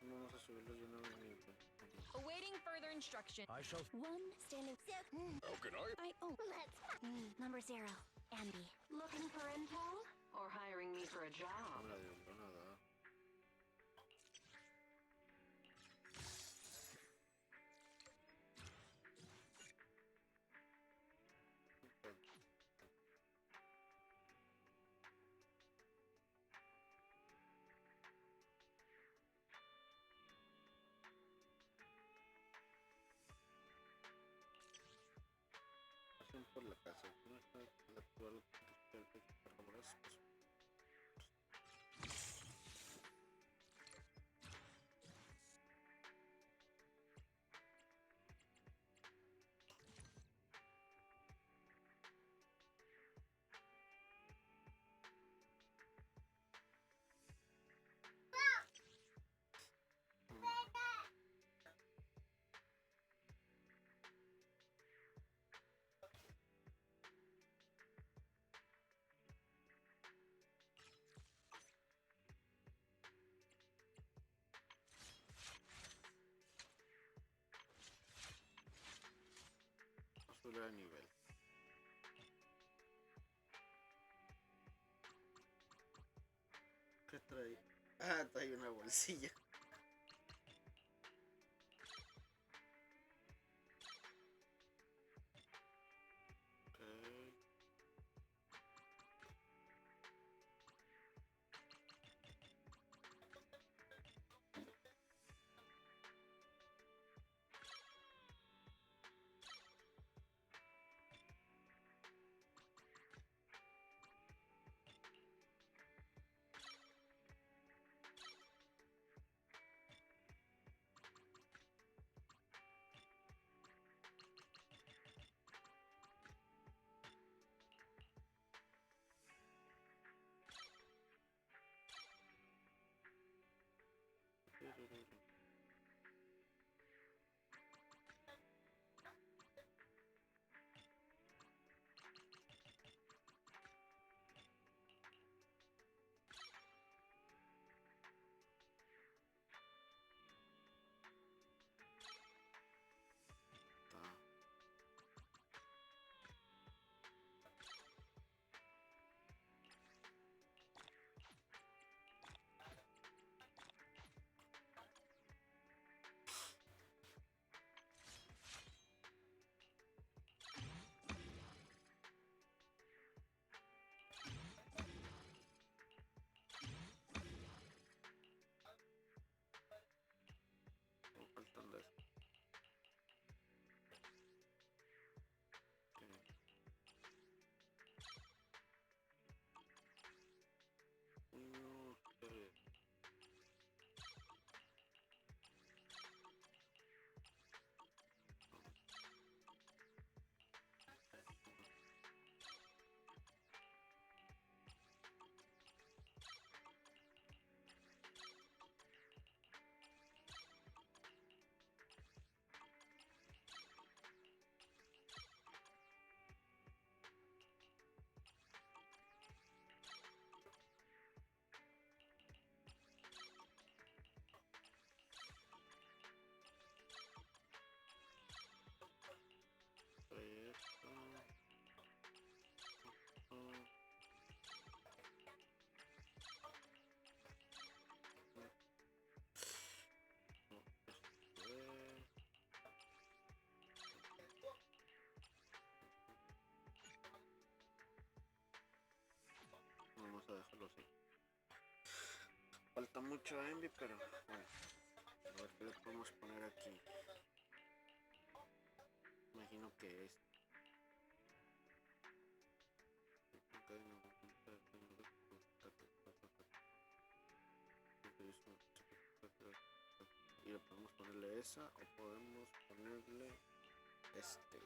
Vamos a subirlo de una vez. Awaiting further instruction. I shall. One standing. How can I? Oh, let's. Number 0, Ambi. Looking for intel? Or hiring me for a job? No la dio nada. Pasen por la casa. No está la actual pues. Subir de nivel. ¿Qué trae? Ah, trae una bolsilla. Ok. Faltan dos. Uno, tres. Esto. Vamos a dejarlo así. Falta mucho envy, pero bueno. A ver qué le podemos poner aquí. Imagino que es. Y le podemos ponerle esa o podemos ponerle este.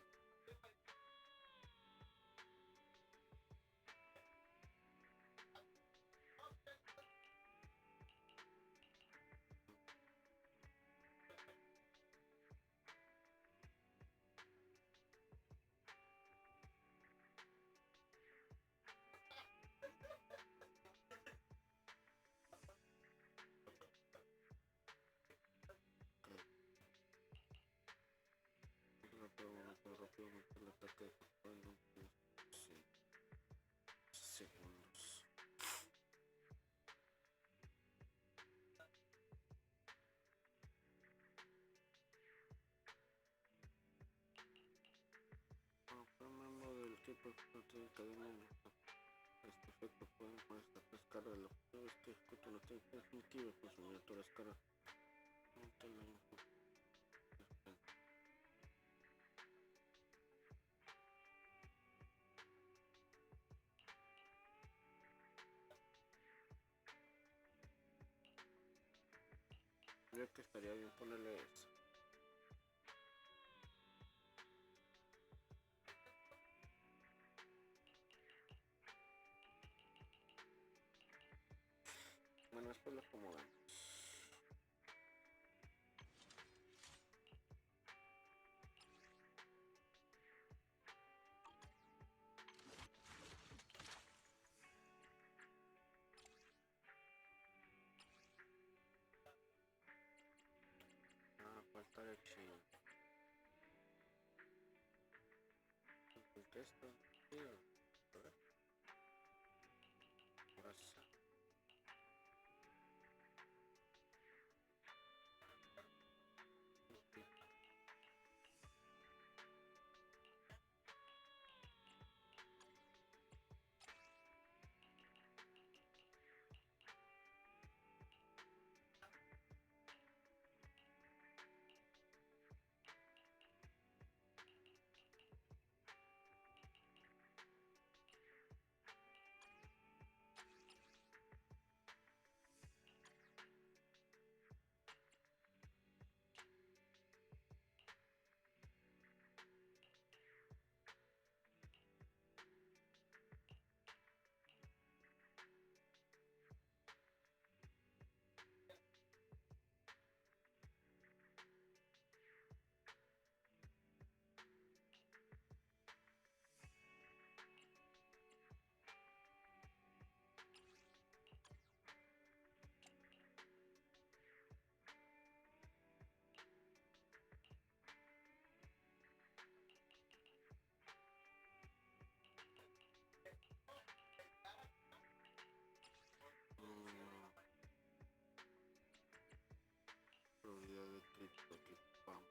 porque no tienen cadena este efecto pueden poner esta descarga. Lo que es que ejecuta una técnica definitiva con su miniatura descarga. Creo que estaría bien ponerle eso. Bueno, después lo acomodamos. Falta el chino. ¿Qué esto? Sí, a ver. Grasa. Probabilidad de crítica que pam.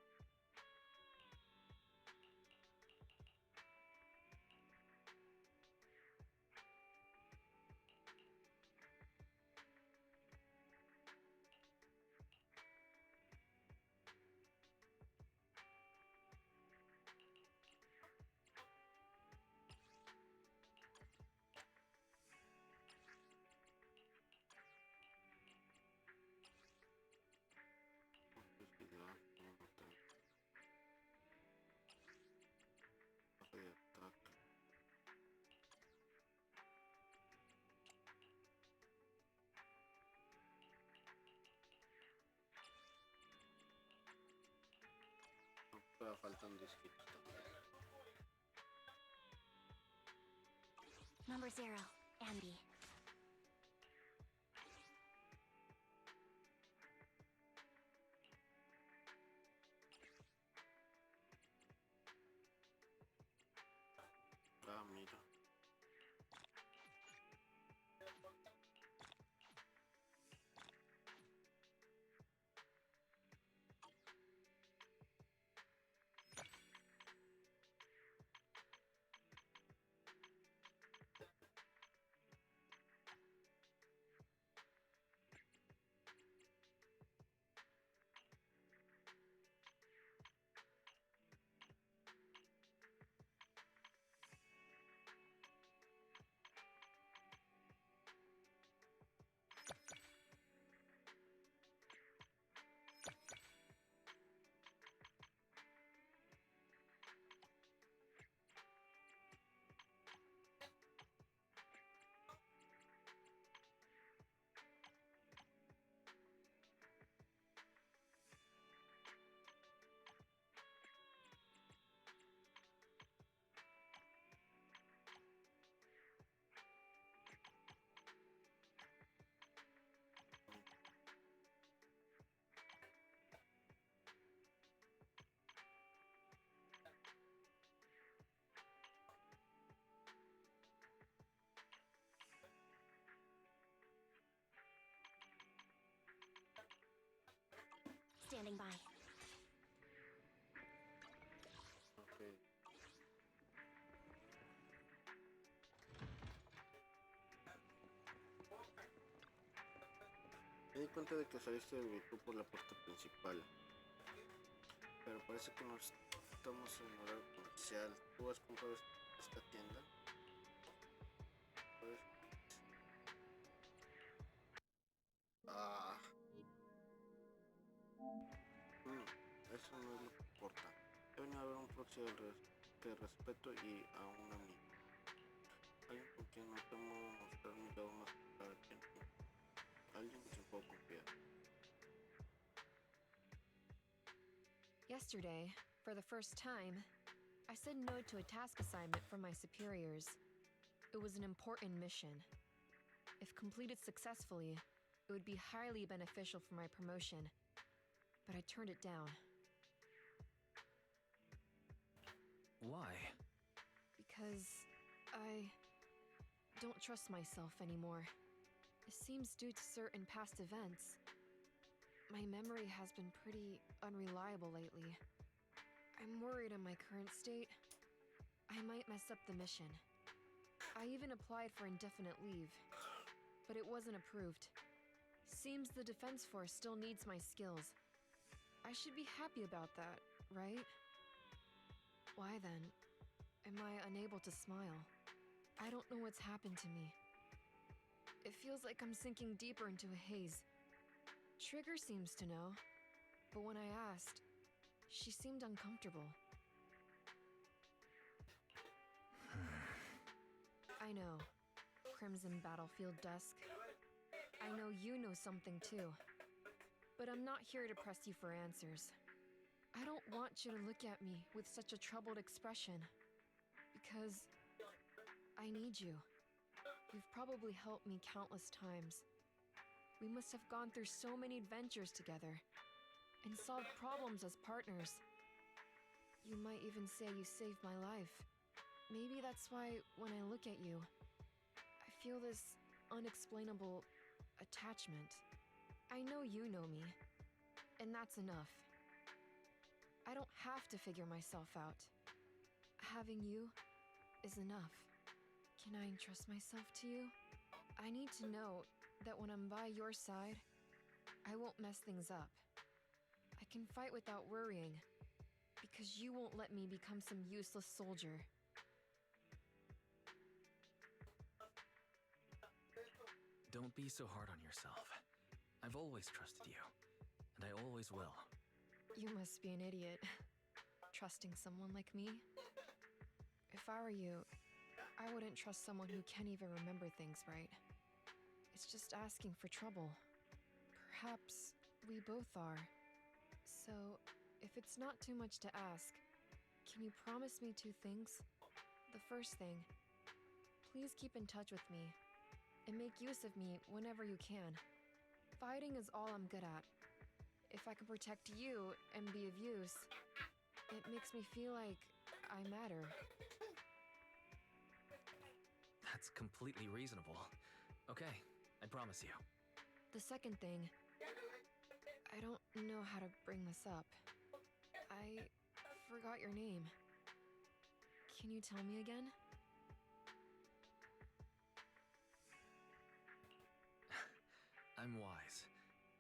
Todavía faltan disquitos también. Number 0, Andy. Ah, mira. Standing by. Okay. Me di cuenta de que saliste del virtud por la puerta principal, pero parece que no estamos en horario comercial. ¿Tú has comprado esta tienda? ¿Puedes? Ah, eso no es lo que importa. He venido a ver un proxy que respeto y a un amigo. Alguien con quien me temo mostrar mi lado más claro que en mí. Alguien en quien puedo confiar. Yesterday, for the first time, I said no to a task assignment from my superiors. It was an important mission. If completed successfully, it would be highly beneficial for my promotion, but I turned it down. Why? Because I don't trust myself anymore. It seems due to certain past events. My memory has been pretty unreliable lately. I'm worried in my current state. I might mess up the mission. I even applied for indefinite leave, but it wasn't approved. Seems the Defense Force still needs my skills. I should be happy about that, right? Why then am I unable to smile? I don't know what's happened to me. It feels like I'm sinking deeper into a haze. Trigger seems to know, but when I asked, she seemed uncomfortable. I know, Crimson Battlefield Dusk. I know you know something too. But I'm not here to press you for answers. I don't want you to look at me with such a troubled expression. Because I need you. You've probably helped me countless times. We must have gone through so many adventures together and solved problems as partners. You might even say you saved my life. Maybe that's why when I look at you, I feel this unexplainable attachment. I know you know me, and that's enough. I don't have to figure myself out. Having you is enough. Can I entrust myself to you? I need to know that when I'm by your side, I won't mess things up. I can fight without worrying, because you won't let me become some useless soldier. Don't be so hard on yourself. I've always trusted you, and I always will. You must be an idiot. Trusting someone like me? If I were you, I wouldn't trust someone who can't even remember things right. It's just asking for trouble. Perhaps we both are. So, if it's not too much to ask, can you promise me two things? The first thing, please keep in touch with me and make use of me whenever you can. Fighting is all I'm good at. If I can protect you and be of use, it makes me feel like I matter. That's completely reasonable. Okay, I promise you. The second thing, I don't know how to bring this up. I forgot your name. Can you tell me again? I'm Wise.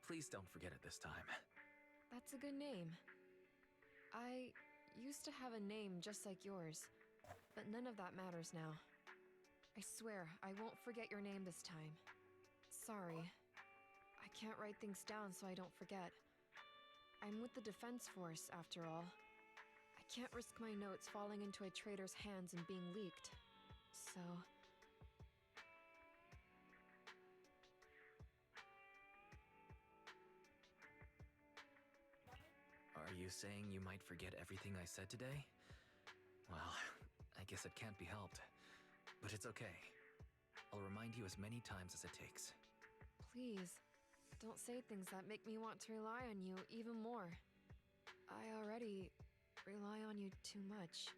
Please don't forget it this time. That's a good name. I used to have a name just like yours, but none of that matters now. I swear I won't forget your name this time. Sorry. I can't write things down so I don't forget. I'm with the Defense Force, after all. I can't risk my notes falling into a traitor's hands and being leaked. So... Are you saying you might forget everything I said today? Well, I guess it can't be helped. But it's okay. I'll remind you as many times as it takes. Please, don't say things that make me want to rely on you even more. I already rely on you too much.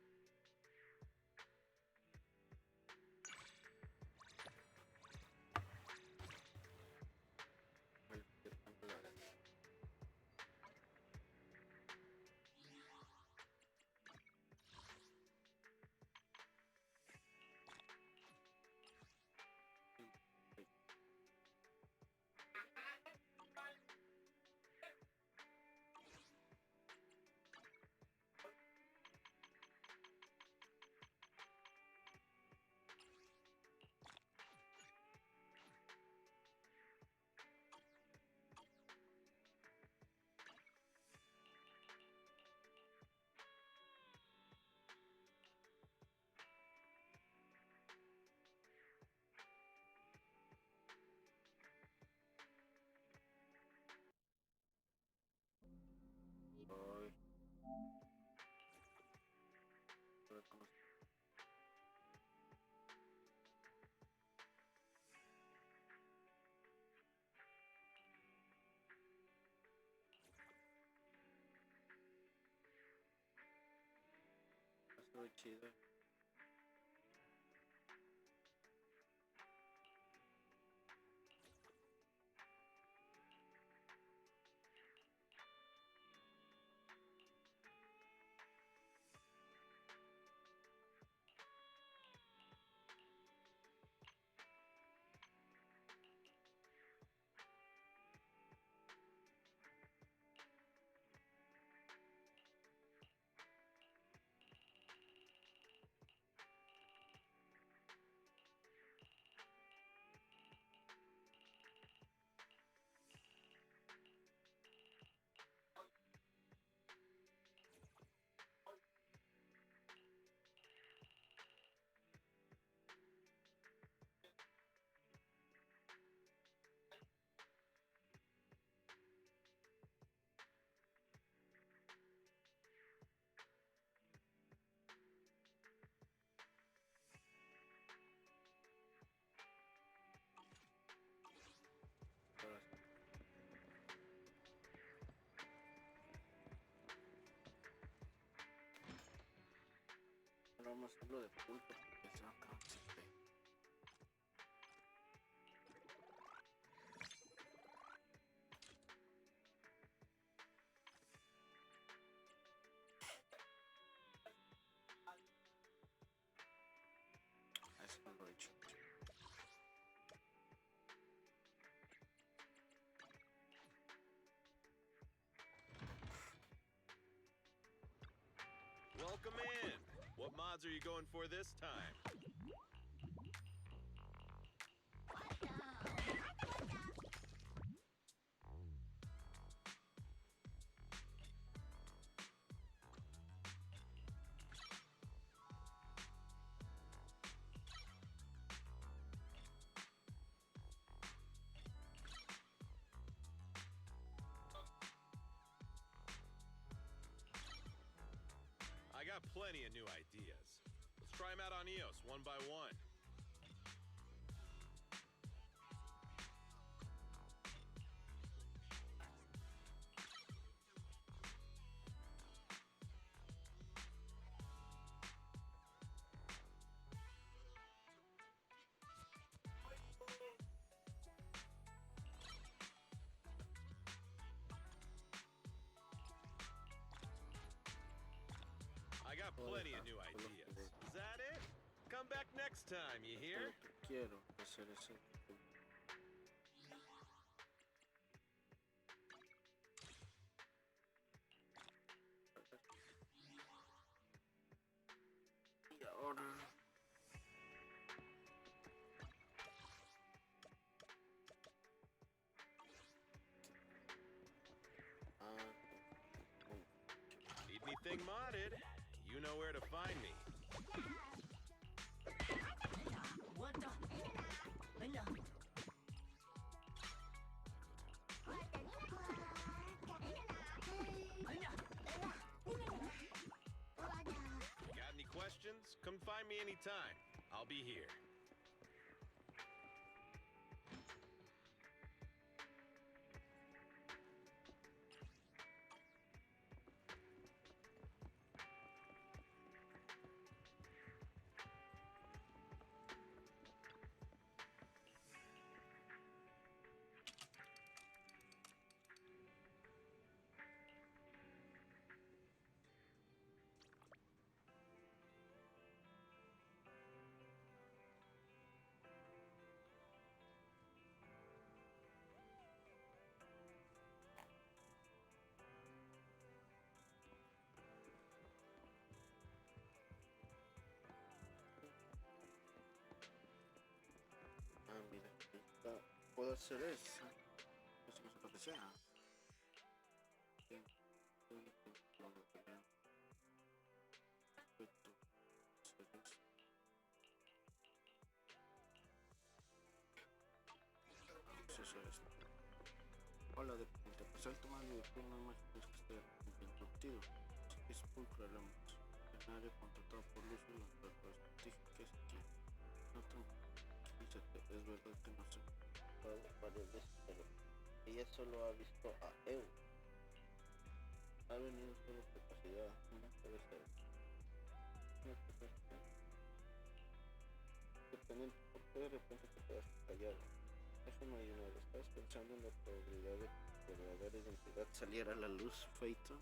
muy chido. Ahora vamos a hacerlo de pulpo porque se va a acabar siempre. Eso no lo he hecho. Welcome in. What mods are you going for this time? I got plenty of new ideas. Let's try them out on EOS one by one. I got plenty of new ideas. Is that it? Come back next time, you hear? Quiero hacer eso. Y ahora Need anything modded? You know where to find me. Got any questions? Come find me anytime. I'll be here. mira, puedo hacer eso. Eso no sé lo que sea. Eso es. Hola, de pasar tomando de forma más que esté interrumpido. Es pulcro el escenario contratado por luz y los científicos que no tranquilízate, es verdad que no sé varias veces, pero ella solo ha visto a Eu. Ha venido solo por capacidad, no puede ser. No pendiente, porque de repente te quedas callado. Déjame adivinar, ¿estás pensando en la probabilidad de que tu verdadera identidad saliera a la luz, Feito?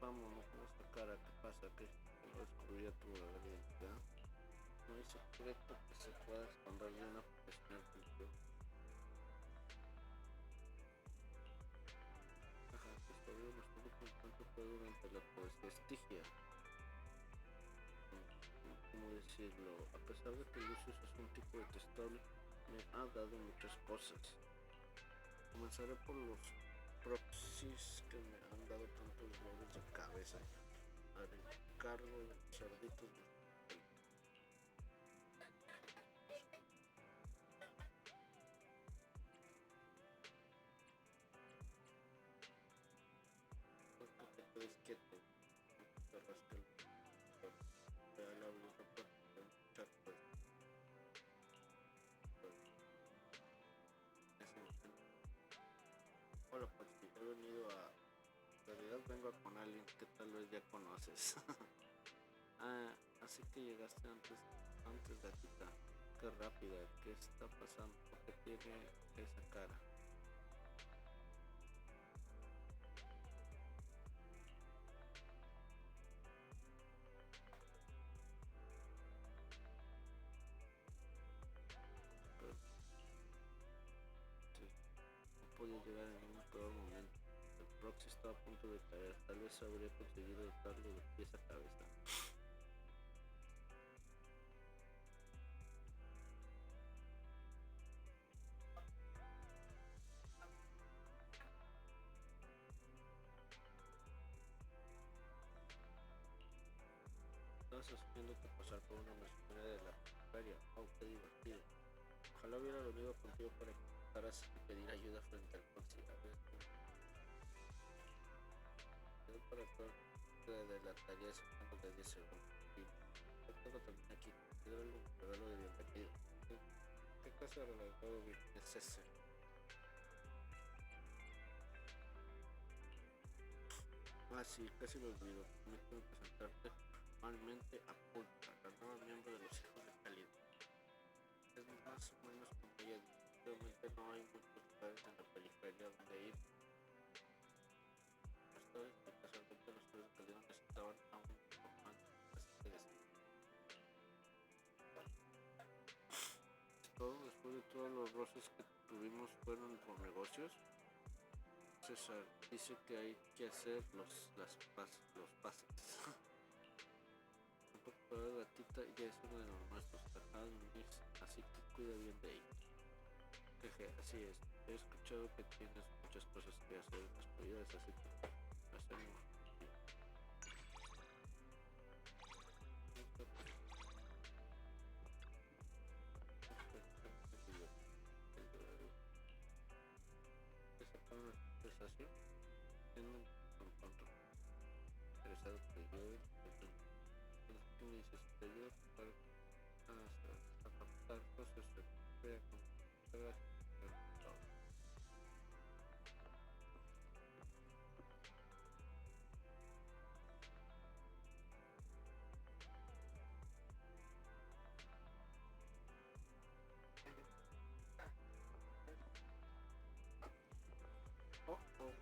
Vamos con esta cara, ¿qué pasa? ¿Que no descubría tu verdadera identidad? No hay secreto que se pueda esconder de una profesional como yo. Ajá, que sobre nuestro último encuentro fue durante la poesía estigia. ¿Cómo decirlo? A pesar de que Lucius es un tipo detestable, me ha dado muchas cosas. Comenzaré por los proxies que me han dado tantos dolores de cabeza. Haré cargo de los cerditos de porque te quedes quieto, no te rasque el motor. Vea la blusa para escuchar pues. Hola Paxi, he venido a... En realidad vengo con alguien que tal vez ya conoces. Ah, así que llegaste antes gatita. Qué rápida, ¿qué está pasando? ¿Por qué tiene esa cara? Pero, sí, no podía llegar en un peor momento. El proxy estaba a punto de caer. Tal vez habría conseguido darle de pies a cabeza. Estabas haciéndote pasar por una mercenaria de la feria. Oh, qué divertido. Ojalá hubiera venido contigo para que intentaras pedir ayuda frente al proxy. A ver, yo para de la tarea es menos de 10 segundos. Y yo tengo también aquí. Considéralo un regalo de bienvenido. ¿Qué clase de regalo es ese? Ah, sí, casi lo olvido. Permíteme presentarte formalmente a Pulpa, la nueva miembro de los hijos de Cálida. Es más o menos como ella dice. Realmente no hay muchos lugares en la periferia donde ir. Las tardes que casualmente los hijos de Cálida necesitaban a un informante, así que todo después de todos los roces que tuvimos fueron por negocios. César dice que hay que hacer los pases. Un poco de gatita ya es uno de los nuestros, acaba de unirse, así que cuida bien de ella. Jeje, así es. He escuchado que tienes muchas cosas que hacer en las prioridades, así que hacemos. Una conversación en un conjunto interesado que yo que necesitaría para captar cosas que vea con oh, oh.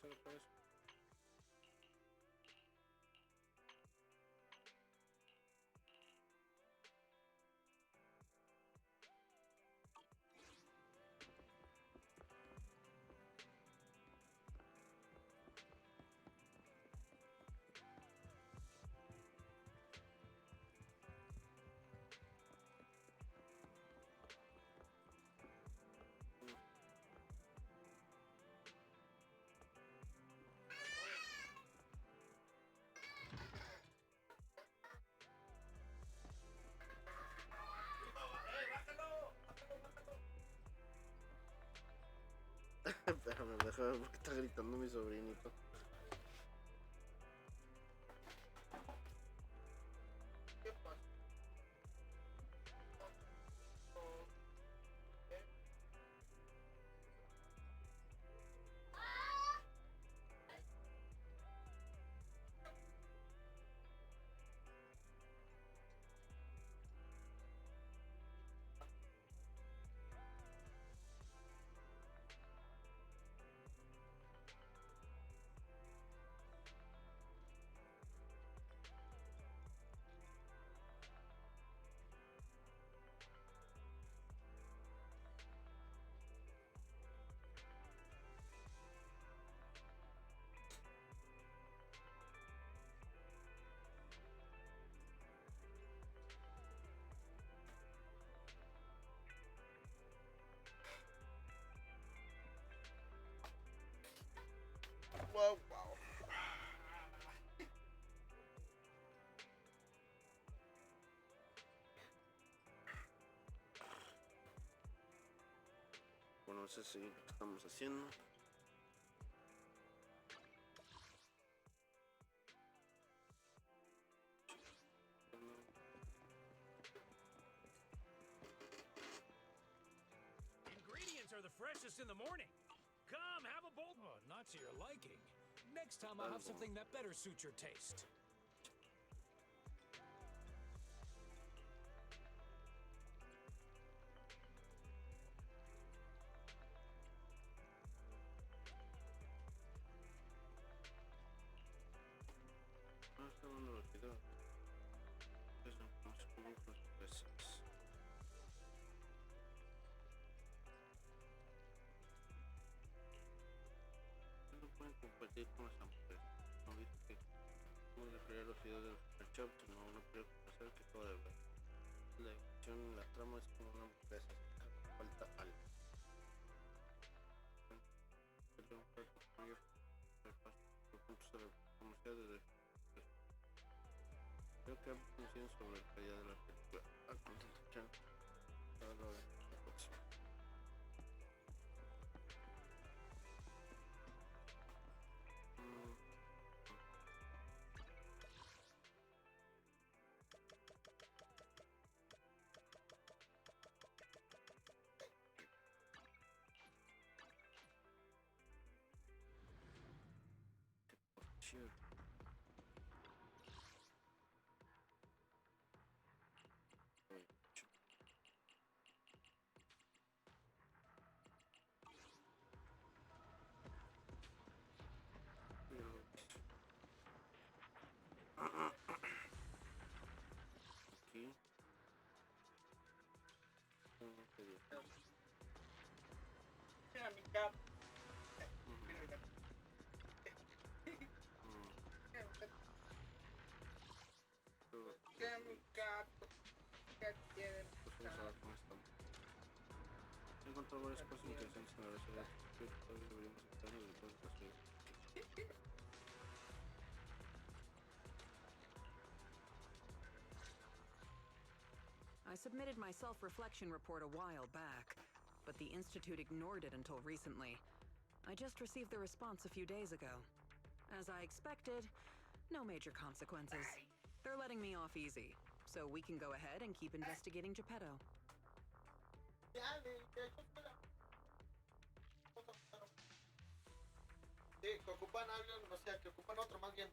Solo por eso. Déjame, porque está gritando mi sobrinito. vamos a seguir lo que estamos haciendo. Ingredients are the freshest in the morning. Come, have a bowl. Oh, not to your liking. Next time I'll have something that better suits your taste. No está bueno los videos. Es un como con sorpresas. No pueden compartir con las hamburguesas. No dice que no le crear los videos del shop, sino una película que acabo de ver. La edición y la trama es como una hamburguesa, falta algo. Perdón, por mayor puntos de comercial desde creo que función sobre la calidad de la película. A continuación, para la próxima. Sure. Aquí. Mira mi gato. Mira mi gato. ¿Qué quieren? Pues vamos a ver cómo estamos. He encontrado varias cosas interesantes en la receta que todavía deberíamos estar en el podcast. I submitted my self-reflection report a while back, but the Institute ignored it until recently. I just received the response a few days ago. As I expected, no major consequences. They're letting me off easy, so we can go ahead and keep investigating Geppetto. Sí, que ocupan a alguien, o sea, que ocupan otro más bien.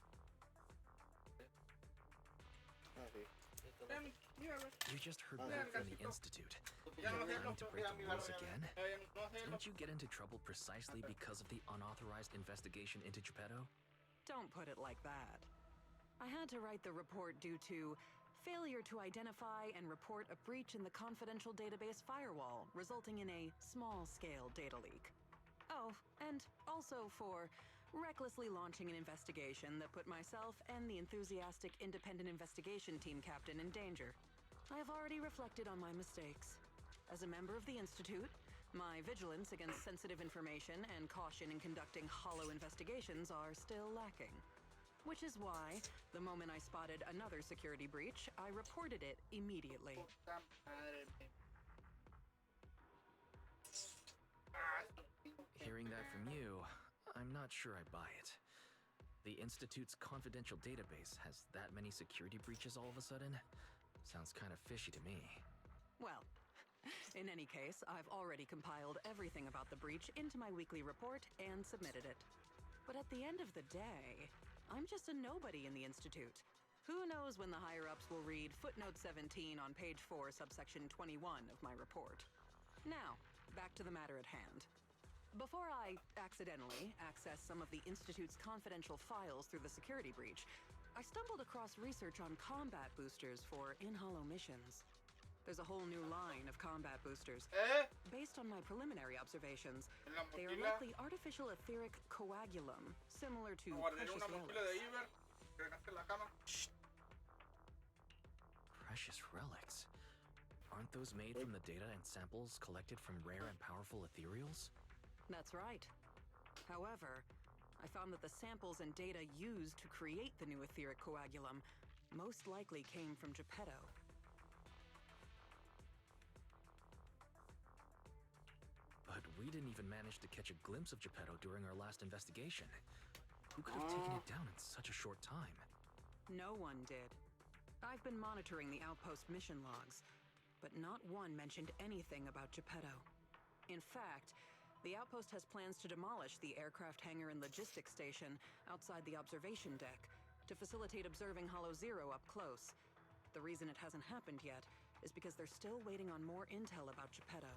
You just heard back from the Institute. You're trying to break the rules again? Didn't you get into trouble precisely because of the unauthorized investigation into Geppetto? Don't put it like that. I had to write the report due to failure to identify and report a breach in the confidential database firewall, resulting in a small-scale data leak. Oh, and also for recklessly launching an investigation that put myself and the enthusiastic independent investigation team captain in danger. I have already reflected on my mistakes. As a member of the Institute, my vigilance against sensitive information and caution in conducting hollow investigations are still lacking. Which is why, the moment I spotted another security breach, I reported it immediately. Hearing that from you, I'm not sure I buy it. The Institute's confidential database has that many security breaches all of a sudden? Sounds kind of fishy to me. Well, in any case, I've already compiled everything about the breach into my weekly report and submitted it. But at the end of the day, I'm just a nobody in the Institute. Who knows when the higher-ups will read footnote 17 on page 4, subsection 21 of my report. Now, back to the matter at hand. Before I accidentally access some of the Institute's confidential files through the security breach, I stumbled across research on combat boosters for in-hollow missions. There's a whole new line of combat boosters. Based on my preliminary observations, they are likely artificial etheric coagulum, similar to precious relics. Precious relics? Aren't those made from the data and samples collected from rare and powerful ethereals? That's right. However, I found that the samples and data used to create the new etheric coagulum most likely came from Geppetto. But we We didn't even manage to catch a glimpse of Geppetto during our last investigation. Who could have taken it down in such a short time? No one did. I've been monitoring the outpost mission logs, but not one mentioned anything about Geppetto. In fact, the outpost has plans to demolish the aircraft hangar and logistics station outside the observation deck to facilitate observing Hollow Zero up close. The reason it hasn't happened yet is because they're still waiting on more intel about Geppetto.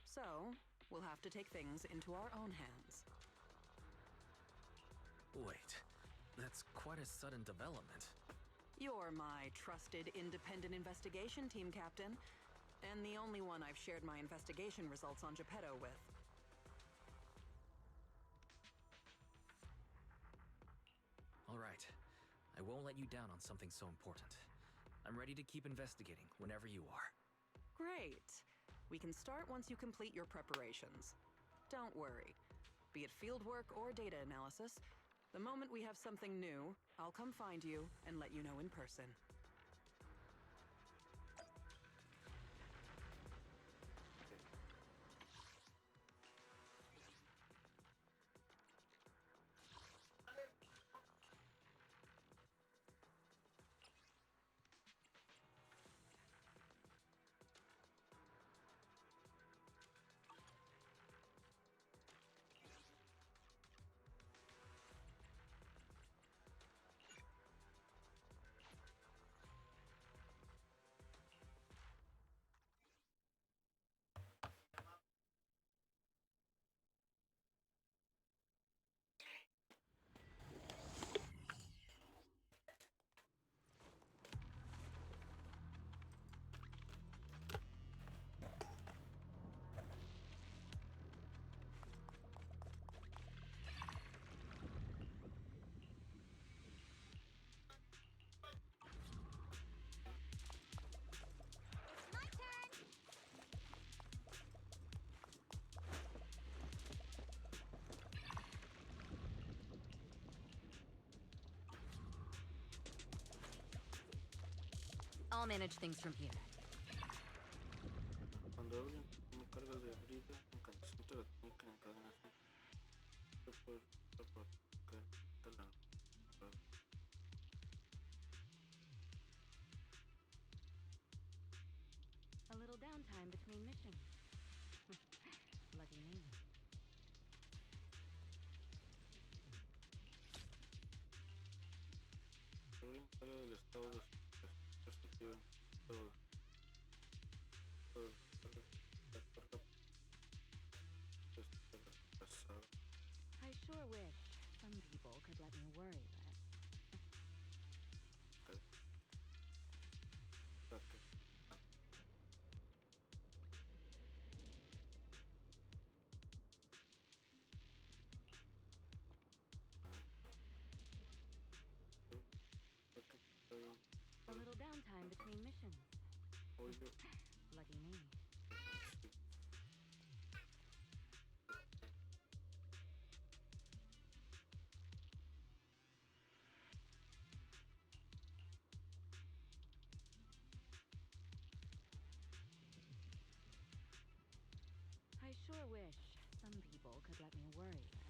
So, we'll have to take things into our own hands. Wait, that's quite a sudden development. You're my trusted independent investigation team captain, and the only one I've shared my investigation results on Geppetto with. All right, I won't let you down on something so important. I'm ready to keep investigating whenever you are. Great. We can start once you complete your preparations. Don't worry. Be it fieldwork or data analysis, the moment we have something new, I'll come find you and let you know in person. I'll manage things from here. Cuando alguien tiene carga de brida, incandescente la técnica en cadena así, se puede practicar la. A little downtime between missions. Lucky me. Alguien sale del estado de perspectiva, todo la carga pasada. I sure wish some people could let me worry less. Okay. A little downtime between missions. Lucky me. I sure wish some people could let me worry less.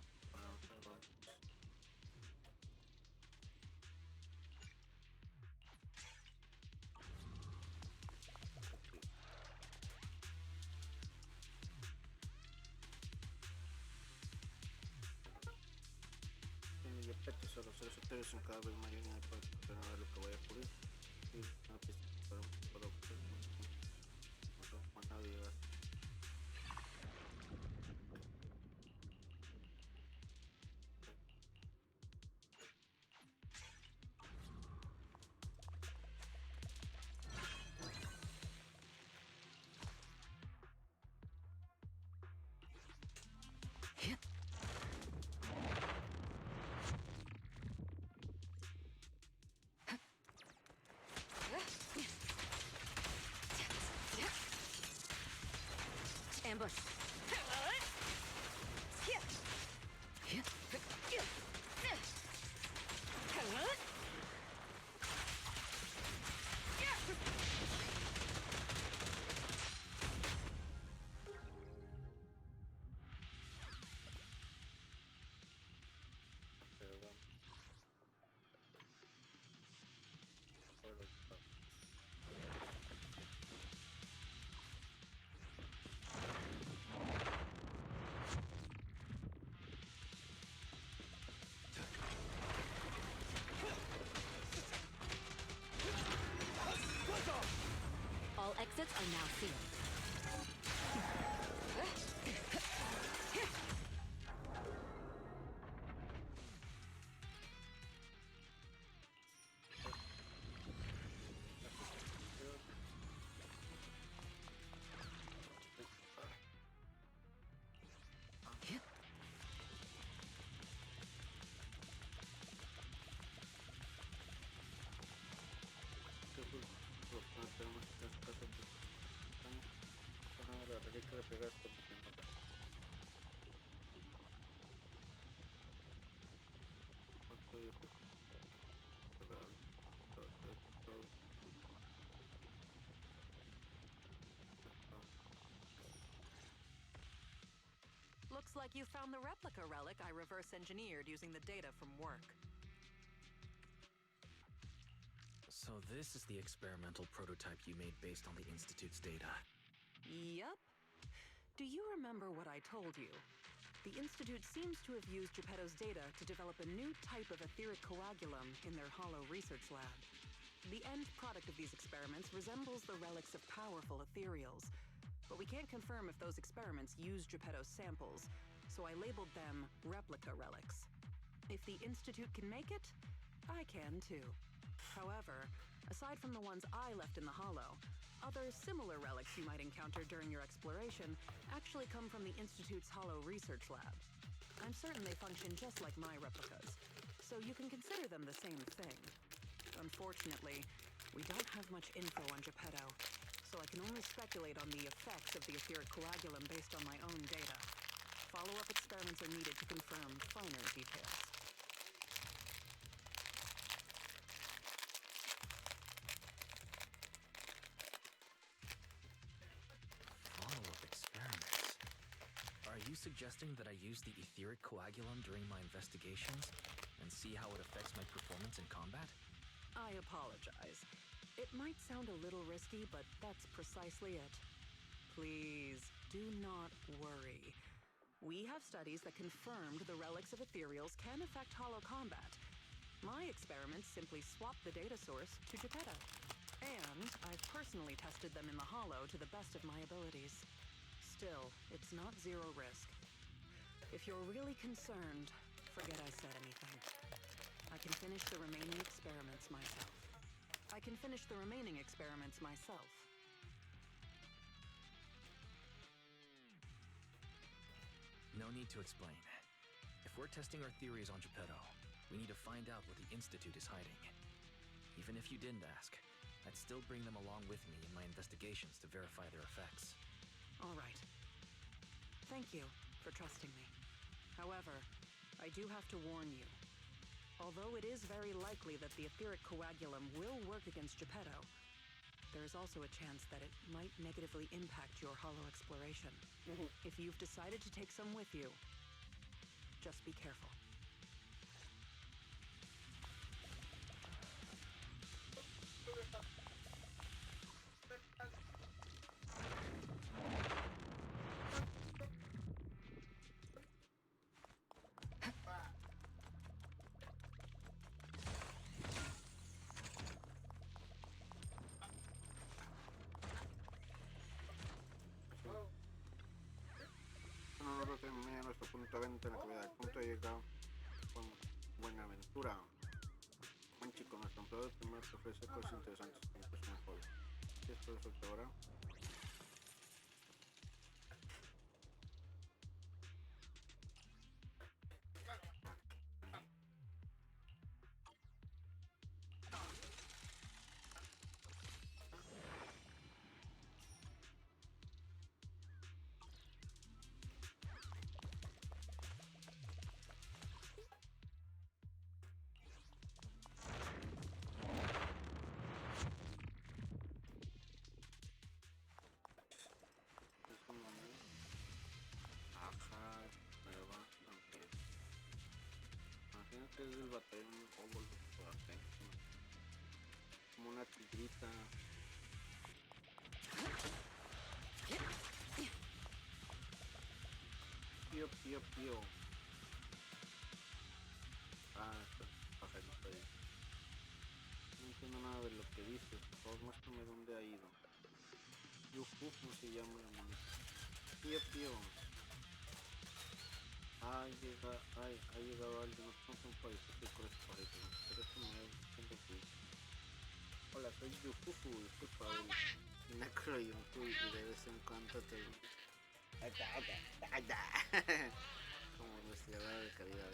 Y efectos a los seres etéreos son cada vez mayor y no hay para frenar lo que vaya a ocurrir. Y una pista para obtener no a nadie llegar. Ambush. quiero pegar esto porque no da. Looks like you found the replica relic I reverse engineered using the data from work. So this is the experimental prototype you made based on the Institute's data. Yup. Do you remember what I told you? The Institute seems to have used Geppetto's data to develop a new type of etheric coagulum in their hollow research lab. The end product of these experiments resembles the relics of powerful ethereals, but we can't confirm if those experiments used Geppetto's samples, so I labeled them replica relics. If the Institute can make it, I can too. However, aside from the ones I left in the hollow, other similar relics you might encounter during your exploration actually come from the Institute's hollow research lab. I'm certain they function just like my replicas, so you can consider them the same thing. Unfortunately, we don't have much info on Geppetto, so I can only speculate on the effects of the etheric coagulum based on my own data. Follow-up experiments are needed to confirm finer details. Follow-up experiments? Are you suggesting that I use the etheric coagulum during my investigations and see how it affects my performance in combat? I apologize. It might sound a little risky, but that's precisely it. Please, do not worry. We have studies that confirmed the relics of ethereals can affect hollow combat. My experiments simply swap the data source to Geppetto. And I've personally tested them in the hollow to the best of my abilities. Still, it's not zero risk. If you're really concerned, forget I said anything. I can finish the remaining experiments myself. No need to explain. If we're testing our theories on Geppetto, we need to find out what the Institute is hiding. Even if you didn't ask, I'd still bring them along with me in my investigations to verify their effects. All right. Thank you for trusting me. However, I do have to warn you. Although it is very likely that the etheric coagulum will work against Geppetto, there is also a chance that it might negatively impact your hollow exploration. If you've decided to take some with you, just be careful. No lo termina nuestro punto de venta en la actualidad. El punto de llegada con Buenaventura. Un chico, nuestro empleado primer te ofrece cosas interesantes como persona joven. ¿Qué es todo eso que ahora? Imagínate desde el batallón como una tigrita. Pío, pío, pío. Está pajarito ahí. No entiendo nada de lo que dices. Por favor, muéstrame dónde ha ido. Yujufu se llama la monita. Pío, pío. Ha llegado alguien, no son países con este país, pero esto me tengo que ir. Hola, soy Yufufu, disculpa el necro y de vez en cuando te... como nuestra edad de calidad.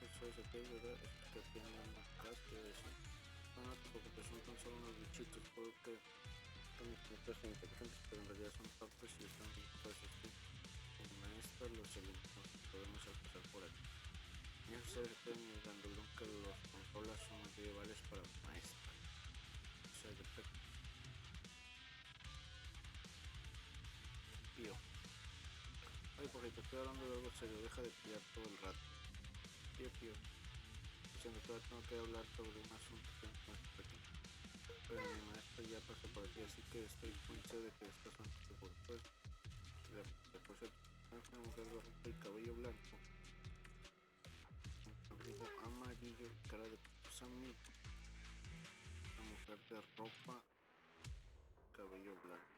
Eso puedes hacer, ¿verdad? Es que tienen una casa, no te preocupes, son tan solo unos bichitos, puedo que están inteligentes, pero en realidad son torpes y están pues así. Como maestra los eliminamos, podemos pasar por aquí. No se sabe en el gandulón que los consolas son medievales para maestra. O sea, de Pío. Ay, porque te estoy hablando de algo serio, deja de pillar todo el rato. Pío. Diciendo que ahora tengo que hablar sobre un asunto que no es pequeño. Pero mi maestro ya pasó por aquí, así que estoy muy seguro de que estás antes seguro. Pues, después una mujer de ropa y cabello blanco, un abrigo amarillo, cara de amigo. Una mujer de ropa, cabello blanco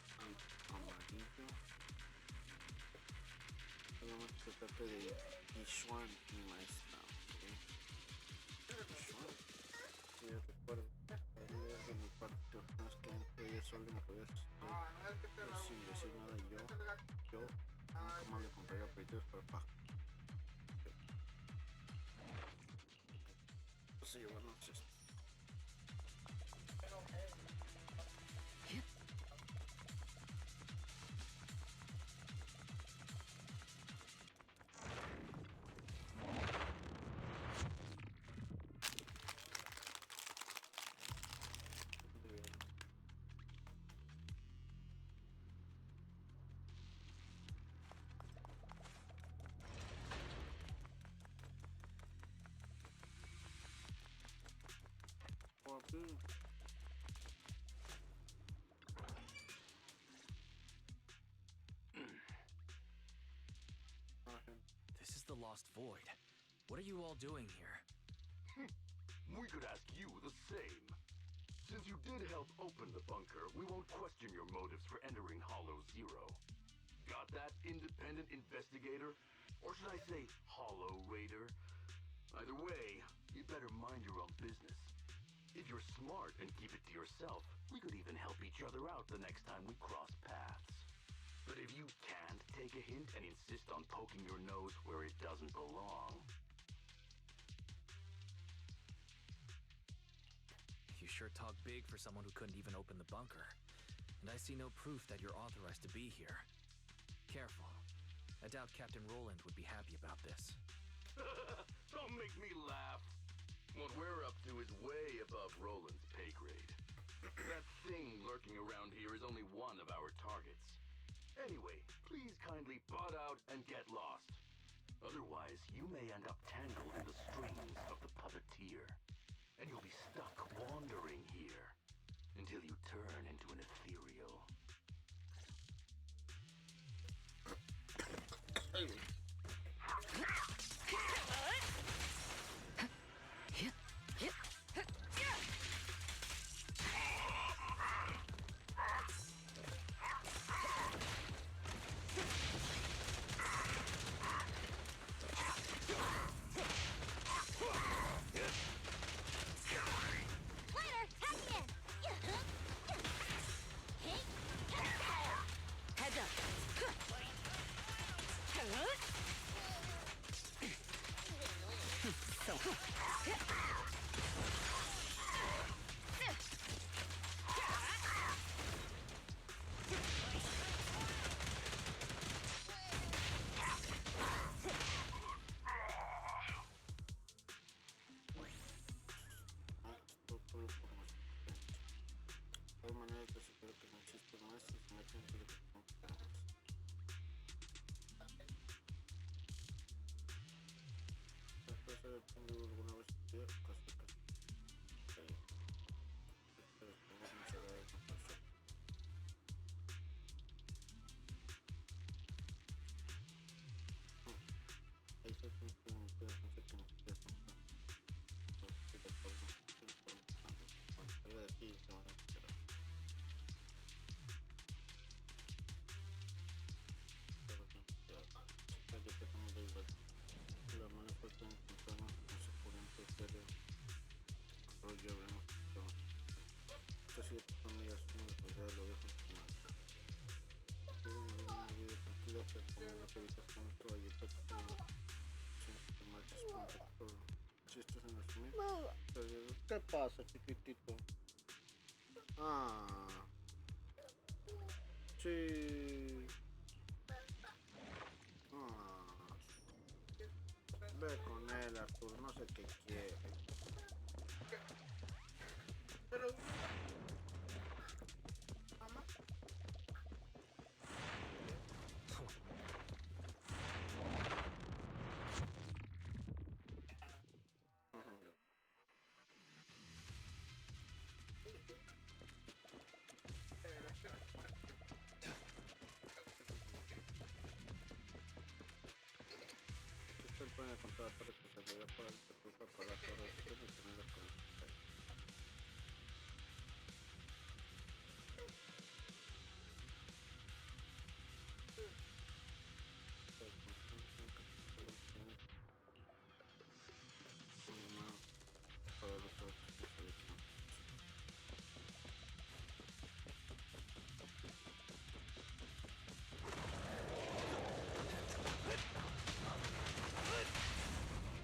y amarillo. Solamente se trata de Yishuan, mi maestra. Yishuan, sí, recuerdo. De mi parte, no es que entre ella solo me podía sin decir nada. Yo nunca más le compraría apetitos para paja. Pues llevarnos esto. This is the Lost Void. What are you all doing here? We could ask you the same. Since you did help open the bunker, we won't question your motives for entering Hollow Zero. Got that, independent investigator? Or should I say, Hollow Raider? Either way, you better mind your own business. If you're smart and keep it to yourself, we could even help each other out the next time we cross paths. But if you can't take a hint and insist on poking your nose where it doesn't belong... You sure talk big for someone who couldn't even open the bunker. And I see no proof that you're authorized to be here. Careful. I doubt Captain Roland would be happy about this. Don't make me laugh. What we're up to is way above Roland's pay grade. That thing lurking around here is only one of our targets. Anyway, please kindly butt out and get lost. Otherwise, you may end up tangled in the strings of the puppeteer. And you'll be stuck wandering here until you turn into an ethereal. alguna vez Chistes en el stream. ¿Qué pasa, chiquitito? Ah, sí. Ah, ve con él, Arthur, no sé qué quiere. Pero... Mamá. Esto puede contar para que se vea para el recurso para la torre de tener la conexión.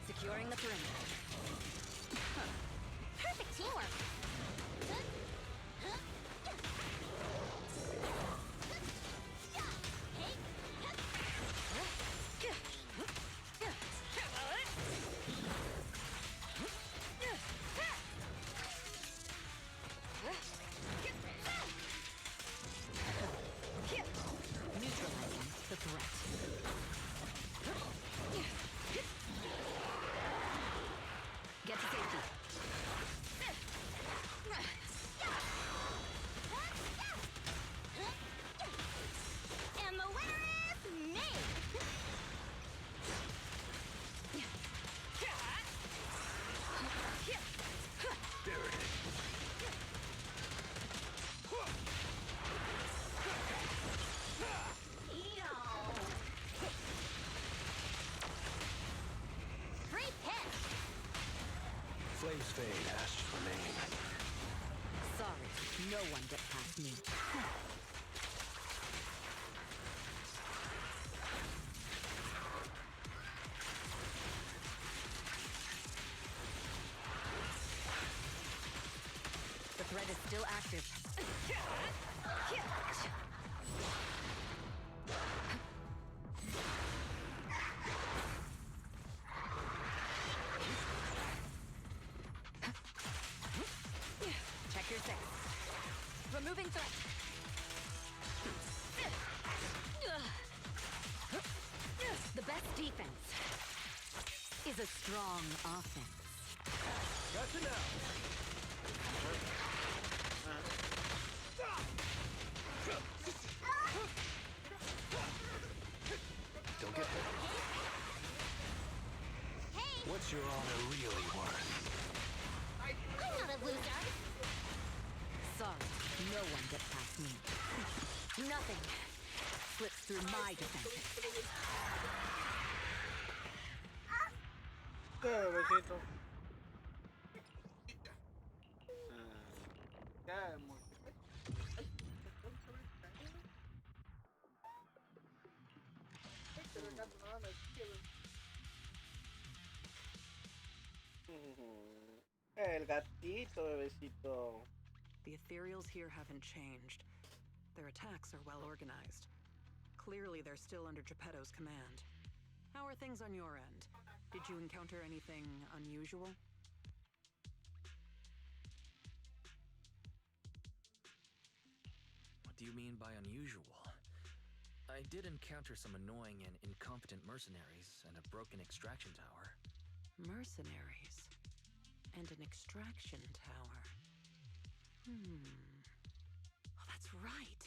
Securing the perimeter. Perfect teamwork. Neutralizing the threat. Get to safety. And the winner is me! There it is. Free pitch! Flames fade, ashes remain. Sorry, no one gets past me. The threat is still active. Check your six. Removing threat. The best defense is a strong offense. Gotcha now. Don't get hurt. Hey! What's your honor really worth? I'm not a loser! Sorry, no one gets past me. Nothing slips through my defenses. ¿Qué, besito? ¿Qué, amor? El gatito, bebecito. The ethereals here haven't changed. Their attacks are well organized. Clearly, they're still under Geppetto's command. How are things on your end? Did you encounter anything unusual? What do you mean by unusual? I did encounter some annoying and incompetent mercenaries and a broken extraction tower. Mercenaries. And an extraction tower. Oh, that's right.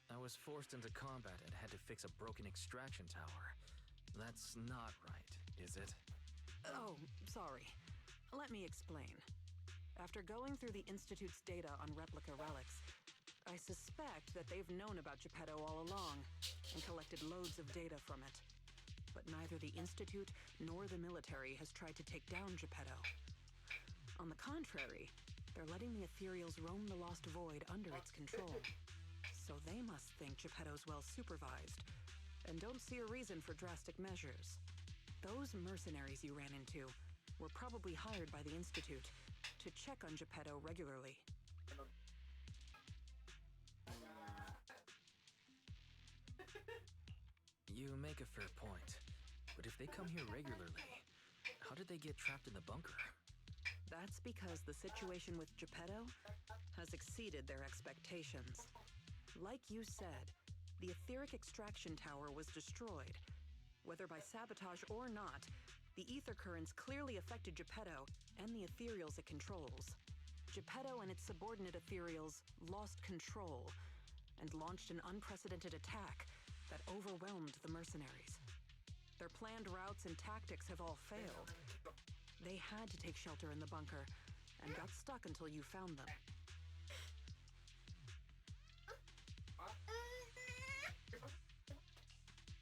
I was forced into combat and had to fix a broken extraction tower. That's not right, is it? Oh, sorry. Let me explain. After going through the Institute's data on replica relics, I suspect that they've known about Geppetto all along and collected loads of data from it. But neither the Institute nor the military has tried to take down Geppetto. On the contrary, they're letting the ethereals roam the Lost Void under its control. So they must think Geppetto's well supervised, and don't see a reason for drastic measures. Those mercenaries you ran into were probably hired by the Institute to check on Geppetto regularly. You make a fair point. But if they come here regularly, how did they get trapped in the bunker? That's because the situation with Geppetto has exceeded their expectations. Like you said, the etheric extraction tower was destroyed. Whether by sabotage or not, the ether currents clearly affected Geppetto and the ethereals it controls. Geppetto and its subordinate ethereals lost control and launched an unprecedented attack that overwhelmed the mercenaries. Their planned routes and tactics have all failed. They had to take shelter in the bunker and got stuck until you found them.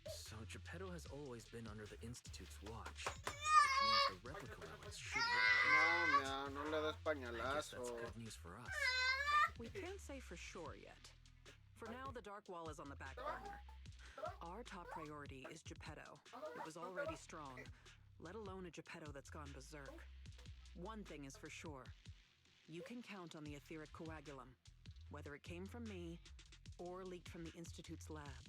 So Geppetto has always been under the Institute's watch, which means the replica relics should work. No le des I guess that's pañalazo. good news for us. We can't say for sure yet. For now, the Dark Wall is on the back burner. Our top priority is Geppetto. It was already strong, let alone a Geppetto that's gone berserk. One thing is for sure. You can count on the etheric coagulum, whether it came from me or leaked from the Institute's lab.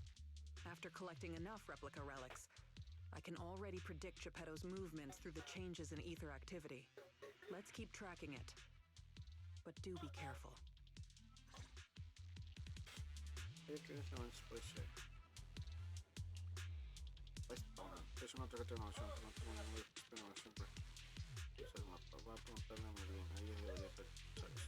After collecting enough replica relics, I can already predict Geppetto's movements through the changes in ether activity. Let's keep tracking it. But do be careful. Es una tarjeta de innovación, no tengo ninguna de innovación, pero es el mapa. Voy a preguntarle a Merlin, ahí debería ser, ¿sabes?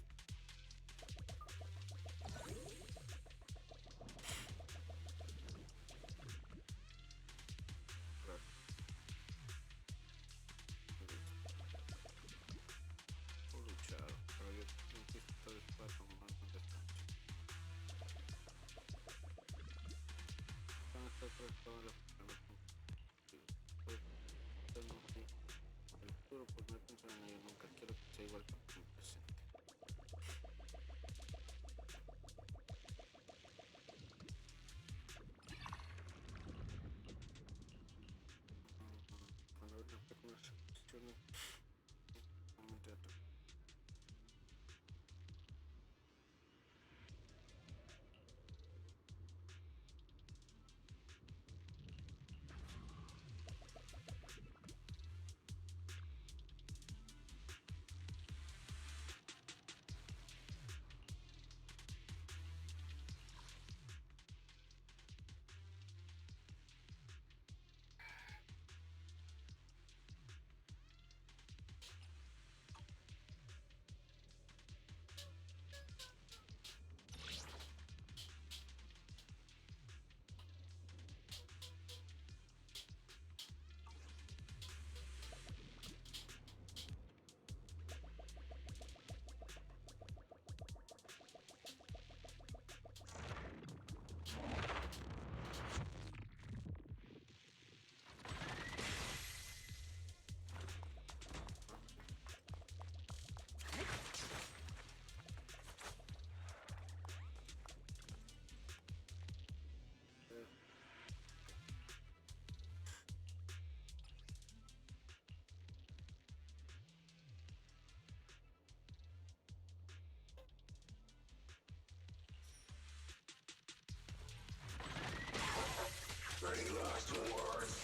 Puedo luchar, pero yo necesito todo espacio para tomar contestancia. Van a estar todas las personas. El futuro, pues no he pensado en ello nunca. Quiero que sea igual que el presente. Cuando veo las películas se posicionan momento de ataque. Any last words?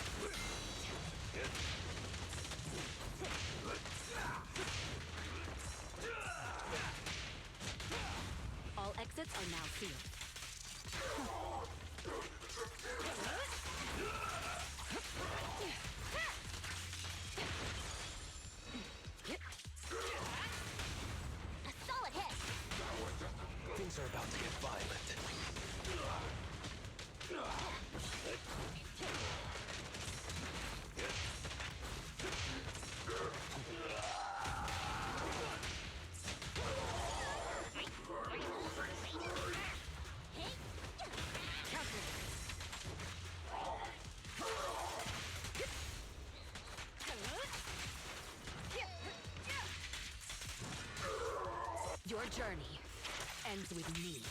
All exits are now sealed. A solid hit! Things are about to get violent. Your journey ends with me.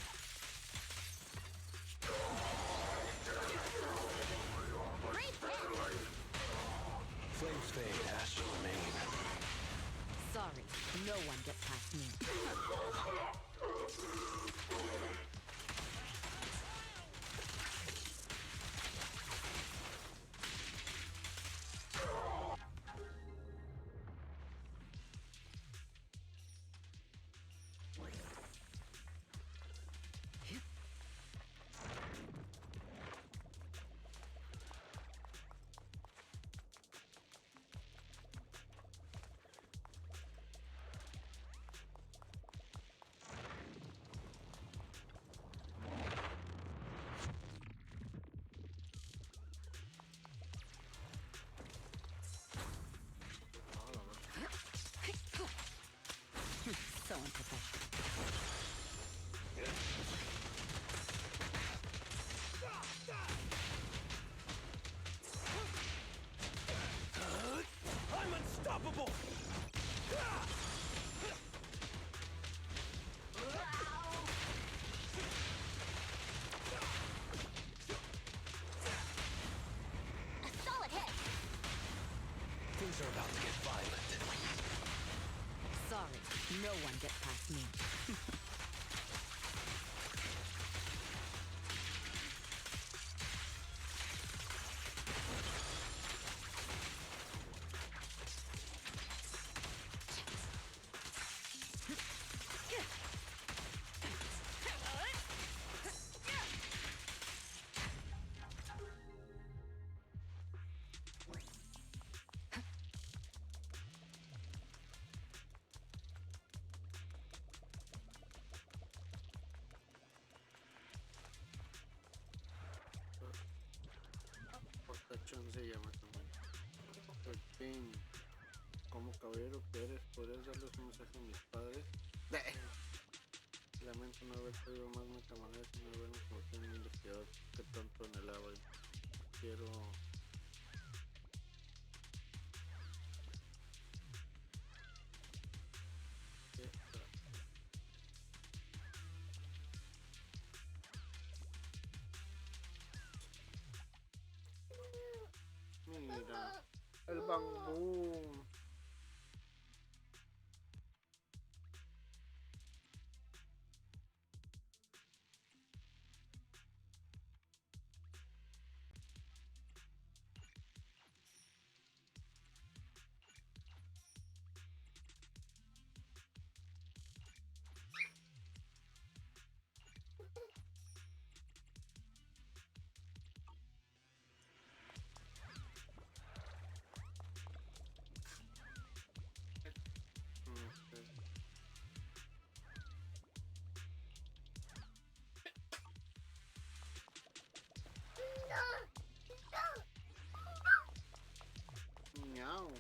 No one gets past me. So unprofessional. I'm unstoppable! A solid hit! Things are about to get violent. Sorry, no one gets past me. Portachón se llama también. Por fin, como caballero que eres, ¿podrías darles un mensaje a mis padres? Lamento no haber traído más metamaneras y no haberme convertido en un investigador que tanto anhelaba. Quiero... Mira, el bambú. Miau.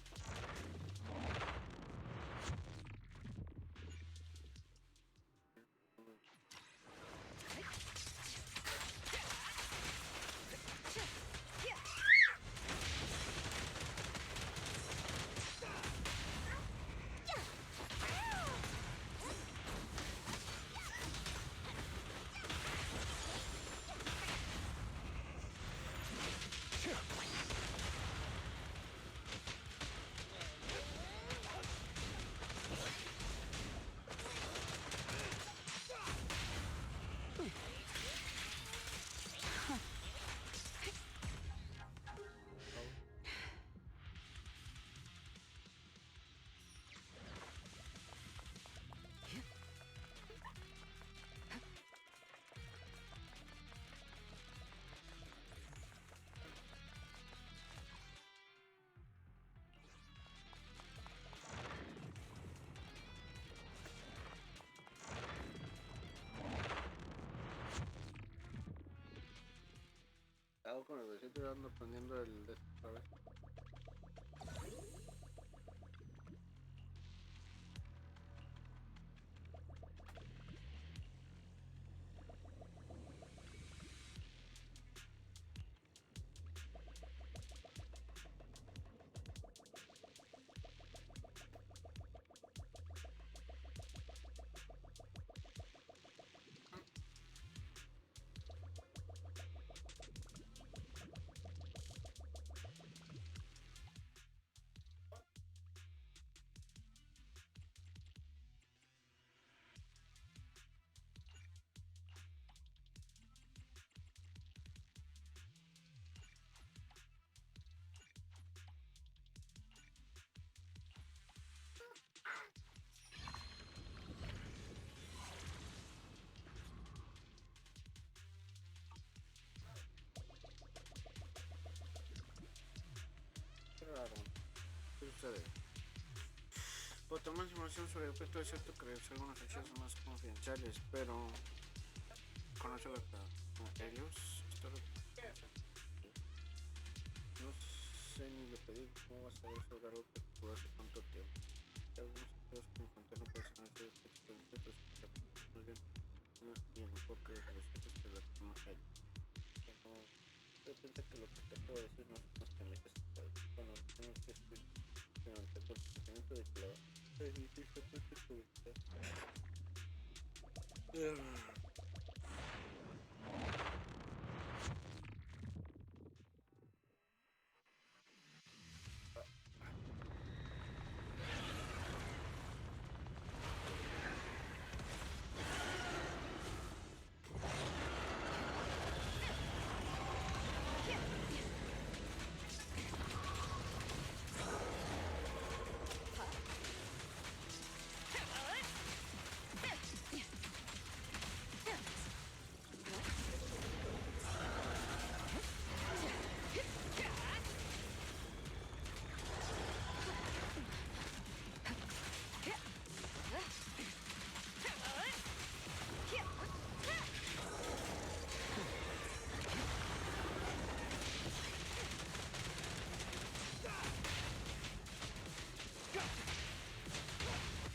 Hago con el besito ando poniendo el de esta vez. ustedes. Por más información sobre el objeto es cierto que realizar algunas hechos más confidenciales, pero conoce la verdad. Helios, no sé ni le pedí cómo va a ser eso de algo que ocurrió hace tanto tiempo. Hay algunos sitios que me conté no pueden hacer experiencias, muy bien. Y en un poco de los sitios que la conozco. Yo pienso que lo que te puedo decir no es más que me dices, bueno, tengo que estoy tengo el pensamiento de que la es difícil publicar.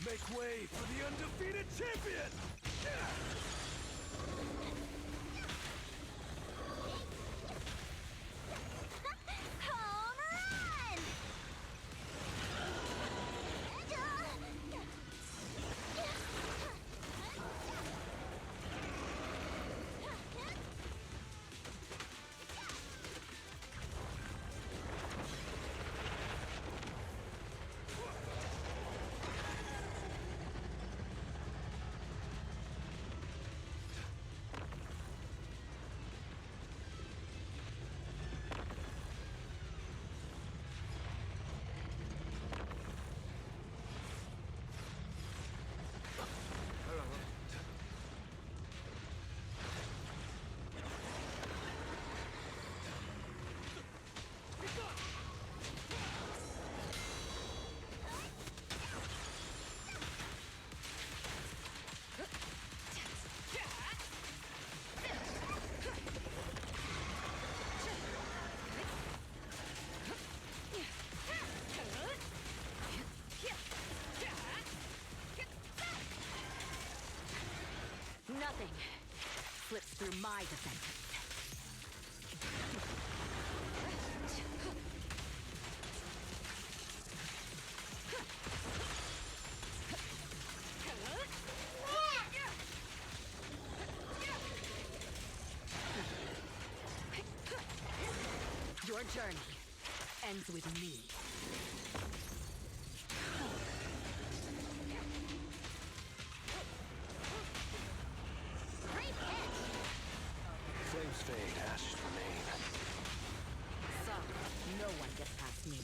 Make way for the undefeated champion! Home run! Nothing slips through my defenses. Your journey ends with me. Flames fade, ashes remain. So, no one gets past me.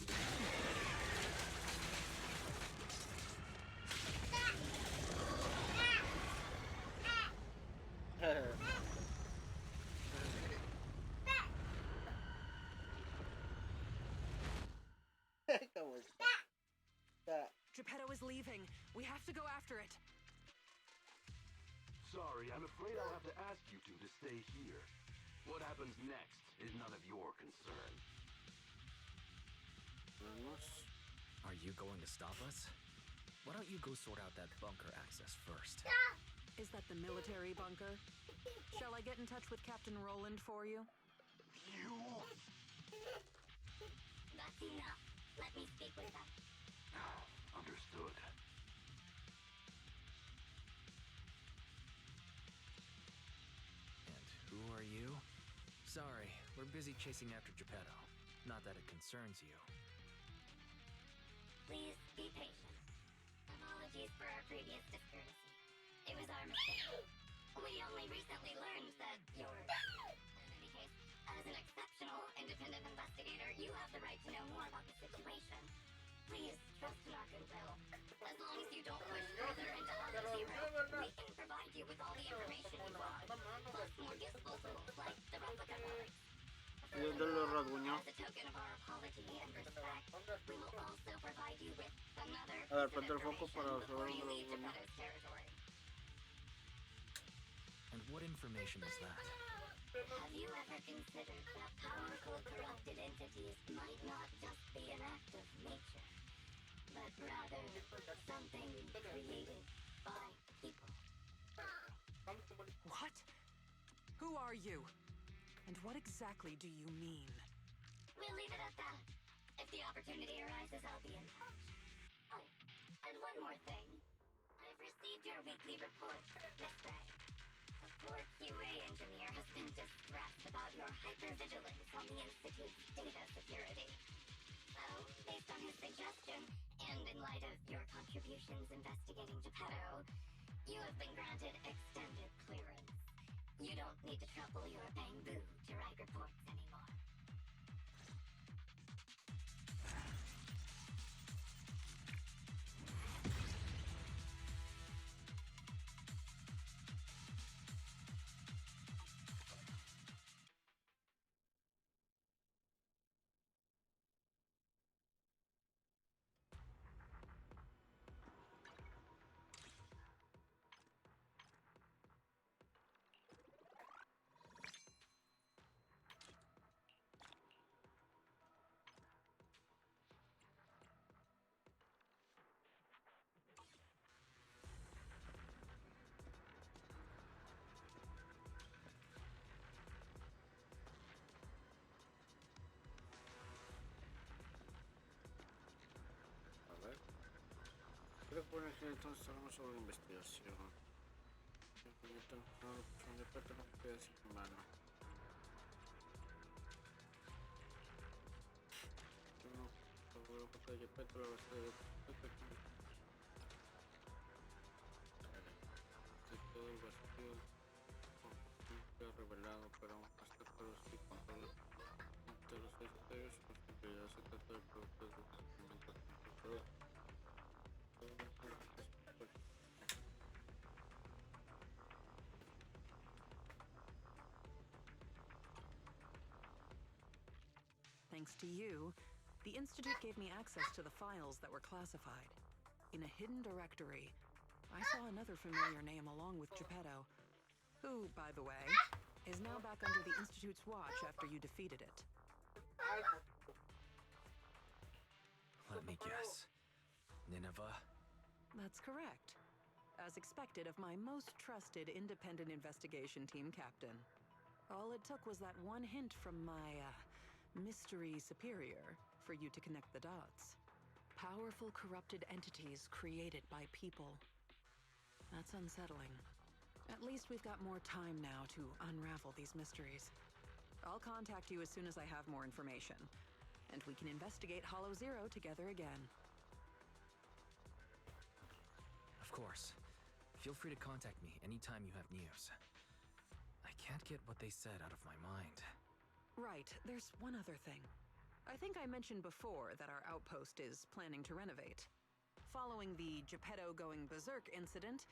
Geppetto is leaving. We have to go after it. Sorry, I'm afraid I'll have to ask you two to stay here. What happens next is none of your concern. Are you going to stop us? Why don't you go sort out that bunker access first? Is that the military bunker? Shall I get in touch with Captain Roland for you? You? That's enough. Let me speak with them. Understood. And who are you? Sorry, we're busy chasing after Geppetto. Not that it concerns you. Please be patient. Apologies for our previous discourtesy. It was our mistake. We only recently learned that you're... In any case, as an exceptional independent investigator, you have the right to know more about the situation. Please trust in our goodwill. As long as you don't push further into Hollow Zero, we can provide you with all the information you want, plus more useful tools like the replica relics. ¿Y dónde lo rasguñó? As a token of our apology and respect, we will also provide you with another A ver, piece of prende el foco para information saber before you dónde lo leave rasguñó. Geppetto's territory. And what information is that? Have you ever considered that powerful corrupted entities might not just be an act of nature, but rather something created by people? What? Who are you? And what exactly do you mean? We'll leave it at that. If the opportunity arises, I'll be in touch. Oh, and one more thing. I've received your weekly report, Miss Bay. A poor QA engineer has been distressed about your hypervigilance on the Institute's data security. So, based on his suggestion, and in light of your contributions investigating Geppetto, you have been granted extended clearance. You don't need to trouble your bamboo to write reports anymore. A ver. Creo que por aquí entonces hablamos sobre investigación. No, Geppetto no puede decir humano. No, seguro que Geppetto lo va a hacer. Todo el vacío fue revelado, pero aún hasta pero sí controla entre los misterios y posibilidades. Se trata de productos de descubrimiento computador. Thanks to you, the Institute gave me access to the files that were classified. In a hidden directory, I saw another familiar name along with Geppetto, who, by the way, is now back under the Institute's watch after you defeated it. Let me guess. Nineveh? That's correct. As expected of my most trusted independent investigation team captain. All it took was that one hint from my, mystery superior for you to connect the dots. Powerful corrupted entities created by people. That's unsettling. At least we've got more time now to unravel these mysteries. I'll contact you as soon as I have more information, and we can investigate Hollow Zero together again. Of course. Feel free to contact me anytime you have news. I can't get what they said out of my mind. Right, there's one other thing. I think I mentioned before that our outpost is planning to renovate. Following the Geppetto going berserk incident,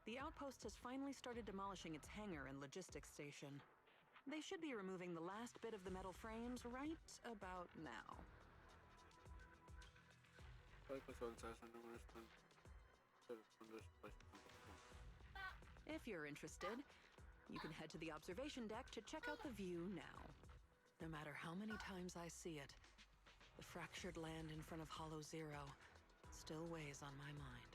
the outpost has finally started demolishing its hangar and logistics station. They should be removing the last bit of the metal frames right about now. If you're interested, you can head to the observation deck to check out the view now. No matter how many times I see it, the fractured land in front of Hollow Zero still weighs on my mind.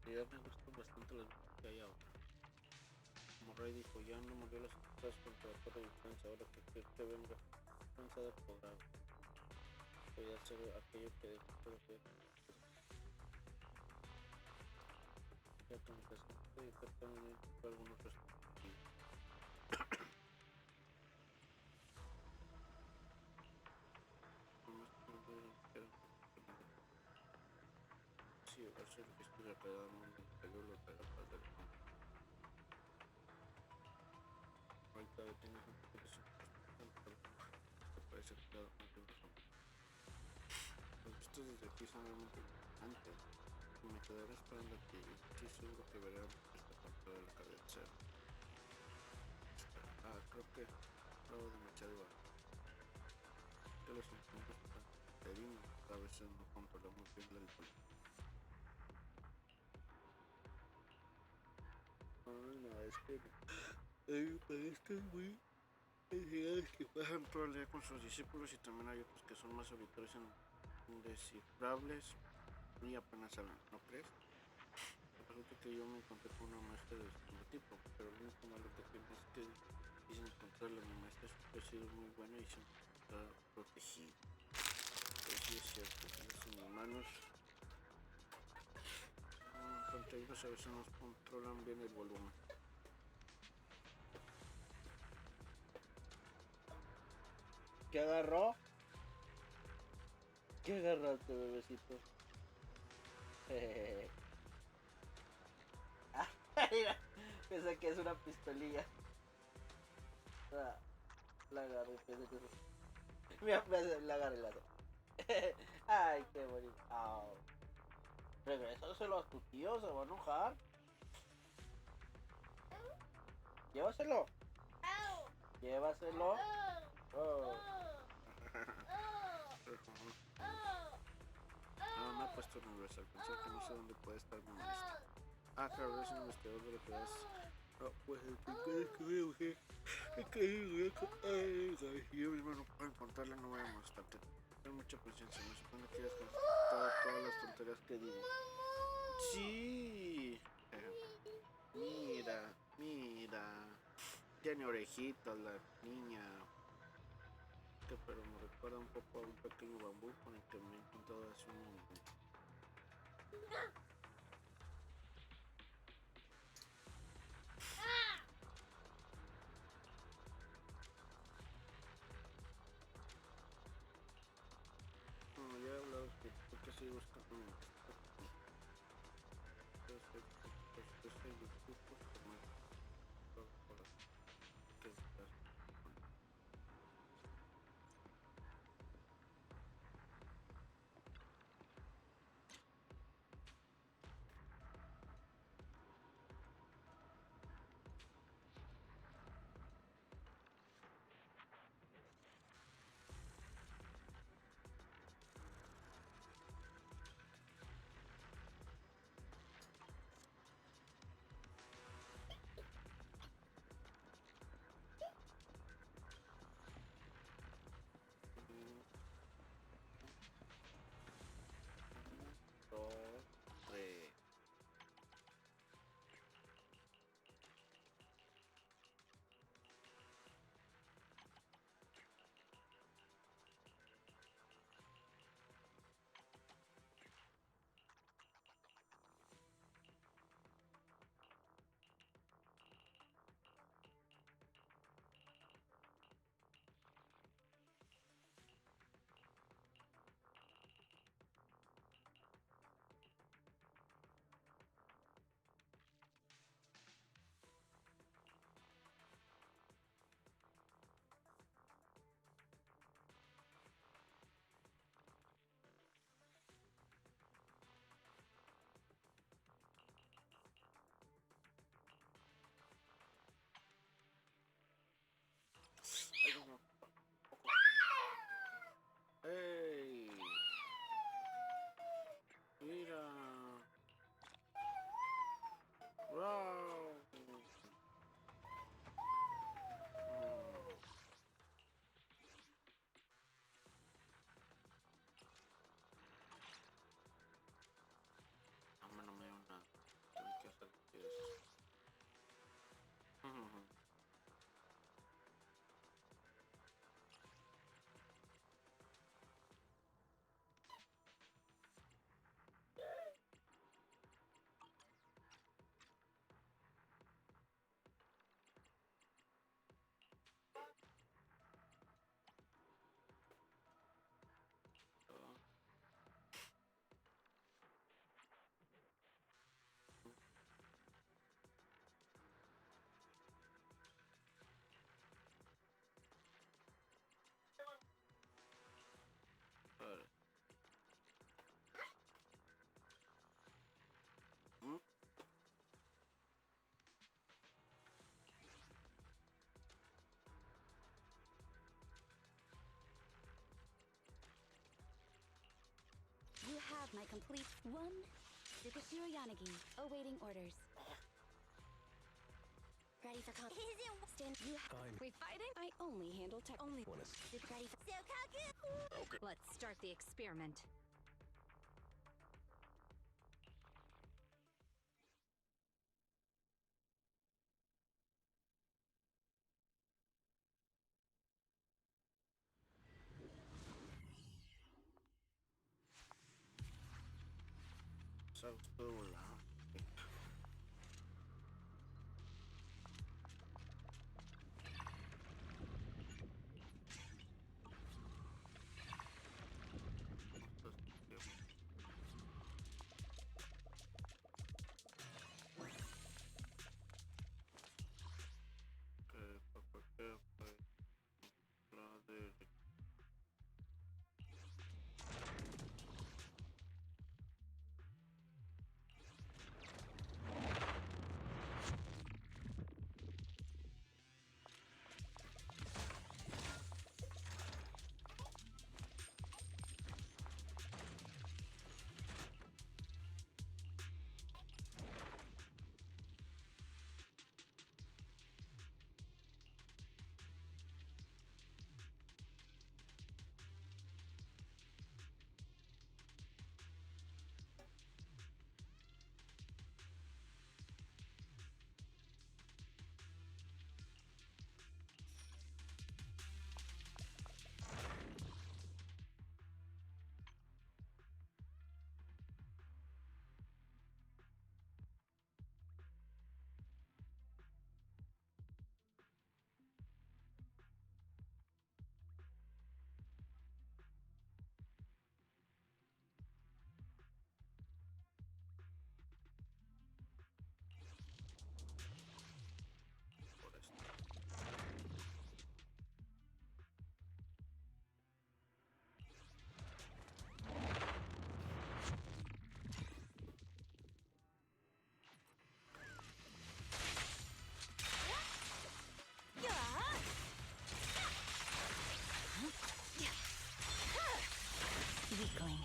Ya me gustan bastante las que hay ahora. Como Rey dijo, ya no murió las cosas contra la torre de defensa. Ahora que venga cansada podrá hacer aquello que dejó de hacer. Ya tengo que hacer también algunos restrictivos. si va a ser que estoy acá dando un pelo lo para pasar. Ahorita tienes un poquito de te parece que está bastante mejor. Los vistos desde aquí son realmente interesantes. Y me quedaré esperando aquí. Estoy seguro que verán esta parte de la cabeza. Creo que acabo de echar igual. Que los encuentros pedimos, a veces no controlamos bien la alcohol. No, es que este es muy ideas que pasan todo el día con sus discípulos y también hay otros que son más habituales en indescifrables y apenas hablan, ¿no crees? Resulta que yo me encontré con una maestra de segundo tipo, pero lo único malo que tiene es que dicen encontrarla. Mi maestra siempre ha sido muy buena y siempre está protegida. Pero sí es cierto, en mis manos entre ellos a veces nos controlan bien el volumen. ¿Qué agarró? ¿Qué agarraste, bebecito? Mira, pensé que es una pistolilla. La agarré, pensé que es... Mira, la agarré, la agarré. Ay, qué bonito. Oh. Regrésaselo a tu tío, se va a enojar. Llévaselo. Llévaselo. Oh. No, me ha puesto nervioso al pensar que no sé dónde puede estar mi maestra. Claro, es un investigador de lo que es. Pues yo mismo no puedo encontrarla, no voy a molestarte. Ten mucha paciencia, me supone que quieres contar todas las tonterías que digo. Sí. Mira. Tiene orejitas la niña. Pero me recuerda un poco a un pequeño bambú con el que me he encontrado hace un momento. No, ya he hablado que porque estoy buscando un My complete one. Sukashiro Yanagi, awaiting orders. Ready for stand. We fighting? I only handle tech. Only. Ready for Sokaku. Okay. Let's start the experiment. Salto de volado. Weakling.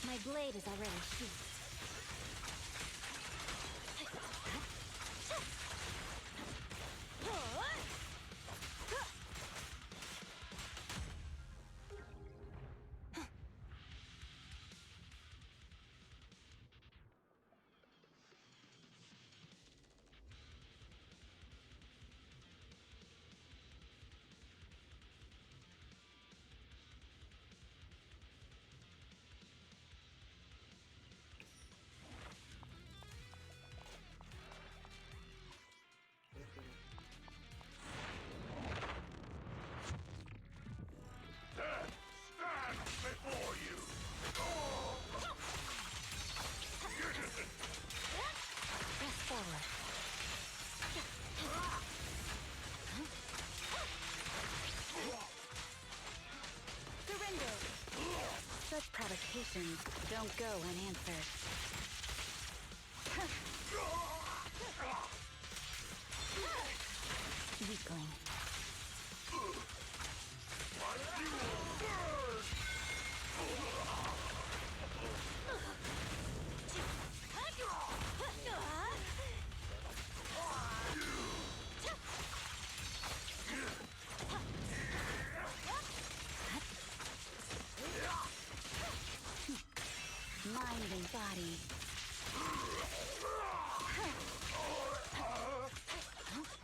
My blade is already sheathed. don't go unanswered. Weakling. Mind and body.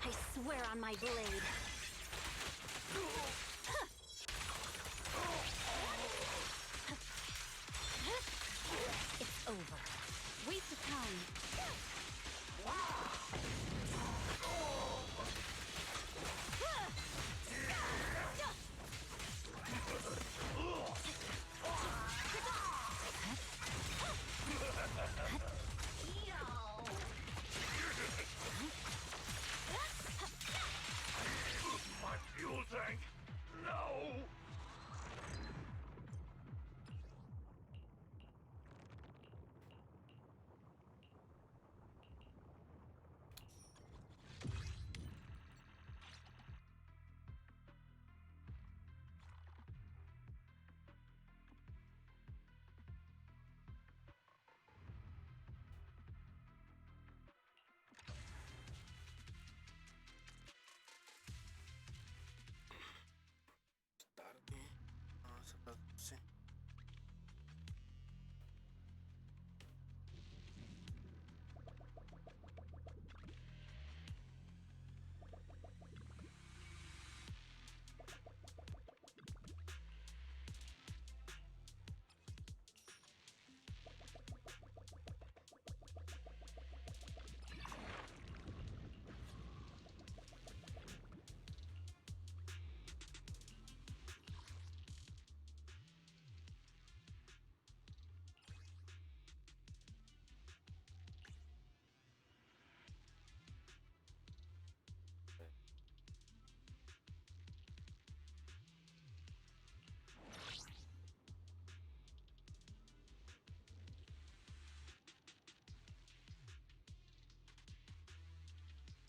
I swear on my blade. It's over. Waste of time. My fuel tank? No! Tarde. Vamos a las 12.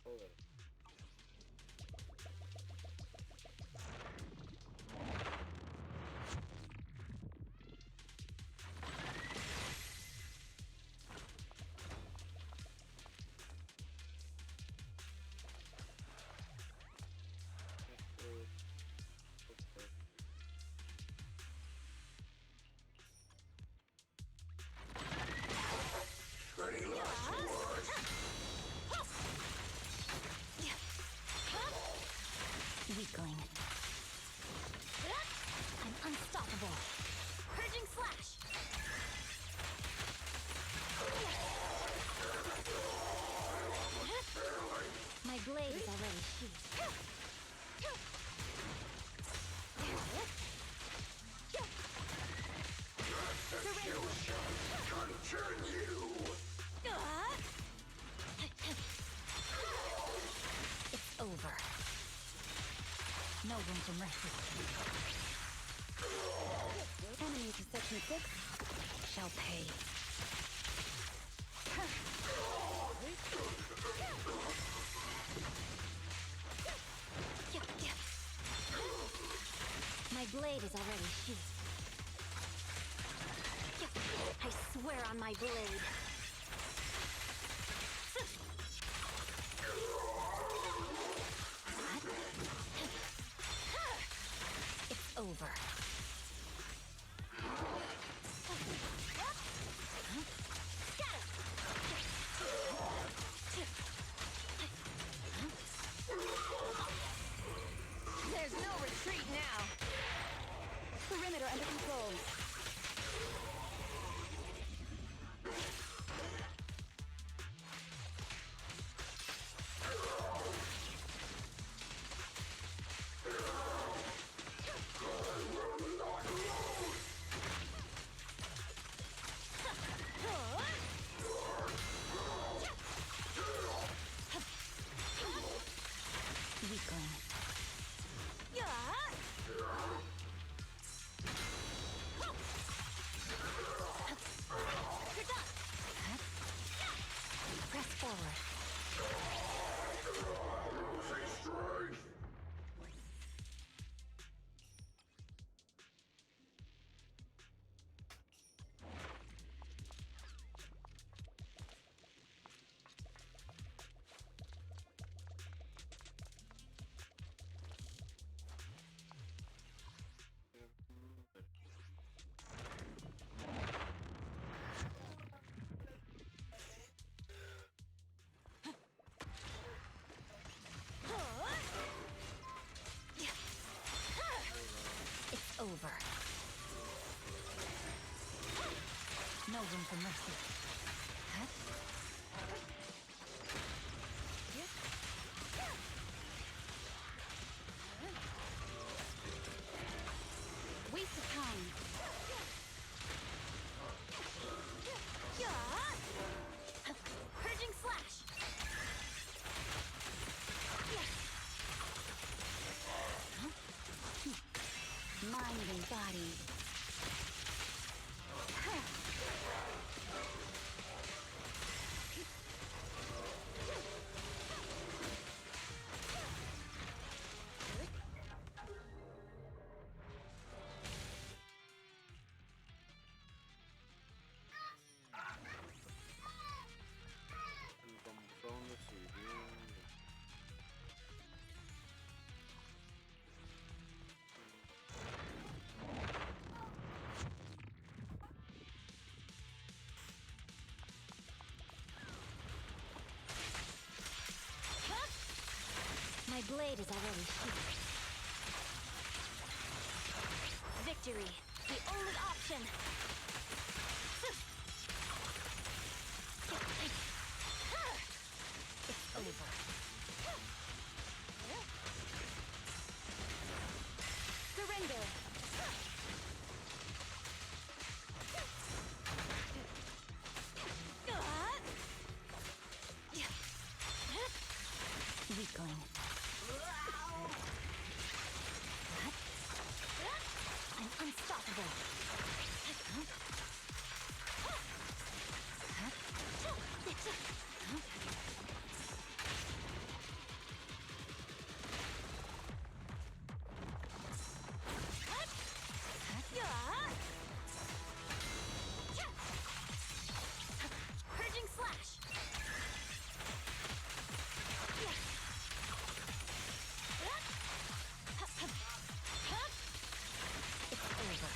Joder. Any last words? Weakling. I'm unstoppable. Purging slash. My blade is already sheathed. Continue! It's over. No room for mercy. Enemy to section 6 shall pay. My blade is already sheathed. I swear on my blade. It's over. There's no retreat now. Perimeter under control. forward. Losing strength. It's over. No room for mercy. Huh? Waste of time. Purging slash. Mind and body. El bombón de sirviendo. My blade is already sheathed. Victory, the only option. It's over. Surrender. Weakling. I'm unstoppable. Purging slash. It's over.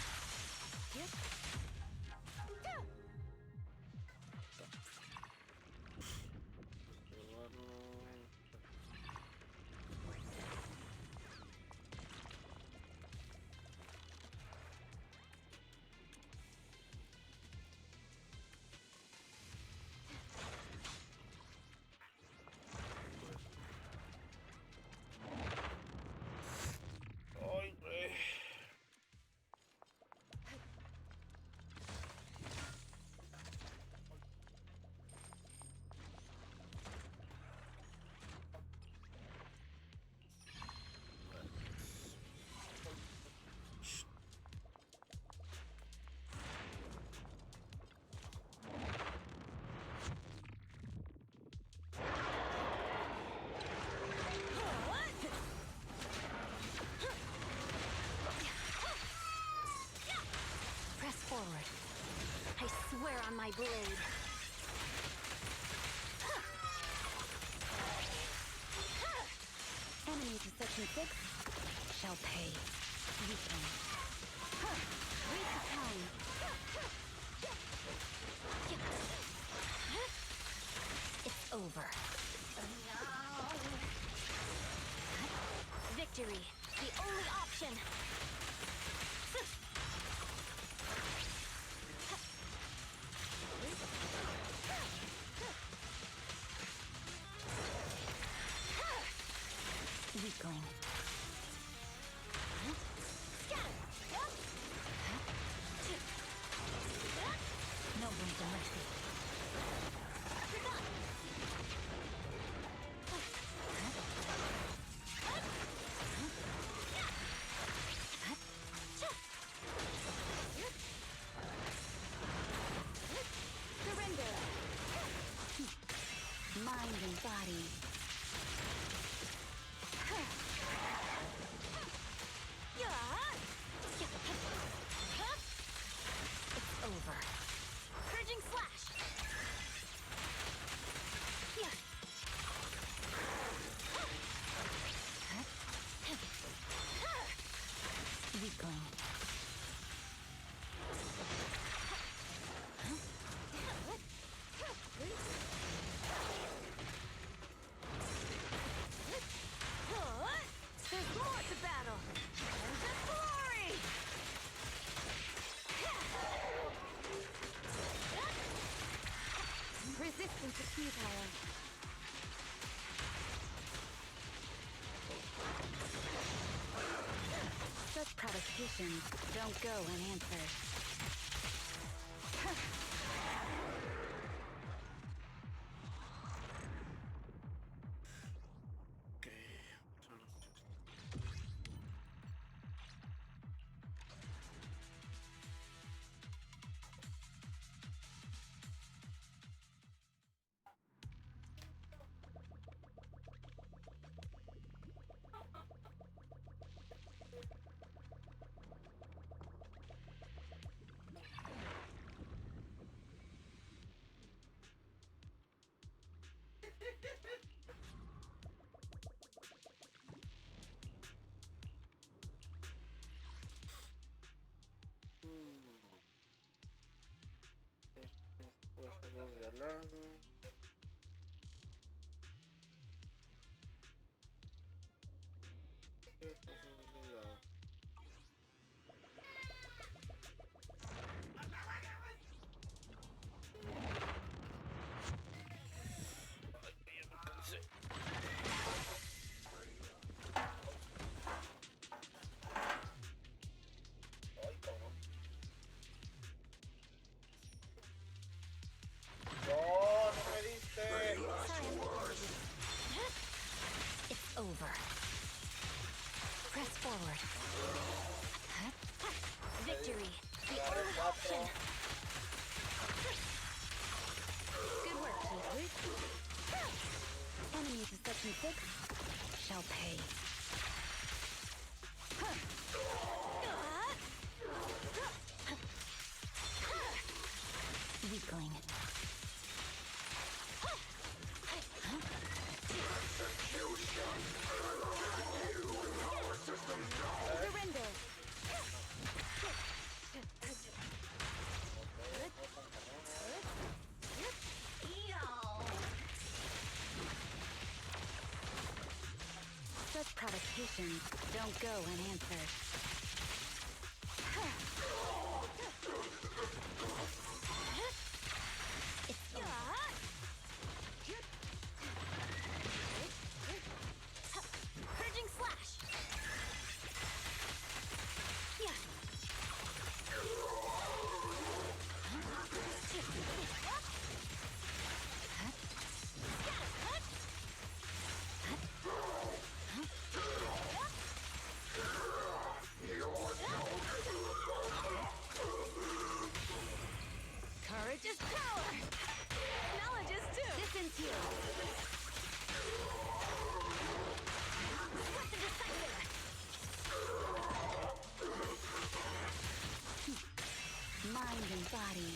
Ay, güey. Press forward. I swear on my blade. Enemy to section 6 shall pay. Weakling. Waste of time. It's over. Victory, the only option. Weakling. No room for mercy. mind and body. It's over. Purging slash. Weakling. There's more to battle. And the glory. Resistance is futile. Such provocations don't go unanswered. De al lado. It's over. Press forward. Victory. The only option. Good work, Keith. Enemies of Section 6 shall pay. Weakling. Surrender. Such provocations don't go unanswered. It's over. Purging slash. Courage is power! Knowledge is too! Distance here! What's the decisive? Mind and body.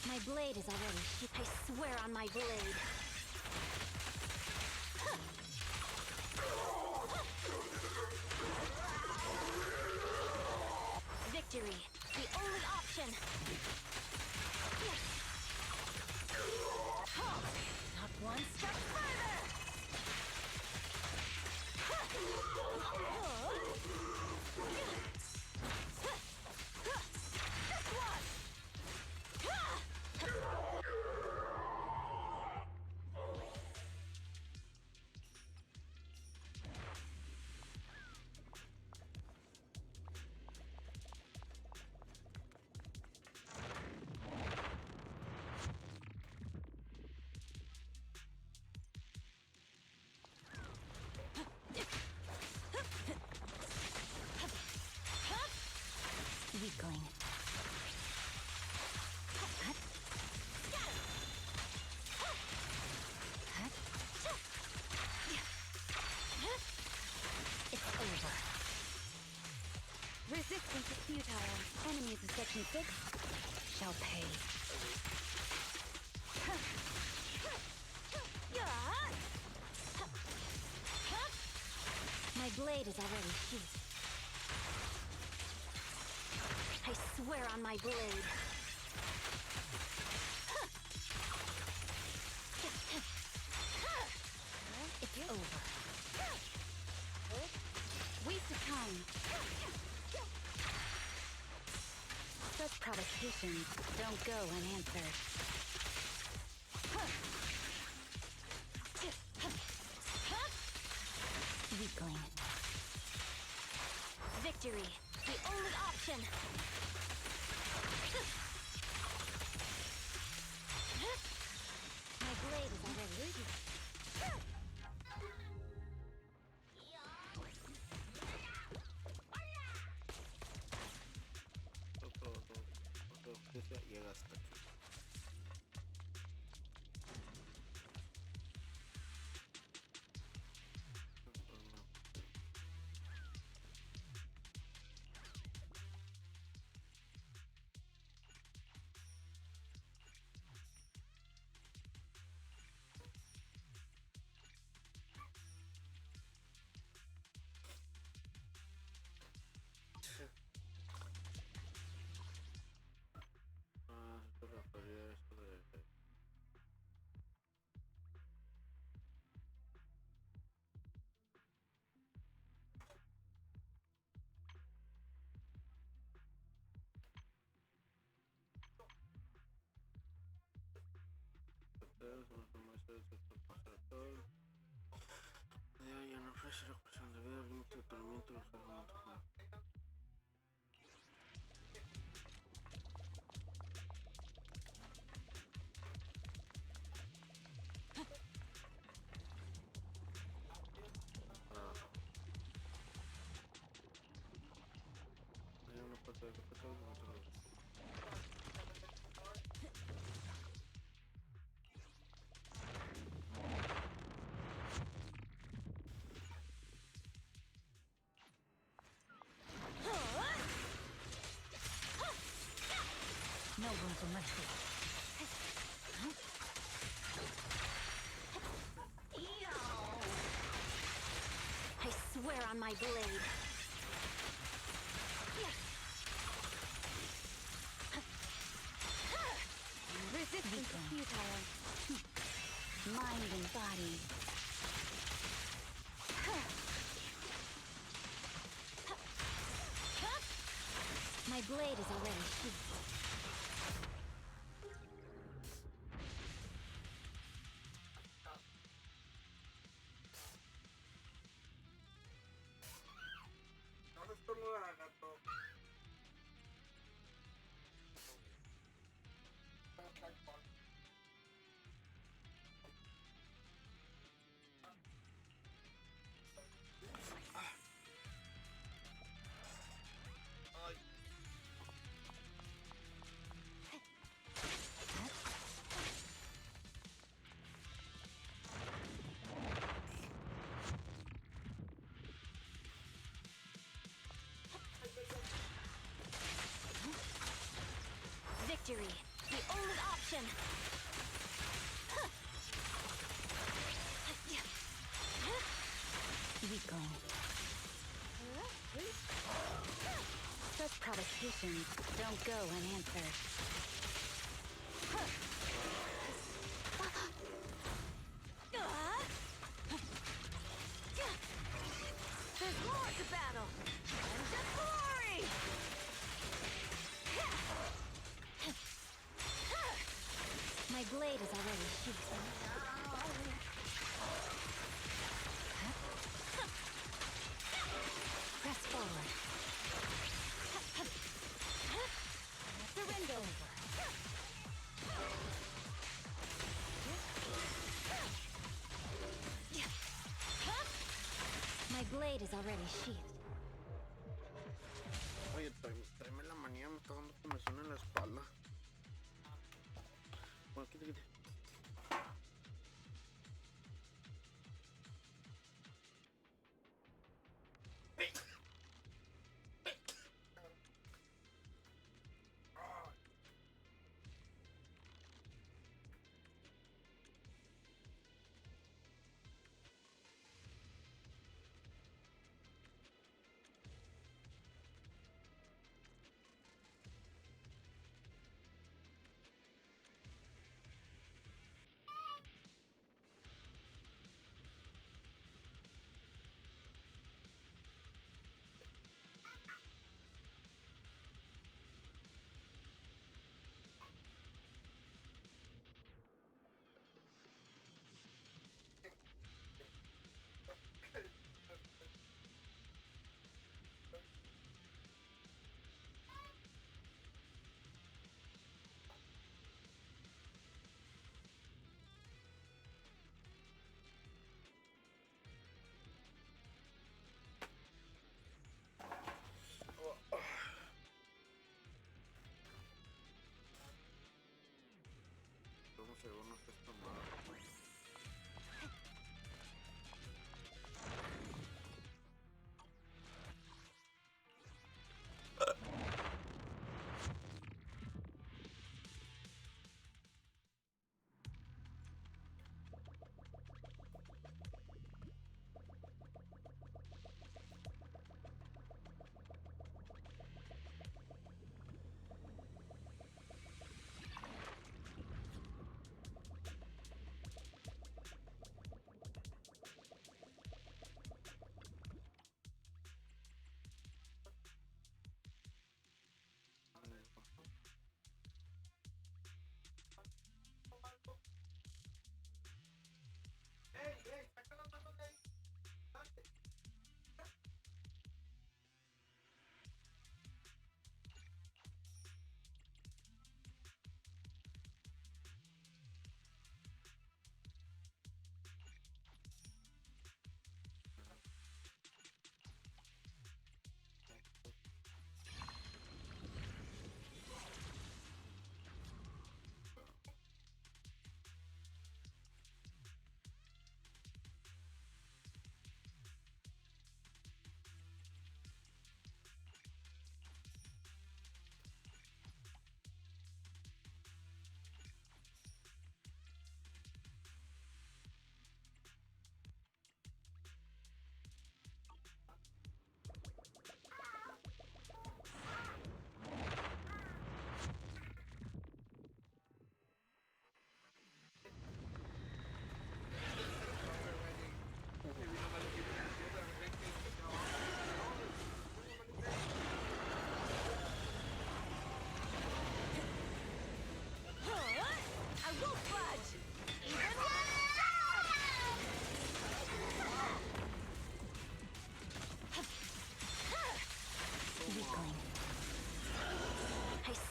My blade is already sheathed. I swear on my blade. Victory, the only option. Not one step further. shall pay. My blade is already sheathed. I swear on my blade. It's over. We succumb. Such provocations don't go unanswered. Weakling. Victory, the only option. My blade is already ready. Otro juicio llega hasta aquí. Esto refería a esto de... Ya no ofrece la cuestión de vida, límite de tormento, los argumentos. Hay una parte de capital de otro. No room for mercy. I swear on my blade. Resistance is futile. Mind and body. My blade is already sheathed. Victory, the only option. Weakling. Such provocations don't go unanswered. There's more to battle, and just glory! My blade is already sheathed. Press forward. Surrender. My blade is already sheathed. Oye, tráeme la manía, me está dando comezón en la espalda. Bueno, quítate. cómo se ve uno esta madre.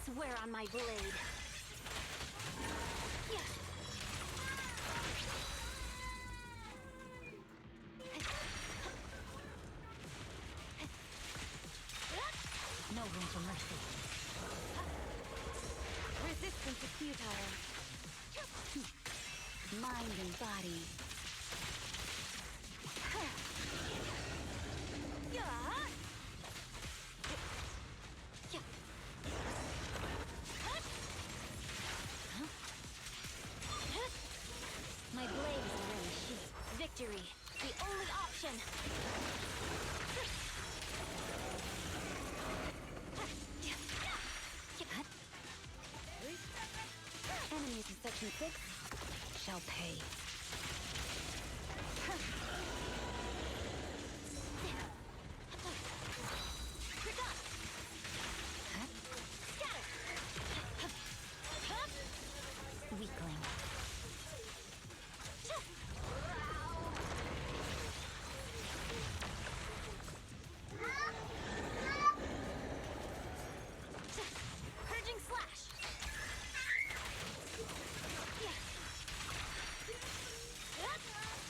Swear on my blade. No room for mercy. Resistance is futile. Mind and body. My blade is already sheathed. Victory, the only option. Enemies in Section 6 shall pay. Weakling. Purging slash.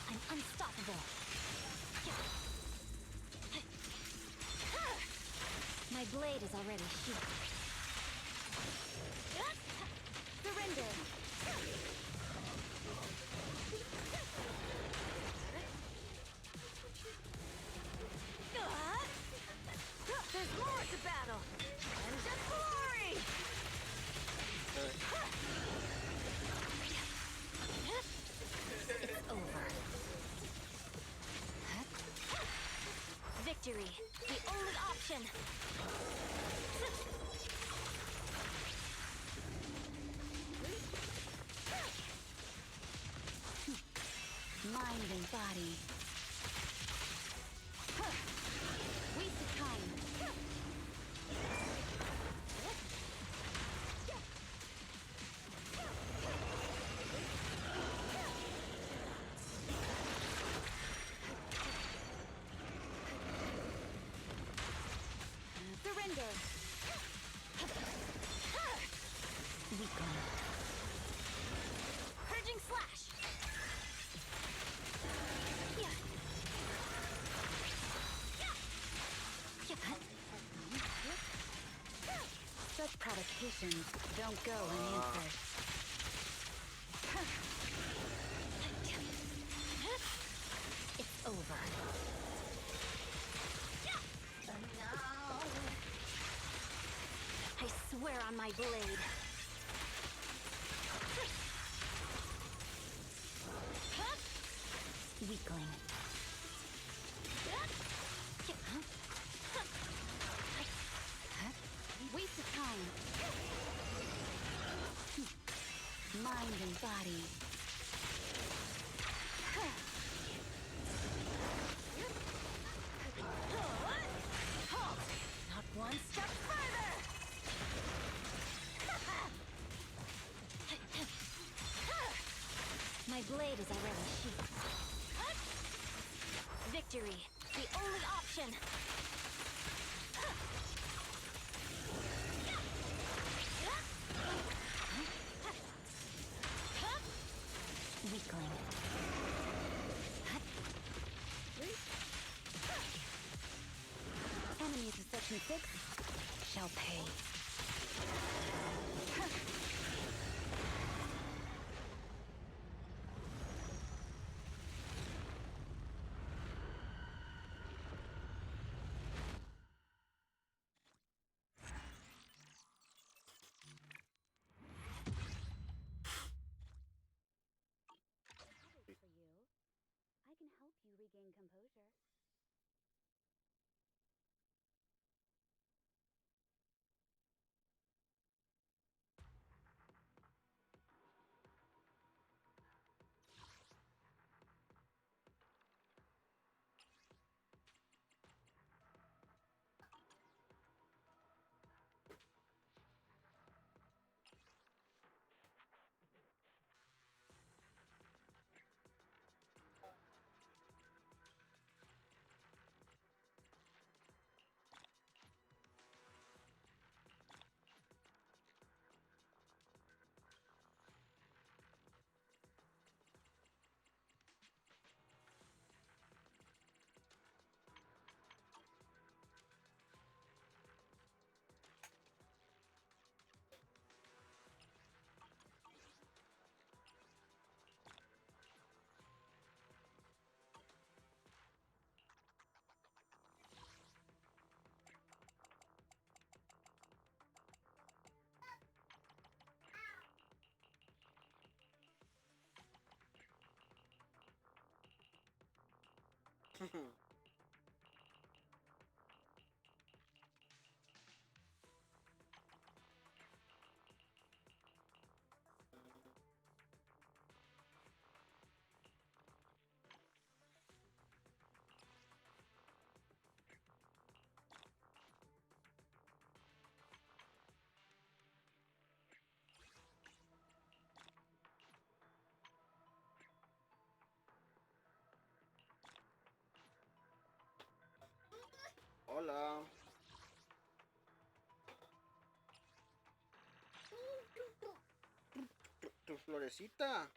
I'm unstoppable. My blade is already sheathed. Surrender. There's more to battle. And just glory. It's over. Victory, the only option. Mind and body. Wasted time. Surrender. Weakling. Purging slash. Such provocations don't go unanswered. It's over. I swear on my blade. Weakling. Waste of time. Mind and body. Halt! Not one step further! My blade is already sheathed. Victory, the only option. Weakling. Enemies of Section 6 shall pay. For you, I can help you regain composure. Hola. Tu florecita.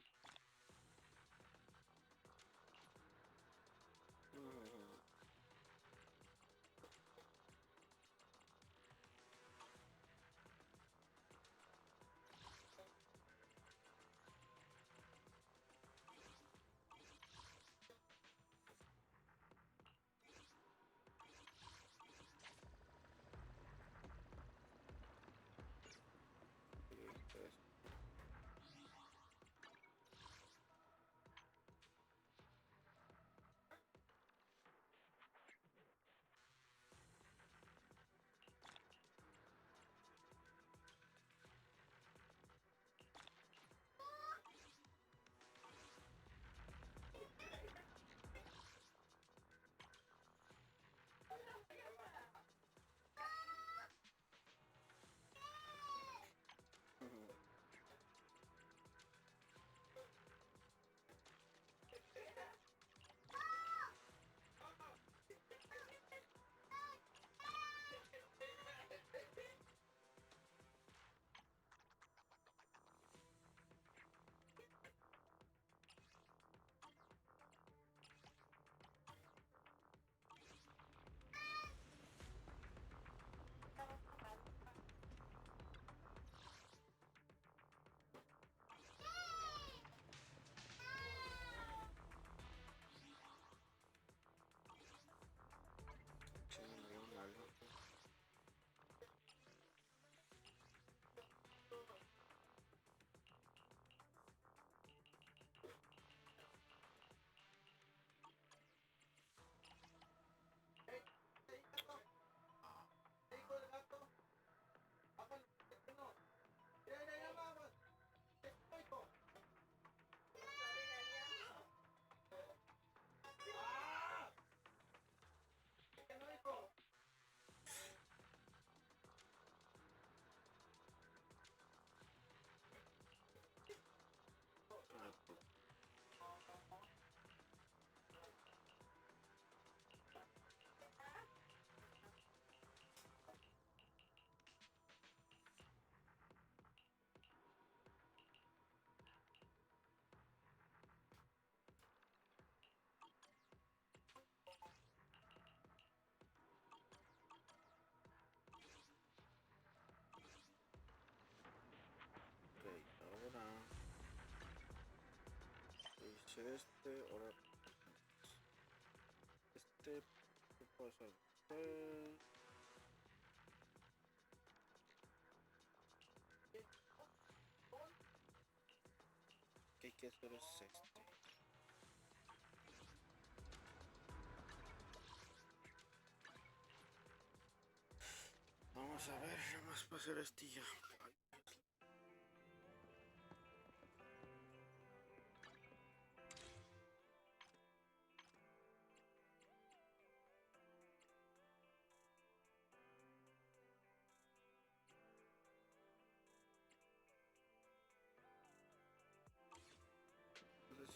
hacer este, ahora este, ¿qué puedo hacer? ¿Qué hay que hacer es este? Vamos a ver, ¿qué más para hacer este ya?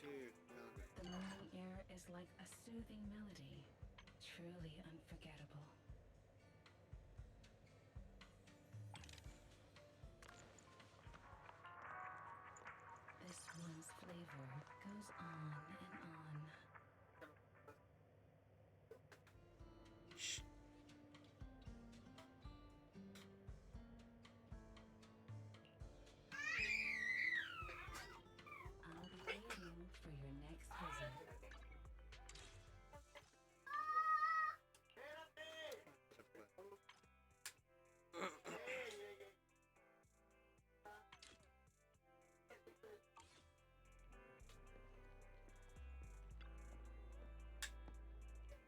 The morning air is like a soothing melody, truly unforgettable. This one's flavor goes on and on. Shh. I'll be waiting for your next visit.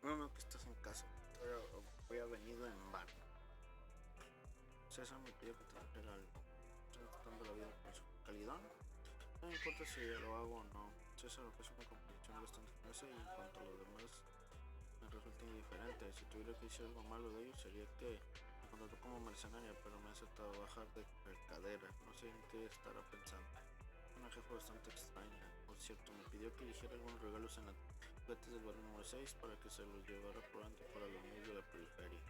No, que estás en casa. Voy a venido en vano. César me pidió que trajera algo. Estoy tratando la vida con su calidad. No me importa si lo hago o no. César ofrece una composición bastante generosa y en cuanto a lo demás me resulta indiferente. Si tuviera que decir algo malo de ellos sería que me contrató como mercenaria, pero me hace trabajar de mercadera. No sé en qué estará pensando. Una jefa bastante extraña. Por cierto, me pidió que eligiera algunos regalos en la juguetes del barrio número 6 para que se los llevara pronto para los niños de la periferia.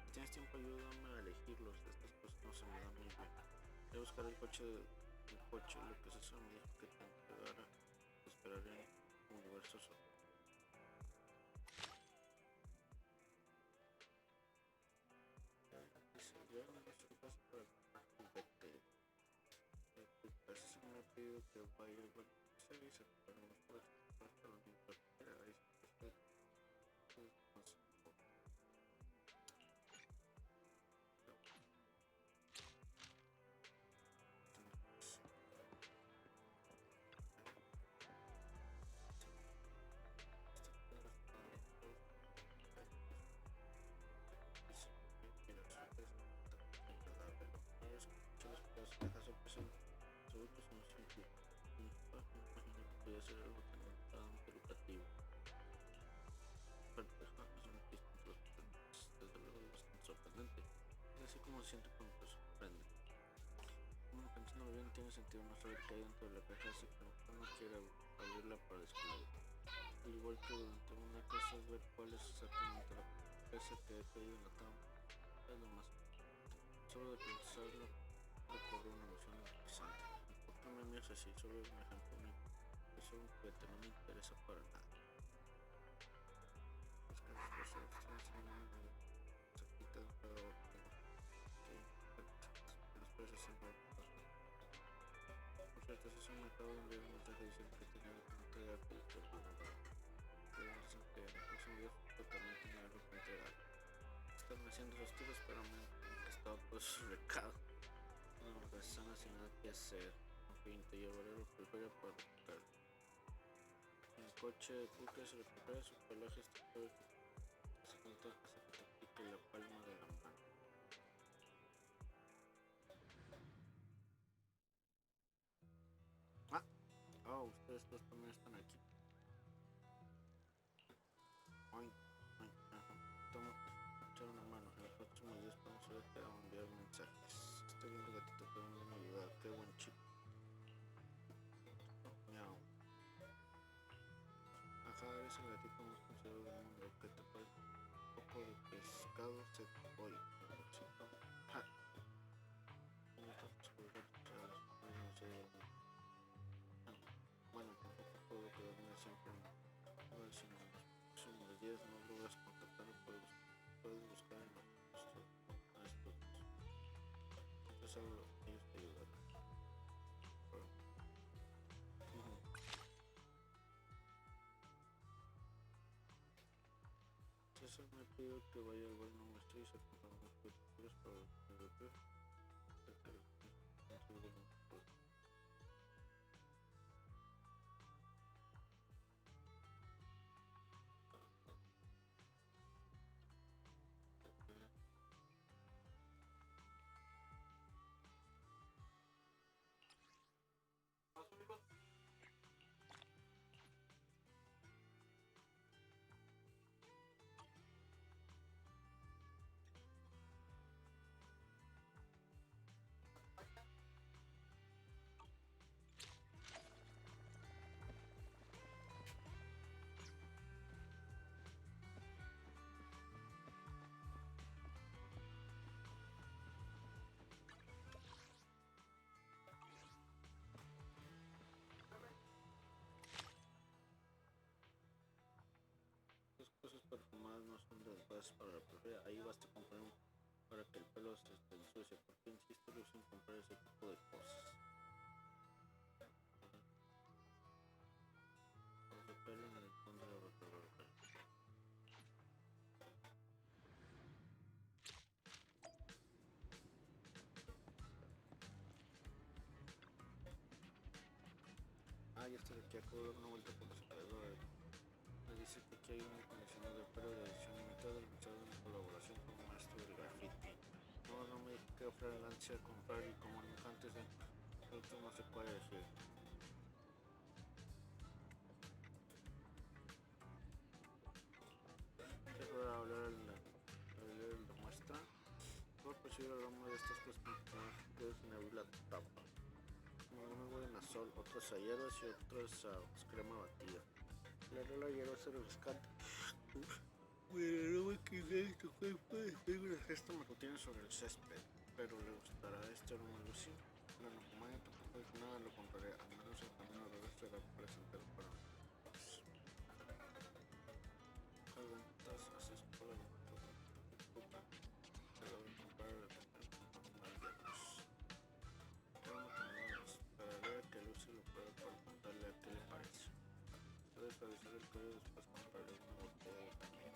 Si tienes tiempo, ayúdame a elegirlos. Estas cosas no se me dan muy bien. Voy a buscar el coche, lo que César me dijo que te entregara. Te esperaré en un lugar soso. Dice, ya no sé qué pasa para comprar juguetes. César me ha pedido que vaya al barrio 6 a comprar unos juguetes para los niños de la periferia. Podría ser algo tan educativo. Pero es una persona que desde luego es bastante sorprendente. Es así como se siente cuando te sorprende. Pensándolo bien, tiene sentido no saber qué hay dentro de la caja, así que no quiere abrirla para descubrirla. Al igual que durante una casa es ver cuál es exactamente la pieza que he caído en la trampa. Es lo más. Solo de pensarlo recorre una emoción interesante. ¿Por qué me miras así? Solo es un ejemplo único. Es un juguete, no me interesa para nada. Es que las cosas están se quitan pero las cosas siempre pasan. Por cierto, eso me acabo de enviar un mensaje diciendo que tenía que entregarte el teléfono. Pero dicen que en el próximo día también tenía algo que entregar. Están haciendo esos tiros, pero me han contestado todos sus recados. Una persona sin nada que hacer. En fin, te llevaré a la periferia para recuperar. En el coche, Puka se recupera su pelaje hasta que se junta hasta que te pique la palma de la mano. Ustedes dos también están aquí. Ay, ajá. Toma, echar una mano. En los próximos días vamos a ver que vamos a enviar mensajes. Estoy viendo gatito que me van a ayudar. Qué buen chico. Miau. Ajá, eres el gatito más considerado del mundo. ¿Qué te parece? Un poco de pescado se hoy. Ja. ¿Cómo estás descubrir no sé. Bueno, tampoco puedo quedarme siempre en a ver si en los próximos días no logras contactarlo, puedes buscar en los estudios. Entonces ellos te ayudarán. César me ha pedido que vaya al baño nuestro y se compran unos productos para los bebés. Las cosas perfumadas no son desbases para la primavera. Ahí basta comprar para que el pelo se ensucie. ¿Por qué insisto Lucy en comprar ese tipo de cosas? Los de pelo en el fondo de la ropa. Ya estoy aquí, acabo de dar una vuelta por los alrededores. Me dice que aquí hay un acondicionador de pelo de edición limitada realizado en colaboración con un maestro del graffiti. No me quedo fragancia a comprar y como nunca antes de productos no se puede decir. Dejo de hablar el de muestra. Puedo percibir el aroma de estas cosas que me abrí la tapa. Algunos huelen a sol, otros a hierbas y otros a crema batida. La rola hierba se refrescante. Bueno, no me quise esto, tengo una gesta matutina sobre el césped, pero le gustará este aroma Lucy. La nocumaya tampoco es nada, lo compraré, al menos el camino de regreso será placentero para nosotros. Las ventas así es por la puta. Se lo voy a comprar el malditos. Esperaré a que Lucy lo pruebe para contarle a qué le parece. Puedes revisar el código después compraré una botella también.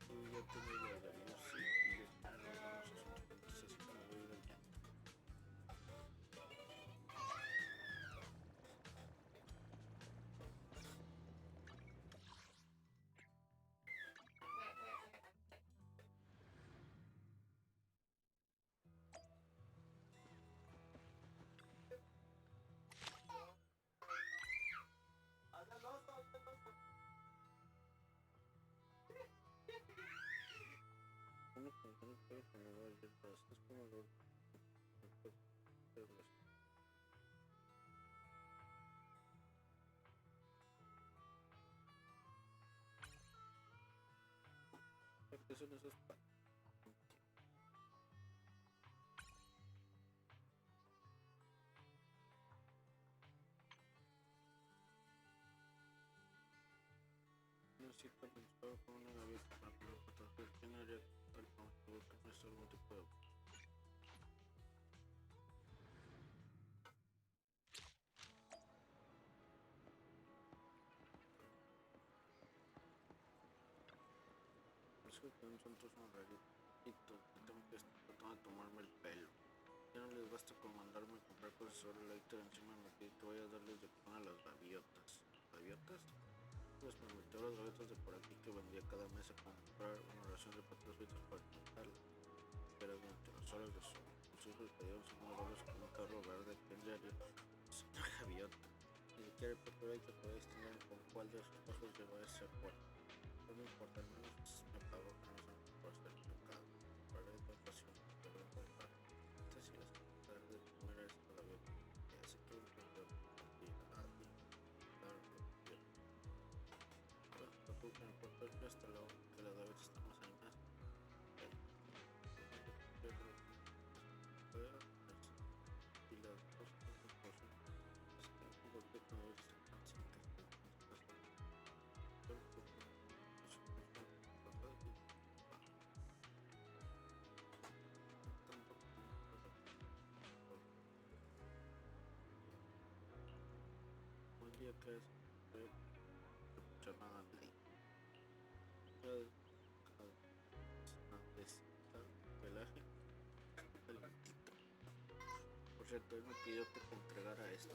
Tú ya tienes la de Lucy y después nos vamos a sus pendientes, así que me voy a ir al llanto. Uno con el pelo con olor a hierbas, es como olor hierbas. ¿Qué son esos patos? Una cita mensual con una gaviota para poner patas. ¿Quién haría tal como que no es algún tipo de... Es que son todos unos raritos. Tengo que estar tratando de tomarme el pelo. Ya no les basta con mandarme a comprar cosas sobre el lighter encima me pide que vaya a darles de comer a las gaviotas. ¿Gaviotas? Pues me metió a las gaviotas de por aquí que vendía cada mes a comprar una ración de patas fritas para alimentarlas. Pero durante las horas de sus hijos pedían $100 con un carro verde que en diario es una gaviota. Ni siquiera el propio lighter podía distinguir con cuál de sus ojos llegó a ese acuerdo. No me importa, al menos me pagó que no se me por ser equivocado. Para esta ocasión, de pronto de pago. Esta sí es tarde de primera vez que la veo. Ya sé que un poco de cantidad y dar lo que quiero. No se preocupen, por todo el hasta luego que la de está más animada. Y las dos cosas por sí. Es que un golpe que no es tan simple. Un día que es escuchar nada de necesita pelaje calientito. Por cierto, él me pidió que te entregara esto.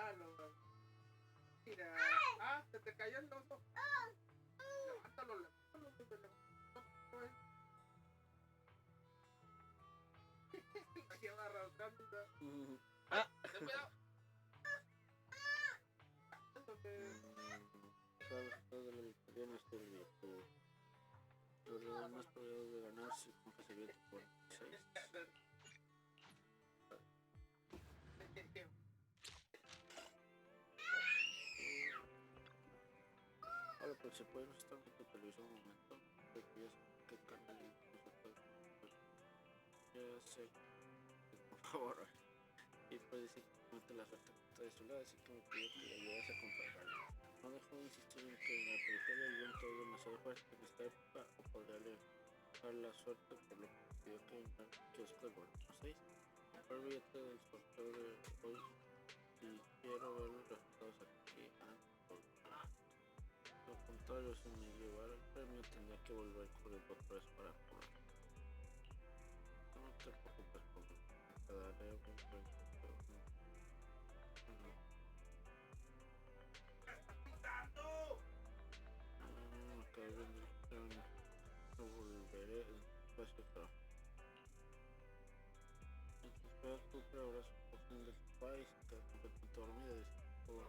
Ah, no. Mira. Ah, se te cayó el oso. Levántalo, levántalo. La lleva arrastrando. Ah. Ten cuidado. Sabes todo de la victoria no es el videojuego. Los rivales más probables de ganar se confesaría por 6. Ahora pues se puede estar en tu televisor un momento. Te pides que canal y ya sé. Por favor. Y puede decir que no te la suerte está de su lado, así que me pidió que le ayudas a comprar algo. No dejó de insistir en que en la periferia el viento es demasiado fuerte en esta época o podría alejar la suerte, por lo que pidió que en el kiosco de Bolívar 6 comprar el billete del sorteo de hoy y quiero ver los resultados aquí antes. Lo contrario, si me llevara el premio tendría que volver a correr por tres para cobrar. No te preocupes por mí, te daré un premio. No volveré después de trabajo. Mientras tú pruebas por fin de tu país y quedas completamente dormida por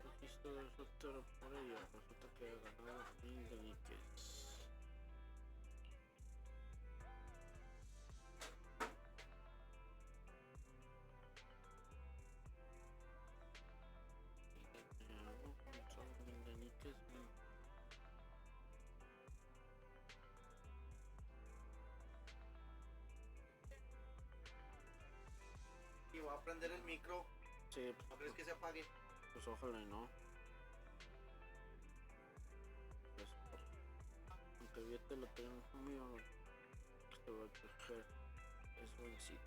registro del soltero por ella. Resulta que ha ganado 1000 de níqueles. Y voy a prender el micro. Sí, ¿No crees que se apague? Pues ojalá y no. Pues, aunque el billete lo tengo mío, te voy a proteger. Es buen sitio.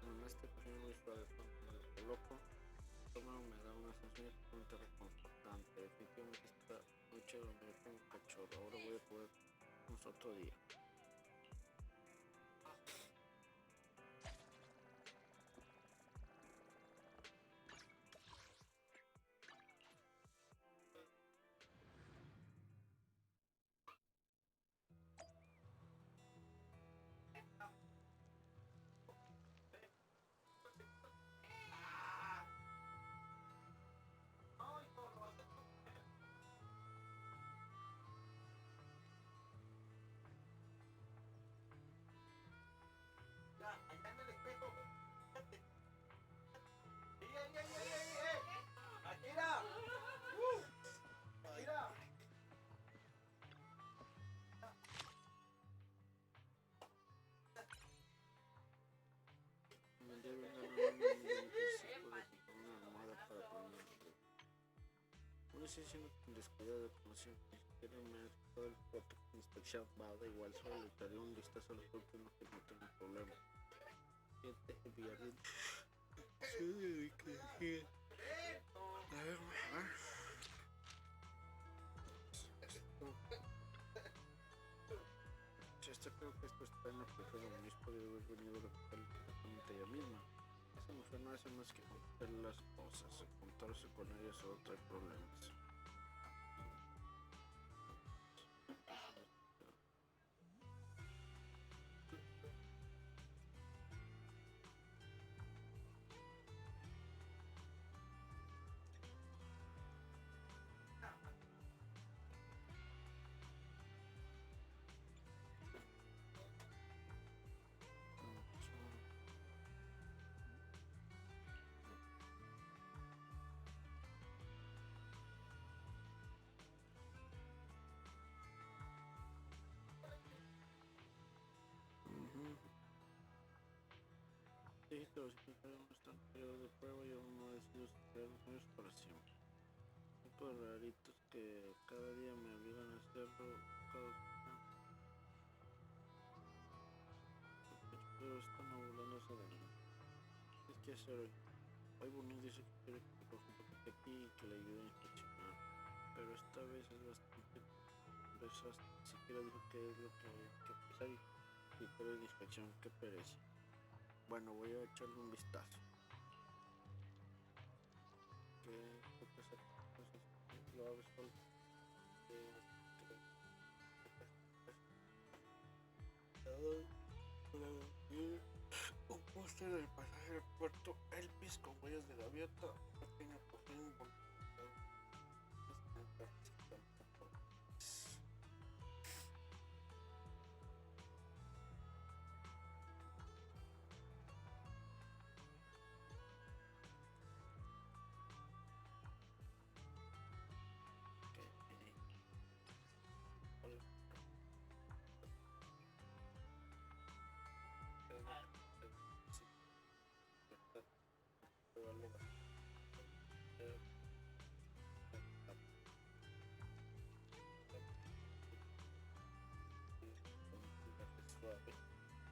En este cocina muy suave, cuando lo coloco, toma me da una sensación bastante reconfortante. Definitivamente esta noche dormiré como un cachorro. Ahora voy a poder otro día. No estoy siendo tan descuidado como siempre. Quiero me todo el foto con inspección. Va, da igual, solo le daré un vistazo a los últimos que no tengo problema. Siete enviaré. Sí, que a ver. Esto creo que esto está en la prefiero. Me podría haber venido a recoger directamente ella misma. Esa mujer no hace más que hacer las cosas. Encontrarse con ella solo trae problemas. dijiste, los hijos no están en periodo de prueba y aún no ha decidido si serán los míos para siempre. Tipos raritos que cada día me obligan a hacerlo, pero están ovulándose de mí. ¿Qué es que hacer hoy? Hoy Bonnie dice que quiere que coja un paquete aquí y que le ayude a inspeccionar, pero esta vez es bastante desastre. Ni siquiera dijo qué es lo que hay que pasar y pero de inspección, qué pereza. Bueno, voy a echarle un vistazo. ¿Qué pasa? Lo abres solo. Un póster del pasaje del puerto Elpis con huellas de gaviota, una pequeña cocina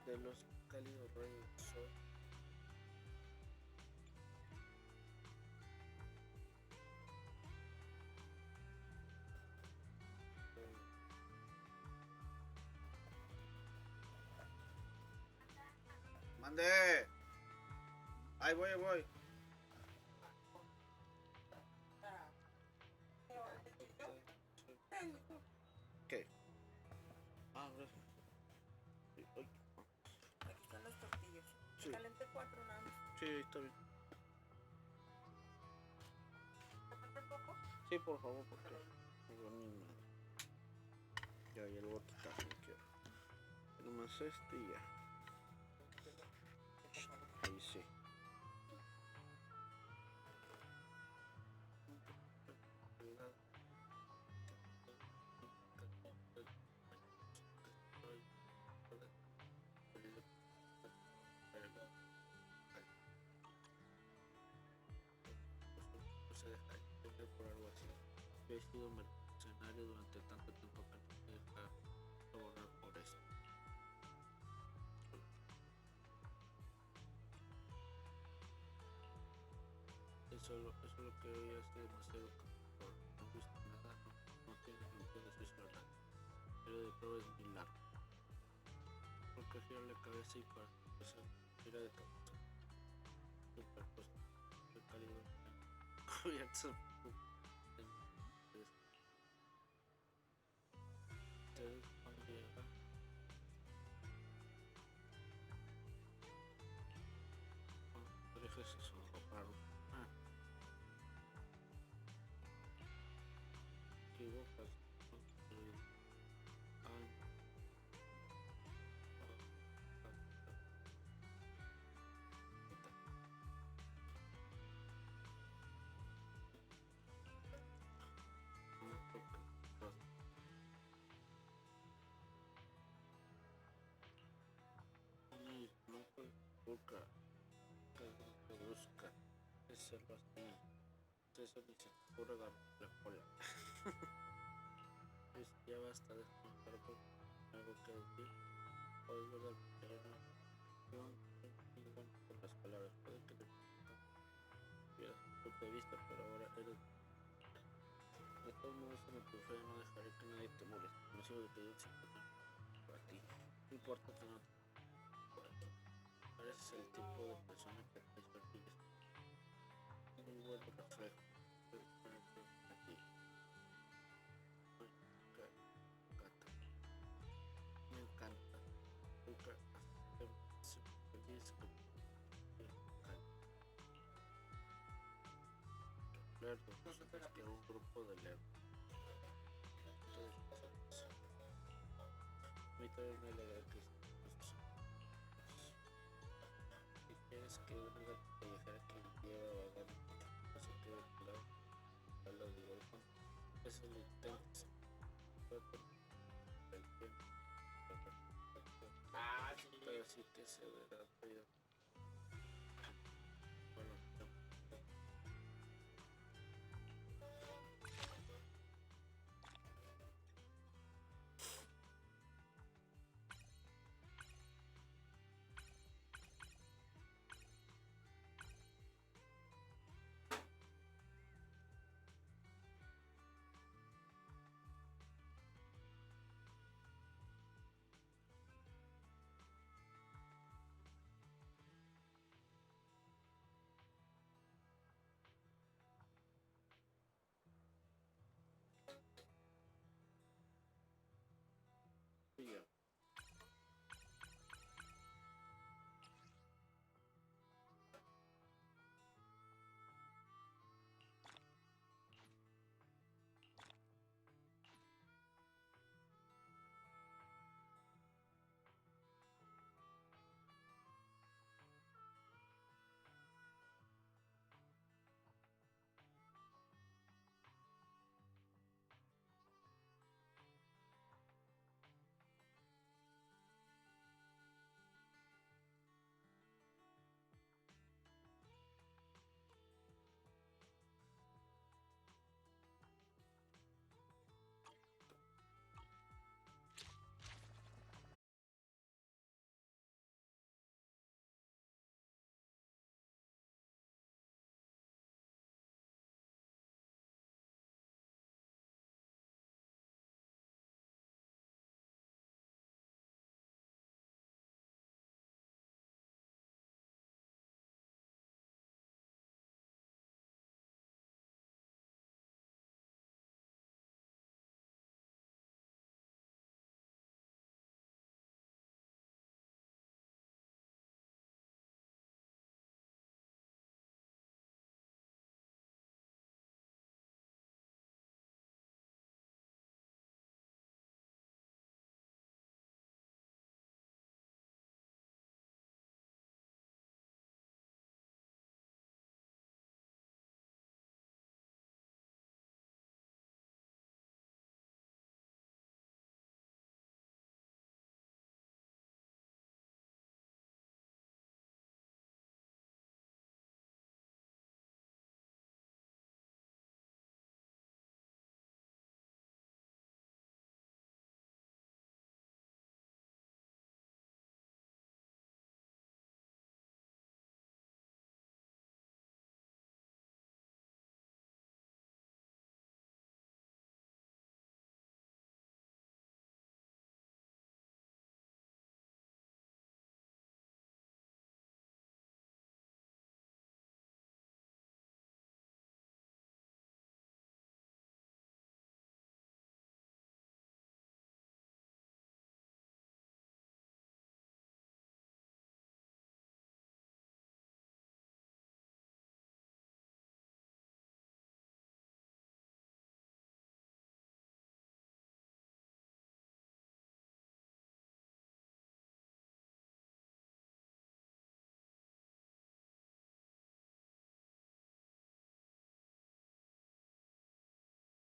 de los cálidos rayos del sol. ¡Mande! Ahí voy, ahí voy. ¿Qué? Ah, gracias. Sí, ay. Aquí están las tortillas. Sí. Calenté 4 nada más. Sí, está bien. ¿Te falta poco? Sí, por favor, porque no ni nada. Ya lo voy a quitar, no quiero. Nomás este y ya. Ahí sí. Se deja entender por algo así. Yo he sido mercenario durante tanto tiempo que no me deja sobornar por eso. Eso es lo que hoy hace demasiado calor. No gusta nada, no tiene sentido decir nada. Pero de prueba es muy largo. Porque girar la cabeza y para empezar, gira de cabeza. Super pues, el cálido. Cubiertos. Ustedes cuando llega. Orejas se sonrojaron. Equivocas. Que busca es ser bastante. Eso ni se ocurre agarrar la cola. Pues ya basta de estar por algo que decir. O es verdad que era yo bueno con las palabras. Puede que te tuvieras tu punto de vista, pero ahora eres. De todos modos, en tu fe no dejaré que nadie te moleste. No sigo de que yo siempre para ti. No importa que no por aquí. Pareces el tipo de persona que te persigue. Un buen reflejo. Me encanta. Nunca hace feliz leer nosotros que un grupo de leer. A mí también me alegra que si quieres que una gata callejera que lleva vagando no se quede claro, habla de igual forma. Eso lo intentas. El tiempo. Pero sí que se verá.